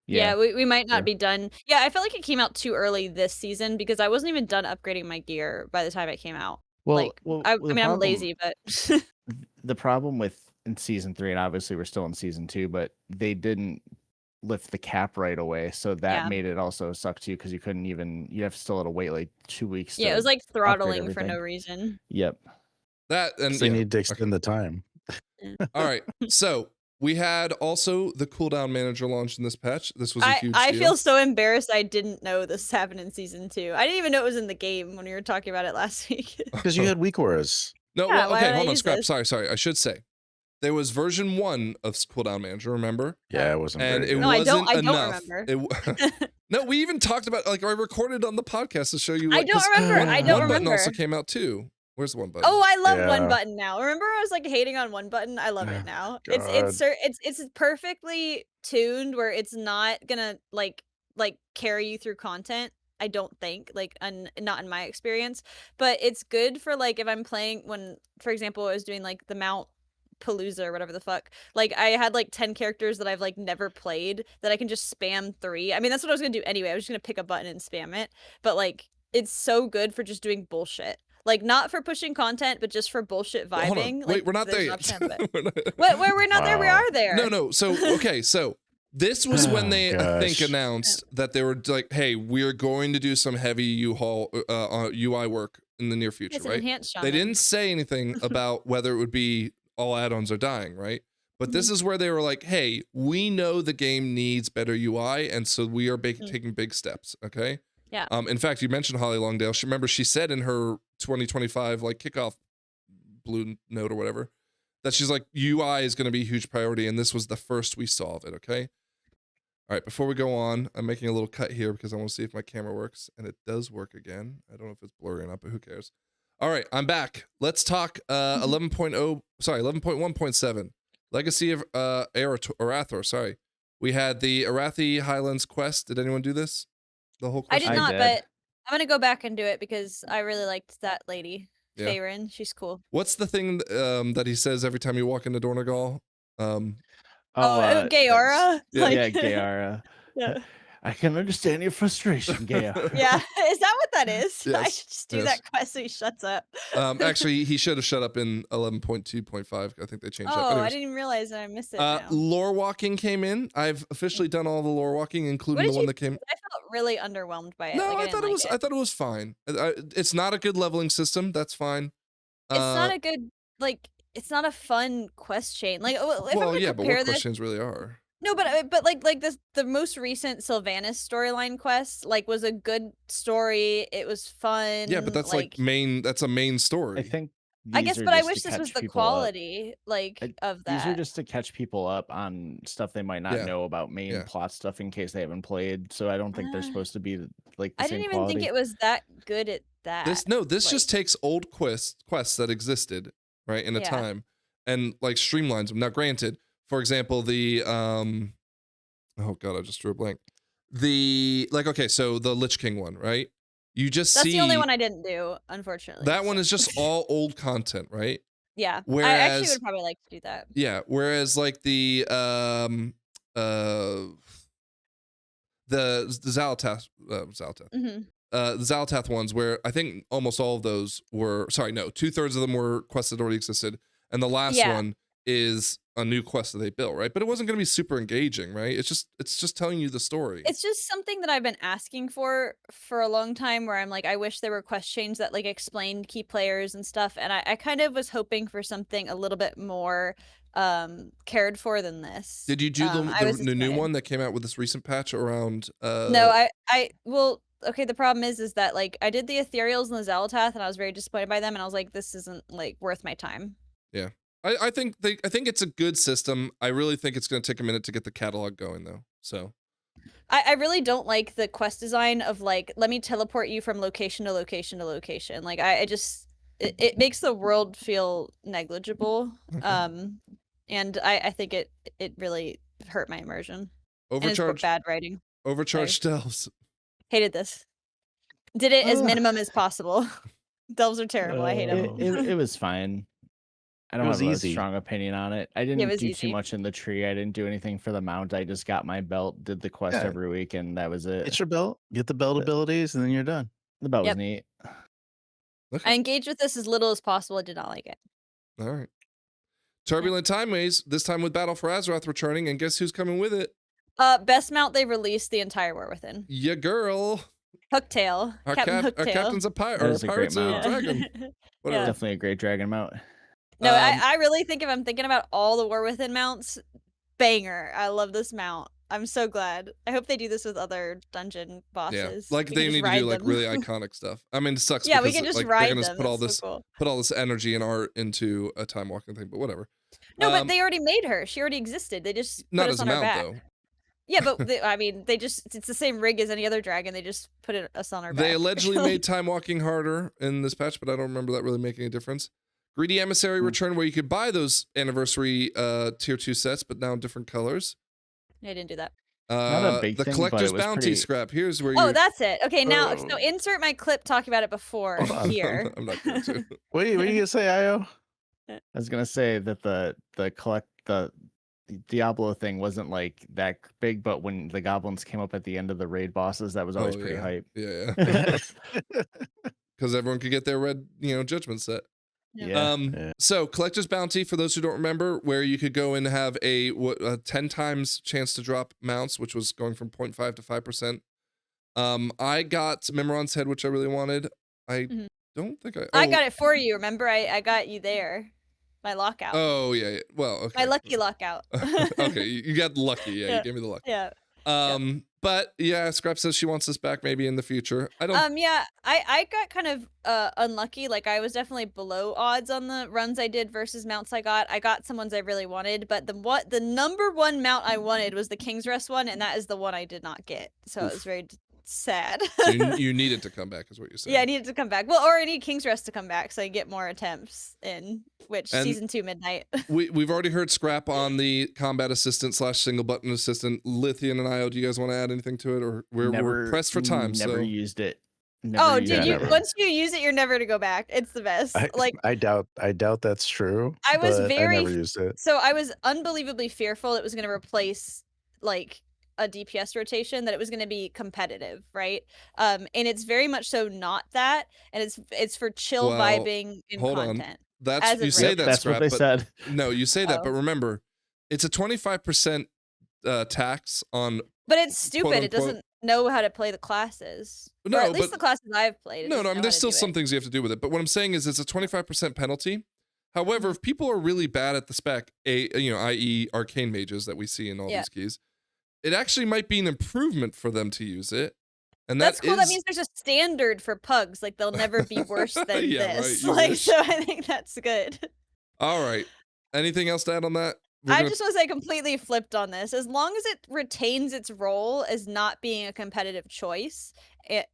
Yeah, we might not be done. Yeah, I felt like it came out too early this season because I wasn't even done upgrading my gear by the time it came out. I mean, I'm lazy, but the problem in season 3, and obviously we're still in season 2, but they didn't lift the cap right away, so that made it also suck too, because you have still to wait like 2 weeks. Yeah, it was like throttling for no reason. Yep. That and they need to extend the time. All right, so we had also the cooldown manager launched in this patch. This was a huge deal. I feel so embarrassed I didn't know this happened in season 2. I didn't even know it was in the game when we were talking about it last week. Because you had weak auras. No, well, okay, hold on, Scrap. Sorry. I should say there was version 1 of cooldown manager. Remember? Yeah, it wasn't. And it wasn't enough. I don't remember. No, we even talked about I recorded on the podcast to show you. I don't remember. I don't remember. Button also came out too. Where's the one button? Oh, I love one button now. Remember, I was like hating on one button. I love it now. It's perfectly tuned where it's not gonna like carry you through content. I don't think not in my experience, but it's good for like if I'm playing when, for example, I was doing like the Mount Palooza or whatever the fuck. Like I had like 10 characters that I've like never played that I can just spam 3. I mean, that's what I was gonna do anyway. I was just gonna pick a button and spam it, but like it's so good for just doing bullshit. Like not for pushing content, but just for bullshit vibing. Wait, we're not there yet. We're not there. We are there. No. So okay, so this was when they I think announced that they were like, "Hey, we're going to do some heavy UI work in the near future." It's right? Enhanced Shaman. They didn't say anything about whether it would be all add-ons are dying, right? But this is where they were like, "Hey, we know the game needs better UI, and so we are taking big steps." Okay. Yeah. In fact, you mentioned Holly Longdale. She said in her 2025 like kickoff blue note or whatever that she's like UI is going to be a huge priority, and this was the first we saw of it. Okay. All right. Before we go on, I'm making a little cut here because I want to see if my camera works, and it does work again. I don't know if it's blurry or not, but who cares? All right, I'm back. Let's talk 11.7 Legacy of Arathor. Sorry, we had the Arathi Highlands quest. Did anyone do this? The whole quest? I did not, but I'm gonna go back and do it because I really liked that lady, Siren. She's cool. What's the thing that he says every time you walk into Dornagal? Gayara. Gayara. Yeah. I can understand your frustration, Gaya. Yeah, is that what that is? Yes. I should just do that quest so he shuts up. Actually, he should have shut up in 11.2.5. I think they changed that. Oh, I didn't even realize that I missed it. Lorewalking came in. I've officially done all the Lorewalking, including the one that came. I felt really underwhelmed by it. No, I thought it was fine. It's not a good leveling system. That's fine. It's not a good it's not a fun quest chain. Like, if but what quest chains really are? No, but like this, the most recent Sylvanas storyline quest was a good story. It was fun. Yeah, but that's that's a main story. I think. I guess, but I wish this was the quality of that. These are just to catch people up on stuff they might not know about main plot stuff in case they haven't played. So I don't think they're supposed to be like. I didn't even think it was that good at that. This just takes old quests that existed, right, in a time, and like streamlines them. Now, granted, for example, the oh god, I just drew a blank. Okay, so the Lich King one, right? That's the only one I didn't do, unfortunately. That one is just all old content, right? Yeah. Whereas, I actually would probably like to do that. Yeah. Whereas like the Xal'atath, the Xal'atath ones, where I think almost all of those were, 2/3 of them were quests that already existed, and the last one is a new quest that they built, right? But it wasn't going to be super engaging, right? It's just telling you the story. It's just something that I've been asking for a long time, where I'm like, I wish there were quest chains that like explained key players and stuff, and I kind of was hoping for something a little bit more cared for than this. Did you do the new one that came out with this recent patch around No, well, okay, the problem is that like I did the Ethereals and the Xal'atath, and I was very disappointed by them, and I was like, this isn't like worth my time. Yeah. I think it's a good system. I really think it's going to take a minute to get the catalog going, though. So, I really don't like the quest design of like, let me teleport you from location to location to location. Like, it makes the world feel negligible. Okay. And I think it really hurt my immersion. Overcharged bad writing. Overcharged delves. Hated this. Did it as minimum as possible. Delves are terrible. I hate them. It was fine. I don't have a strong opinion on it. I didn't do too much in the tree. I didn't do anything for the mount. I just got my belt, did the quest every week, and that was it. Get your belt, get the belt abilities, and then you're done. The belt was neat. Okay. I engaged with this as little as possible. I did not like it. All right. Turbulent Timeways, this time with Battle for Azeroth returning, and guess who's coming with it? Best mount they released the entire War Within. Yeah, girl. Hooktail. Captain Hooktail. Our captain's a pirate. Or pirate's a dragon. Whatever. Definitely a great dragon mount. No, I really think if I'm thinking about all the War Within mounts, banger. I love this mount. I'm so glad. I hope they do this with other dungeon bosses. Yeah, like they need to do like really iconic stuff. I mean, it sucks. Yeah, we can just ride them. Put all this, put all this energy and art into a time walking thing, but whatever. No, but they already made her. She already existed. They just put us on our back. Though. Yeah, but I mean, it's the same rig as any other dragon. They just put us on our back. They allegedly made time walking harder in this patch, but I don't remember that really making a difference. Greedy Emissary return, where you could buy those anniversary tier 2 sets, but now in different colors. I didn't do that. Not a big the thing, collector's bounty scrap. Here's where you. Oh, that's it. Okay, now so insert my clip talking about it before here. I'm not going to. What are you gonna say, Io? I was gonna say that the Diablo thing wasn't like that big, but when the goblins came up at the end of the raid bosses, that was always pretty hype. Yeah. Because everyone could get their red, judgment set. Yeah. So collector's bounty, for those who don't remember, where you could go and have a 10 times chance to drop mounts, which was going from 0.5 to 5%. I got Memoron's head, which I really wanted. I don't think I got it for you. Remember, I got you there. My lockout. Oh yeah. Well, okay. My lucky lockout. Okay, you got lucky. Yeah, you gave me the luck. Yeah. But yeah, Scrap says she wants us back maybe in the future. I don't. Yeah, I got kind of unlucky. Like I was definitely below odds on the runs I did versus mounts I got. I got some ones I really wanted, but the number one mount I wanted was the King's Rest one, and that is the one I did not get. So it was very sad. So you needed to come back, is what you're saying. Yeah, I needed to come back. Well, or I need King's Rest to come back so I get more attempts in season 2 midnight. We've already heard Scrap on the combat assistant / single button assistant. Lithian and Io, do you guys want to add anything to it, or we're pressed for time? Never used it. Once you use it, you're never to go back. It's the best. I doubt that's true. I never used it. So I was unbelievably fearful it was going to replace like a DPS rotation, that it was going to be competitive, right? And it's very much so not that, and it's for chill vibing in content. That's you say that, that's Scrap, what they said. No, you say that, but remember, it's a 25% tax on. But it's stupid. It doesn't know how to play the classes. No, or at least the classes I've played. No, I mean, there's still some things you have to do with it. But what I'm saying is, it's a 25% penalty. However, if people are really bad at the spec, i.e., arcane mages that we see in all these keys, it actually might be an improvement for them to use it. And that's cool. That means there's a standard for pugs. Like they'll never be worse than this. Right, so I think that's good. All right. Anything else to add on that? I just want to say completely flipped on this. As long as it retains its role as not being a competitive choice,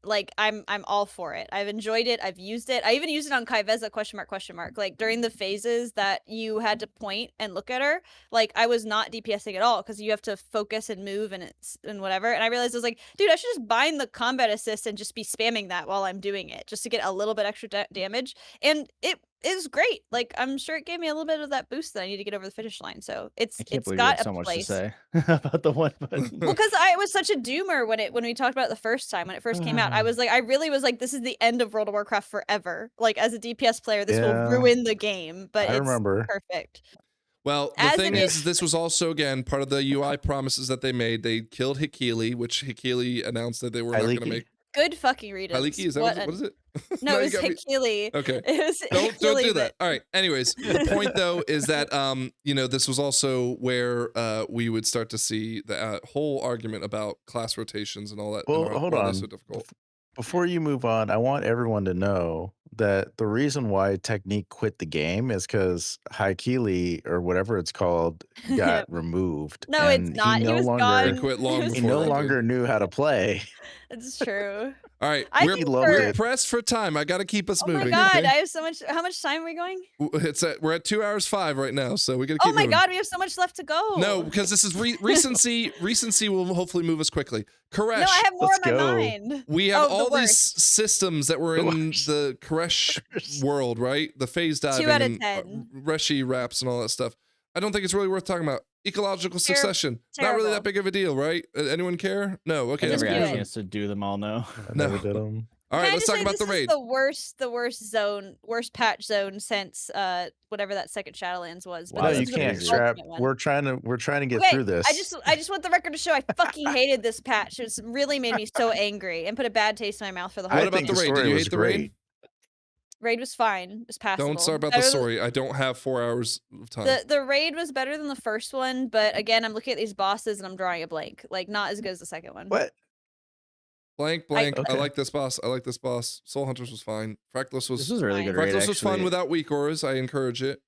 like I'm all for it. I've enjoyed it. I've used it. I even used it on Kaiveza ? Like during the phases that you had to point and look at her, like I was not DPSing at all because you have to focus and move and whatever. And I realized I was like, dude, I should just bind the combat assist and just be spamming that while I'm doing it, just to get a little bit extra damage. And it is great. Like I'm sure it gave me a little bit of that boost that I need to get over the finish line. So it's got so a much place. to say about the one button. Well, because I was such a doomer when we talked about it the first time when it first came out. I was like, I really was like, this is the end of World of Warcraft forever. Like as a DPS player, this will ruin the game. But it's perfect. Well, the thing is, this was also, again, part of the UI promises that they made. They killed Hikili, which Hikili announced that they were not going to make. Good fucking readings. Haliki, is that what is it? No, it was Hikili. Okay. It was don't do that. All right. Anyways, the point though is that this was also where we would start to see the whole argument about class rotations and all that. Well, hold on. So difficult. Before you move on, I want everyone to know that the reason why Technique quit the game is because Haikili, or whatever it's called, got removed. No, it's not. He was gone. Quit long he no longer knew how to play. It's true. All right, we're pressed for time. I got to keep us moving. Oh my god, I have so much. How much time are we going? We're at 2 hours 5 right now, so we got to keep. Oh my moving. god, we have so much left to go. No, because this is recency. Recency will hopefully move us quickly. Koresh, no, I have more in my mind. We have all these systems that were in the Koresh world, right? The phase diving, 2 out of 10. Reshi wraps, and all that stuff. I don't think it's really worth talking about. Ecological succession, not really that big of a deal, right? Anyone care? No. Okay, I never had a chance to do them all. No, I never did them. All right, let's talk about the raid. The worst patch zone since whatever that second Shadowlands was. But no, you can't, Strap. We're trying to get through this. I just want the record to show I fucking hated this patch. It's really made me so angry and put a bad taste in my mouth for the whole. What about the raid? Did you hate the raid? Raid was fine. It was passable. Don't start about the story. I don't have 4 hours of time. The raid was better than the first one, but again, I'm looking at these bosses and I'm drawing a blank. Like not as good as the second one. What? Blank. I like this boss. Soul Hunters was fine. Fractalus was. This was a really good raid. Fractalus was fun without weak auras. I encourage it.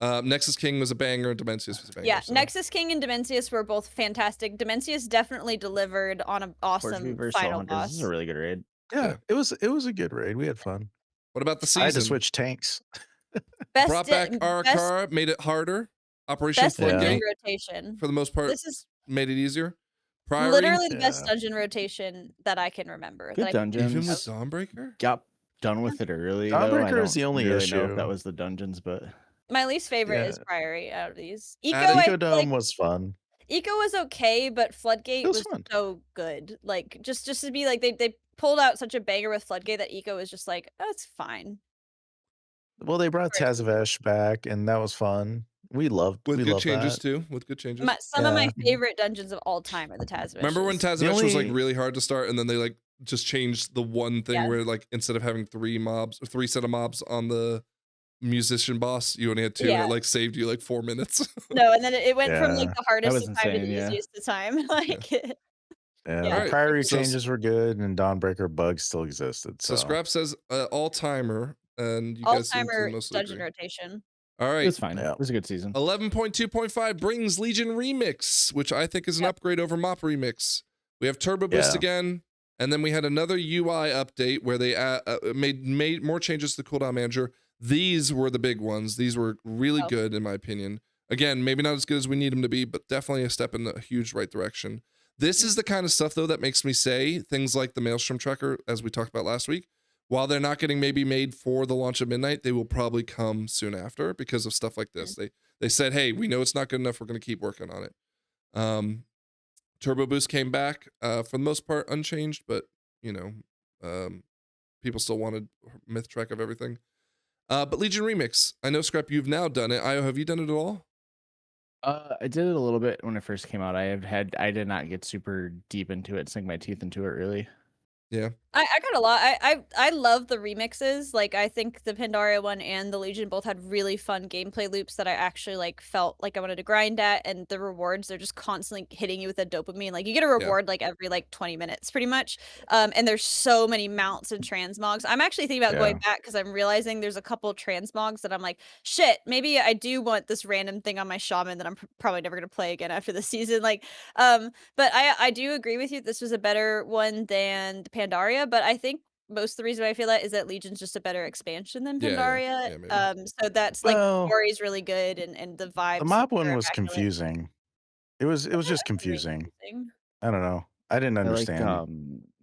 Nexus King was a banger. Dimensius was a banger. Yeah, so. Nexus King and Dimensius were both fantastic. Dimensius definitely delivered on an awesome final boss. This is a really good raid. Yeah, it was a good raid. We had fun. What about the season? I had to switch tanks. Brought back Arakara, made it harder. Operation Floodgate rotation for the most part. Made it easier. Priory, literally the best dungeon rotation that I can remember. Good dungeons. Even with Dawnbreaker? Got done with it early. Dawnbreaker is the only issue. Know if that was the dungeons, but my least favorite is Priory out of these. Eco Dome was fun. Eco was okay, but Floodgate was so good. Like just to be like they pulled out such a banger with Floodgate that Eco was just like, oh, it's fine. Well, they brought Tazavesh back, and that was fun. We loved with good changes that. too. With good changes. Some of my favorite dungeons of all time are the Tazavesh. Remember when Tazavesh was like really hard to start, and then they like just changed the one thing where like instead of having 3 set of mobs on the musician boss, you only had 2, and it like saved you like 4 minutes. No, and then it went from like the hardest time to the easiest time. Like. The Priory changes were good, and Dawnbreaker bugs still existed. So Scrap says all-timer, and you guys seem to mostly dungeon rotation. All right. It was fine. It was a good season. 11.2.5 brings Legion Remix, which I think is an upgrade over Mop Remix. We have Turbo Boost again, and then we had another UI update where they made more changes to the cooldown manager. These were the big ones. These were really good, in my opinion. Again, maybe not as good as we need them to be, but definitely a step in a huge right direction. This is the kind of stuff, though, that makes me say things like the Maelstrom Tracker, as we talked about last week. While they're not getting maybe made for the launch of Midnight, they will probably come soon after because of stuff like this. They said, hey, we know it's not good enough. We're going to keep working on it. Turbo Boost came back for the most part unchanged, but, people still wanted Myth Track of everything. But Legion Remix, I know, Scrap, you've now done it. Io, have you done it at all? I did it a little bit when it first came out. I did not get super deep into it, sink my teeth into it really. Yeah. I got a lot. I love the remixes. Like I think the Pandaria one and the Legion both had really fun gameplay loops that I actually like felt like I wanted to grind at, and the rewards, they're just constantly hitting you with a dopamine. Like you get a reward like every like 20 minutes pretty much. And there's so many mounts and transmogs. I'm actually thinking about going back because I'm realizing there's a couple transmogs that I'm like, shit, maybe I do want this random thing on my Shaman that I'm probably never gonna play again after the season. Like but I do agree with you. This was a better one than the Pandaria, but I think most of the reason I feel that is that Legion's just a better expansion than Pandaria. So that's like the story's really good and the vibes. The mob one was confusing. It was just confusing. I don't know. I didn't understand. I like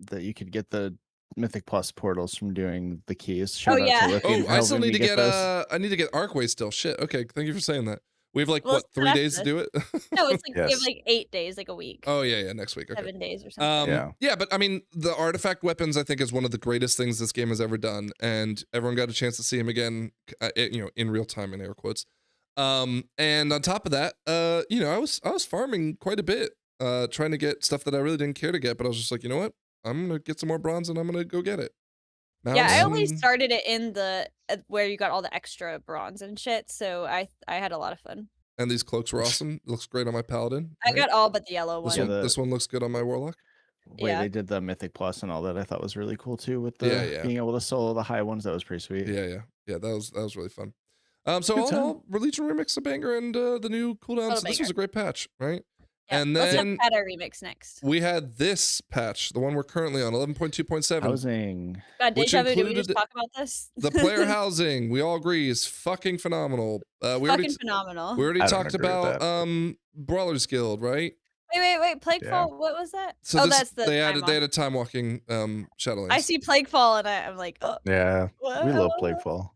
that you could get the Mythic Plus portals from doing the keys. Shout out to Lithian. I still need to get I need to get Arcway still. Shit. Okay, thank you for saying that. We have like what 3 days to do it? No, it's like we have like 8 days, like a week. Oh yeah, next week. Okay. 7 days or something. Yeah, but I mean, the artifact weapons I think is one of the greatest things this game has ever done, and everyone got a chance to see him again, in real time in air quotes. And on top of that, I was farming quite a bit, trying to get stuff that I really didn't care to get, but I was just like, you know what? I'm gonna get some more bronze and I'm gonna go get it. Yeah, I only started it in the where you got all the extra bronze and shit, so I had a lot of fun. And these cloaks were awesome. It looks great on my paladin. I got all but the yellow one. This one looks good on my warlock. They did the Mythic Plus and all that. I thought was really cool too, with the being able to solo the high ones. That was pretty sweet. Yeah. That was really fun. So all in all, Legion Remix, a banger, and the new cooldowns. This was a great patch, right? Yeah, and then had our remix next. We had this patch, the one we're currently on, 11.2.7. Housing. God, Deja Vu, did we just talk about this? The player housing, we all agree, is fucking phenomenal. Phenomenal. We already talked about Brawler's Guild, right? Wait, Plaguefall, what was that? So that's the they had a time walking Shadowlands. I see Plaguefall and I'm like, oh. Yeah, we love Plaguefall.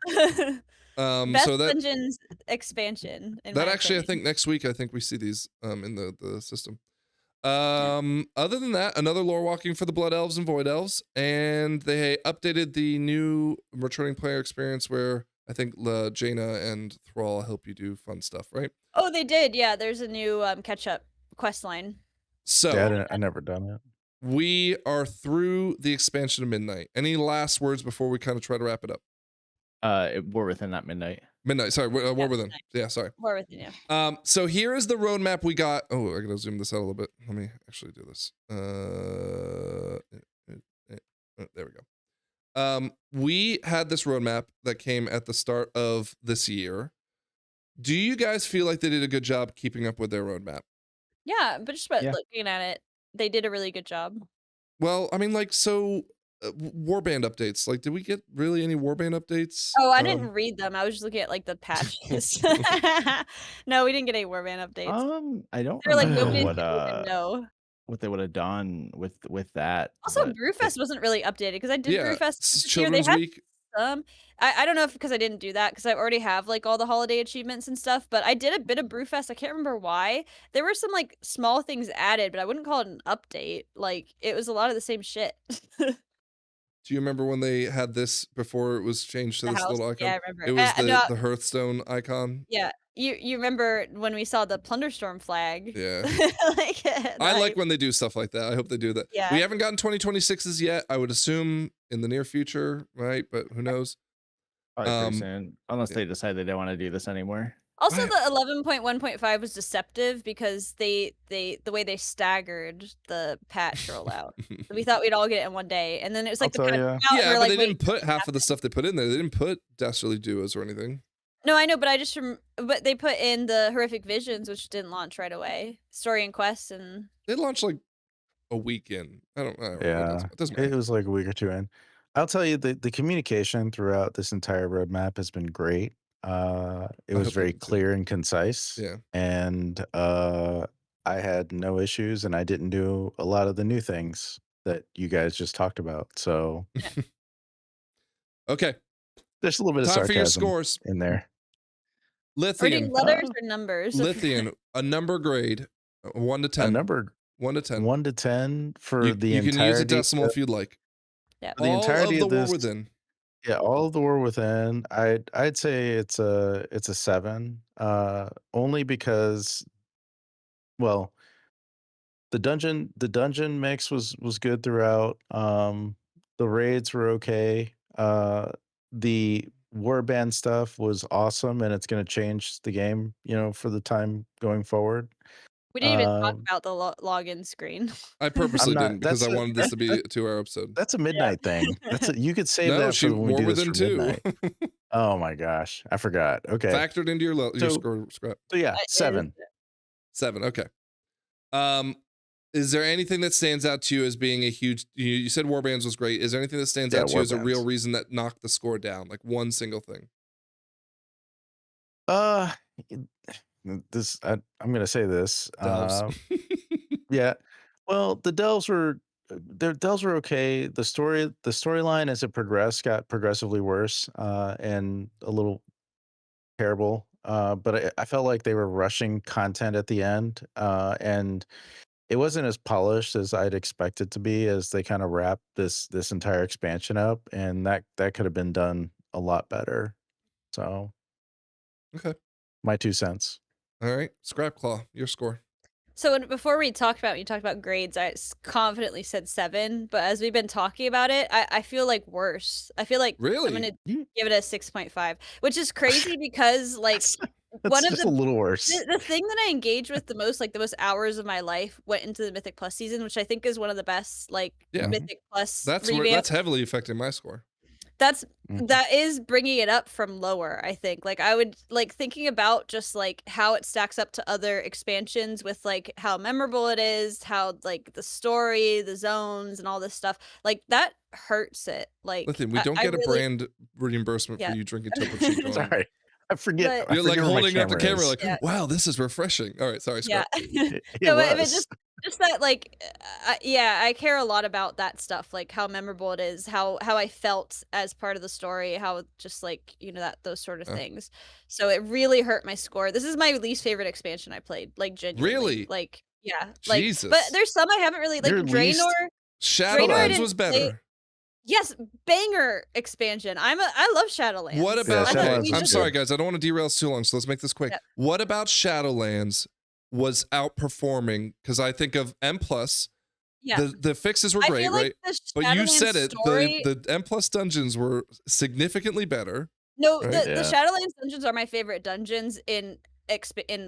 Best Dungeons expansion. That actually, I think next week, we see these in the system. Other than that, another Lorewalking for the Blood Elves and Void Elves, and they updated the new returning player experience where I think Jaina and Thrall help you do fun stuff, right? Oh, they did. Yeah, there's a new catch-up quest line. So I never done it. We are through the expansion of Midnight. Any last words before we kind of try to wrap it up? War Within, not Midnight. Sorry, War Within. Yeah, sorry. War Within, yeah. So here is the roadmap we got. Oh, I gotta zoom this out a little bit. Let me actually do this. There we go. We had this roadmap that came at the start of this year. Do you guys feel like they did a good job keeping up with their roadmap? Yeah, but just looking at it, they did a really good job. Well, I mean, Warband updates. Did we get really any Warband updates? Oh, I didn't read them. I was just looking at the patches. No, we didn't get any Warband updates. I don't know what they would have done with that. Also, Brewfest wasn't really updated because I did Brewfest this year. Children's Week. I don't know if because I didn't do that because I already have all the holiday achievements and stuff, but I did a bit of Brewfest. I can't remember why. There were some small things added, but I wouldn't call it an update. It was a lot of the same shit. Do you remember when they had this before it was changed to this little icon? Yeah, I remember. It was the Hearthstone icon. Yeah. You remember when we saw the Plunderstorm flag? Yeah. I like when they do stuff like that. I hope they do that. Yeah. We haven't gotten 2026s yet. I would assume in the near future, right? But who knows? Pretty soon, unless they decide they don't want to do this anymore. Also, the 11.1.5 was deceptive because the way they staggered the patch rollout. We thought we'd all get it in one day, and then it was but they didn't put half of the stuff they put in there. They didn't put Dastardly Duos or anything. No, I know, but I just but they put in the Horrific Visions, which didn't launch right away. Story and Quest, and they launched a week in. I don't know. Yeah, it was a week or two in. I'll tell you, the communication throughout this entire roadmap has been great. It was very clear and concise. Yeah. And I had no issues, and I didn't do a lot of the new things that you guys just talked about. So okay. There's a little bit of sarcasm for your scores in there. Lithian. Letters or numbers? Lithian, a number grade, 1 to 10. A number 1 to 10. 1 to 10 for the entirety. You can use a decimal if you'd like. Yeah. The entirety of the this, War Within. Yeah, all of the War Within. I'd say it's a 7. Only because, well, the dungeon mix was good throughout. The raids were okay. The Warband stuff was awesome, and it's going to change the game, for the time going forward. We didn't even talk about the login screen. I purposely didn't because I wanted this to be a 2-hour episode. That's a midnight thing. You could save that for when we do this for midnight. Oh my gosh, I forgot. Okay, factored into your score scrap. So yeah, 7. 7. Okay. is there anything that stands out to you as being a huge? You said Warbands was great. Is there anything that stands out to you as a real reason that knocked the score down? Like one single thing. I'm gonna say this. Delves. Yeah. Well, the delves were okay. The storyline as it progressed got progressively worse and a little terrible. But I felt like they were rushing content at the end, and it wasn't as polished as I'd expect it to be as they kind of wrapped this entire expansion up, and that could have been done a lot better. So, okay, my 2 cents. All right, Scrapclaw, your score. So before you talked about grades, I confidently said 7, but as we've been talking about it, I feel like worse. I feel like really? I'm gonna give it a 6.5, which is crazy because like one of the a little worse. The thing that I engaged with the most, like the most hours of my life, went into the Mythic Plus season, which I think is one of the best like Mythic Plus. That's heavily affecting my score. That is bringing it up from lower, I think. Like I would like thinking about just like how it stacks up to other expansions with like how memorable it is, how like the story, the zones and all this stuff. Like that hurts it. Like listen, we don't get a brand reimbursement for you drinking Topo Chico. Sorry. I forget. You're like holding up the camera like, yeah. Wow, this is refreshing. All right, sorry, Scott. Yeah. So if it just that like, I care a lot about that stuff, like how memorable it is, how I felt as part of the story, how just like, you know, those sort of things. So it really hurt my score. This is my least favorite expansion I played, like genuinely. Really? Like, yeah. Like, Jesus. But there's some I haven't really, like Draenor. Shadowlands was better. Yes, banger expansion. I love Shadowlands. What about? I'm sorry, guys. I don't want to derail us too long, so let's make this quick. Yep. What about Shadowlands was outperforming? Because I think of M+. Yeah. The fixes were great, like right? But you said it. The M+ dungeons were significantly better. No, right? the Shadowlands dungeons are my favorite dungeons in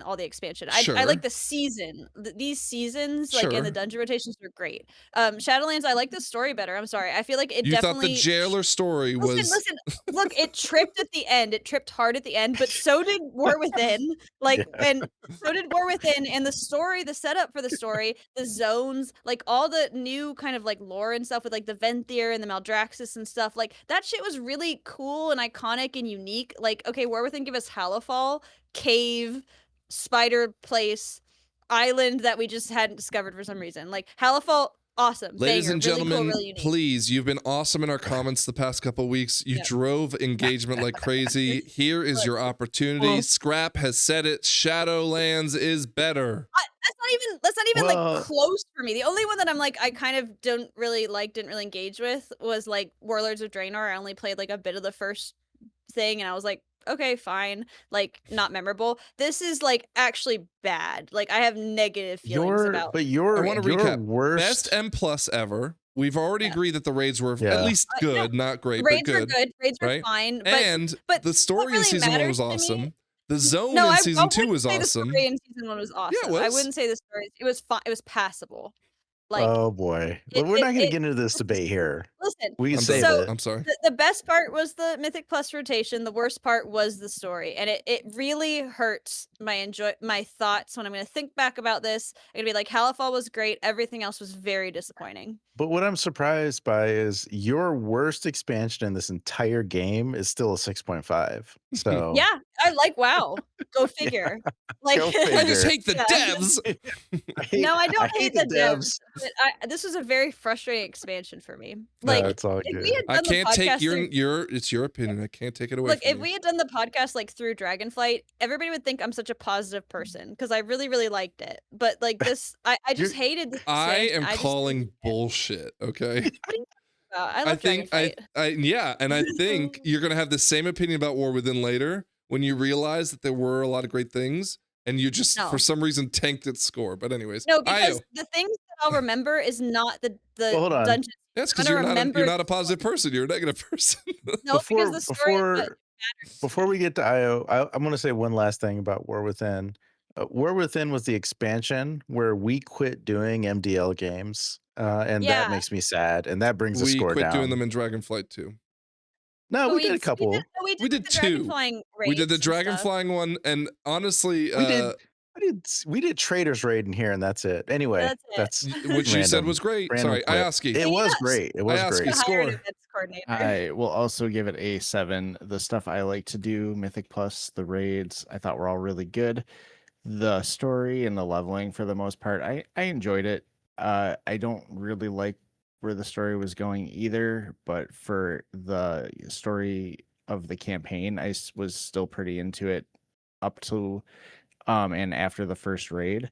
all the expansion. I like the season. These seasons, like in the dungeon rotations, are great. Shadowlands, I like the story better. I'm sorry. I feel like it definitely. You thought the jailer story was. Listen. Look, it tripped at the end. It tripped hard at the end, but so did War Within. Like, and so did War Within, and the story, the setup for the story, the zones, like all the new kind of like lore and stuff with like the Venthyr and the Maldraxxus and stuff. Like that shit was really cool and iconic and unique. Like, okay, War Within give us Halifal, cave, spider place, island that we just hadn't discovered for some reason. Like Halifal, awesome. Ladies banger, and gentlemen, really cool, really please, you've been awesome in our comments the past couple of weeks. You drove engagement like crazy. Here is your opportunity. Scrap has said it. Shadowlands is better. That's not even like close for me. The only one that I'm like I kind of didn't really engage with was like Warlords of Draenor. I only played like a bit of the first thing, and I was like, okay, fine, like not memorable. This is like actually bad. Like I have negative feelings about. But I want to recap. Best M+ ever. We've already agreed that the raids were at least good, not great, raids but good. Were good. Raids were fine. But the story in season 1 was awesome. The zone in season 2 was awesome. The story in season 1 was awesome. Yeah, I wouldn't say the story. It was fine. It was passable. Like, oh boy, we're not going to get into this debate here. Listen, we can say that. I'm sorry. The best part was the Mythic Plus rotation. The worst part was the story, and it really hurts my thoughts when I'm going to think back about this. I'm going to be like, Halifal was great. Everything else was very disappointing. But what I'm surprised by is your worst expansion in this entire game is still a 6.5 So yeah, I like WoW. Go figure. Like I just hate the devs. I don't hate the devs. But this was a very frustrating expansion for me. Like, no, it's all good. I can't take it's your opinion. I can't take it away. Look, from if we had done the podcast like through Dragonflight, everybody would think I'm such a positive person because I really, really liked it. But like this, I just hated this. I am calling bullshit. Okay. I love Dragonflight. And I think you're gonna have the same opinion about War Within later when you realize that there were a lot of great things. And you just, for some reason, tanked its score. But anyways. No, because the things that I'll remember is not the dungeon. That's because you're not a positive person. You're a negative person. No, because the story before we get to IO, I'm going to say one last thing about War Within. War Within was the expansion where we quit doing MDL games. And that makes me sad. And that brings the score down. We quit doing them in Dragonflight too. No, we did a couple. We did 2. We did the dragon flying one, and honestly, We did Traders Raid in here, and that's it. Anyway, that's which you said was great. Sorry, I asked you. It was great. It was great. Score. I will also give it a 7. The stuff I like to do, Mythic Plus, the raids, I thought were all really good. The story and the leveling, for the most part, I enjoyed it. I don't really like where the story was going either, but for the story of the campaign, I was still pretty into it up to and after the first raid.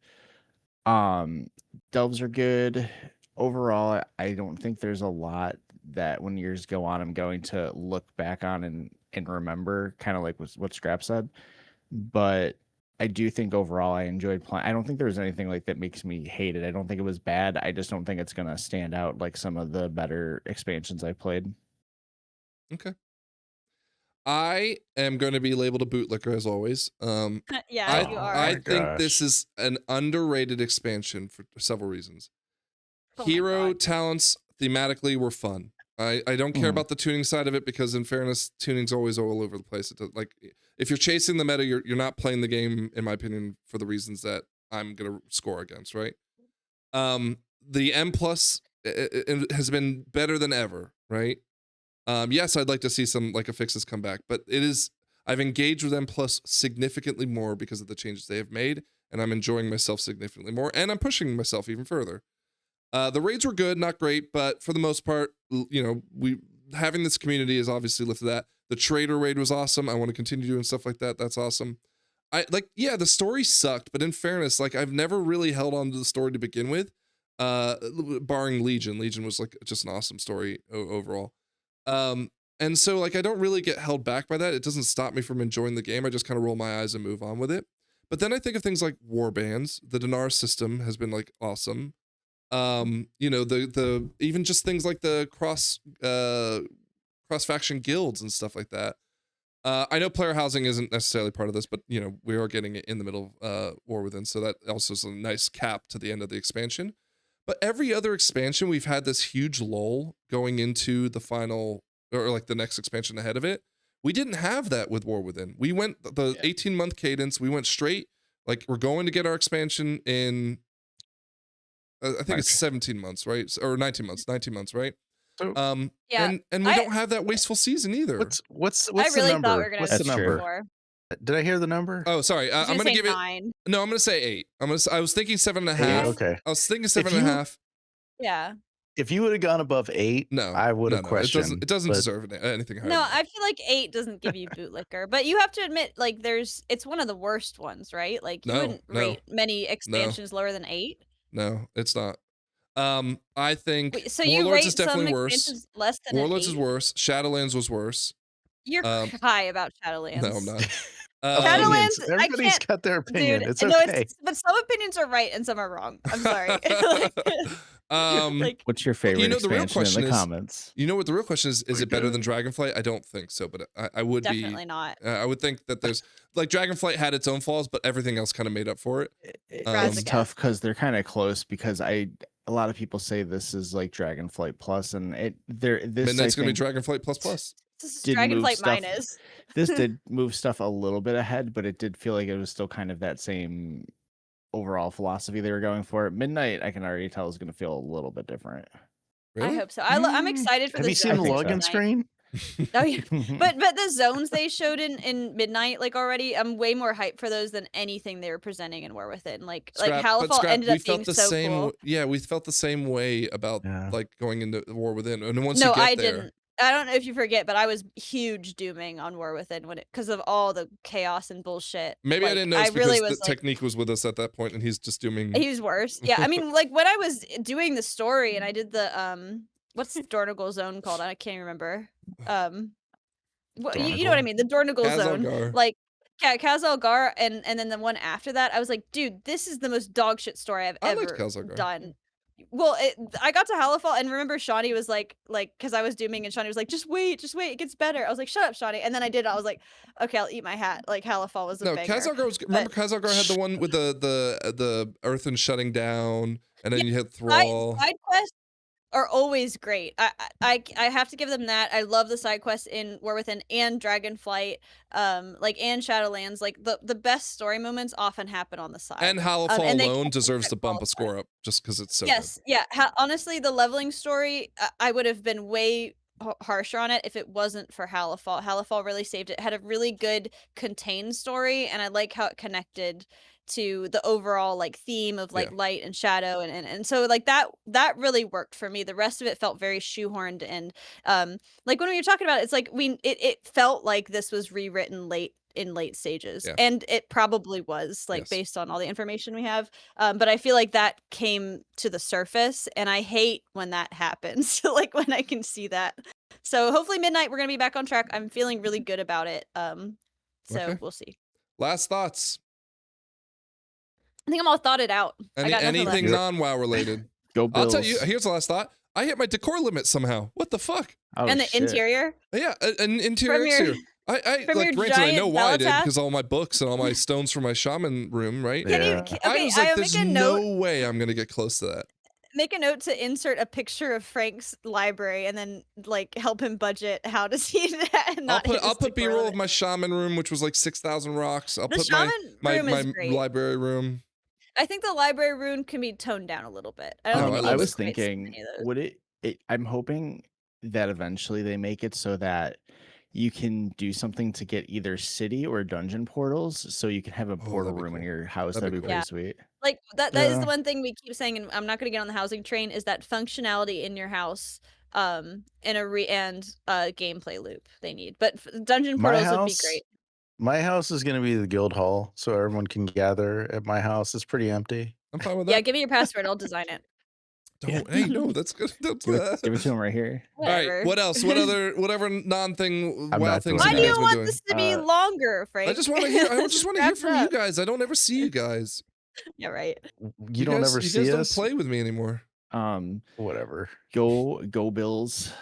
Delves are good. Overall, I don't think there's a lot that when years go on, I'm going to look back on and remember, kind of like what Scrap said. But I do think overall I enjoyed playing. I don't think there was anything like that makes me hate it. I don't think it was bad. I just don't think it's going to stand out like some of the better expansions I played. Okay. I am going to be labeled a bootlicker as always. Yeah, you are. I think this is an underrated expansion for several reasons. Hero talents thematically were fun. I don't care about the tuning side of it because, in fairness, tuning's always all over the place. Like, if you're chasing the meta, you're not playing the game, in my opinion, for the reasons that I'm gonna score against. Right? The M plus has been better than ever. Right? Yes, I'd like to see some like affixes come back, but I've engaged with M plus significantly more because of the changes they have made, and I'm enjoying myself significantly more, and I'm pushing myself even further. The raids were good, not great, but for the most part, you know, having this community has obviously lifted that. The trader raid was awesome. I want to continue doing stuff like that. That's awesome. The story sucked, but in fairness, like I've never really held on to the story to begin with, barring Legion. Legion was like just an awesome story overall. And so like I don't really get held back by that. It doesn't stop me from enjoying the game. I just kind of roll my eyes and move on with it. But then I think of things like Warbands. The Dinar system has been like awesome. You know, the even just things like the cross faction guilds and stuff like that. I know player housing isn't necessarily part of this, but you know, we are getting it in the middle of War Within, so that also is a nice cap to the end of the expansion. But every other expansion, we've had this huge lull going into the final, or like the next expansion ahead of it. We didn't have that with War Within. We went the 18-month cadence. We went straight, like we're going to get our expansion in, I think it's 17 months, right? Or 19 months, right? So, yeah, and we don't have that wasteful season either. What's I really the number? thought we were gonna What's the number? Before. Did I hear the number? Oh, sorry. I'm gonna give 9. it. No, I'm gonna say 8. I was thinking 7.5. Okay. I was thinking 7.5. Yeah. If you would have gone above 8, no, I would have questioned. It doesn't deserve anything higher. No, I feel like 8 doesn't give you bootlicker, but you have to admit, like, it's one of the worst ones, right? Like, you wouldn't rate many expansions lower than 8. No, it's not. I think Wait, so Warlords you rate is definitely worse. Less than Warlords is worse. Shadowlands was worse. You're high about Shadowlands. No, I'm not. Shadowlands, everybody's got their opinion. Dude, it's okay. but some opinions are right and some are wrong. I'm sorry. What's your favorite the real expansion question in the comments? You know what the real question is? Is it better than Dragonflight? I don't think so, but I would definitely not. I would think that there's like Dragonflight had its own flaws, but everything else kind of made up for it. It's tough because they're kind of close. Because a lot of people say this is like Dragonflight Plus, and Midnight's gonna be Dragonflight Plus. This is Dragonflight minus. This did move stuff a little bit ahead, but it did feel like it was still kind of that same overall philosophy they were going for. Midnight, I can already tell, is going to feel a little bit different. Really? I hope so. I'm excited for Have this. you seen the login screen? Oh yeah, but the zones they showed in Midnight, like already, I'm way more hyped for those than anything they were presenting in War Within. Like Halifal ended up being so cool. Yeah, we felt the same way about like going into War Within, and once no, you get I there, didn't. I don't know if you forget, but I was huge dooming on War Within because of all the chaos and bullshit. Maybe like, I didn't know because really the technique was with us at that point, and he's just dooming. He was worse. Yeah, I mean, like when I was doing the story and I did the what's the Dornigal zone called? I can't remember. You know what I mean? The Dornigal zone, like Khazalgar, and then the one after that, I was like, dude, this is the most dog shit story I've ever done. Well, I got to Halifal, and remember Shawnee was like, because I was dooming, and Shawnee was like, just wait, it gets better. I was like, shut up, Shawnee. And then I did it. I was like, okay, I'll eat my hat. Like Halifal was a banger. Remember Khazalgar had the one with the earthen shutting down, and then you hit Thrall. Side quest. are always great. I have to give them that. I love the side quests in War Within and Dragonflight, like and Shadowlands. Like the best story moments often happen on the side. And Halifall alone deserves to bump a score up just because it's so yes, good. Yeah. Honestly, the leveling story, I would have been way harsher on it if it wasn't for Halifall. Halifall really saved it. Had a really good contained story, and I like how it connected to the overall like theme of like light and shadow, and so like that really worked for me. The rest of it felt very shoehorned, and like when we were talking about it, it's like it felt like this was rewritten in late stages, and it probably was, like, based on all the information we have, but I feel like that came to the surface, and I hate when that happens, like when I can see that. So hopefully Midnight we're gonna be back on track. I'm feeling really good about it, so we'll see. Last thoughts. I think I'm all thoughted out. Anything non-WoW related. Go Bills. I'll tell you, here's the last thought. I hit my decor limit somehow. What the fuck? Oh, and the interior? Yeah, an interior exterior. I like, granted, I know why I did, because all my books and all my stones from my shaman room, right? I was like, there's no way I'm gonna get close to that. Make a note to insert a picture of Frank's library and then like help him budget how to see that. And I'll put B-roll of my shaman room, which was like 6,000 rocks. I'll put my library room. I think the library room can be toned down a little bit. I was thinking, would I'm hoping that eventually they make it so that you can do something to get either city or dungeon portals, so you can have a portal room in your house. That'd be pretty sweet. Like that is the one thing we keep saying, and I'm not going to get on the housing train, is that functionality in your house, and a gameplay loop they need. But dungeon portals would be great. My house is going to be the guild hall, so everyone can gather at my house. It's pretty empty. I'm fine with that. Yeah, give me your password. I'll design it. Hey, no, that's good. Give it to him right here. Whatever. All right, what else? Whatever non-thing, WoW things Why you do guys you been want doing? this to be longer, Frank? I just want to hear. I just want to hear from you guys. I don't ever see you guys. Yeah, right. You don't ever see us. You guys don't play with me anymore. Whatever. Go Bills.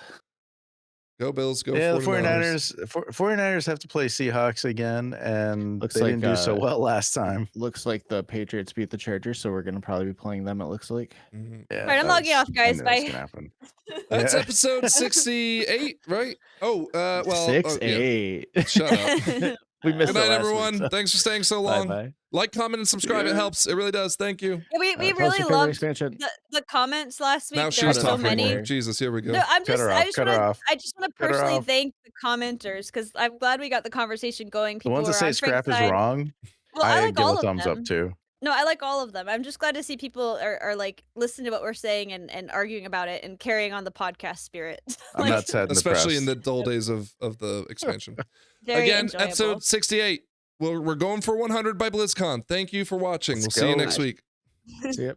Go Bills, go 49ers. 49ers have to play Seahawks again, and they didn't do so well last time. Looks like the Patriots beat the Chargers, so we're going to probably be playing them, it looks like. Yeah, all right, I'm logging off, guys. Bye. That's episode 68, right? Oh, well. 68. Shut up. We missed Good night, everyone. everyone. Thanks for staying so long. Bye. Like, comment, and subscribe. It helps. It really does. Thank you. Yeah, we really loved the comments last week. Now there were so many. More. Jesus, here we go. No, I just want to personally thank the commenters, because I'm glad we got the conversation going. The ones that say scrap is wrong, well, I give a thumbs up too. No, I like all of them. I'm just glad to see people are like listening to what we're saying and arguing about it and carrying on the podcast spirit. I'm not sad, especially in the dull days of the expansion. Again, enjoyable. Episode 68. We're going for 100 by BlizzCon. Thank you for watching. We'll see you next week. See ya.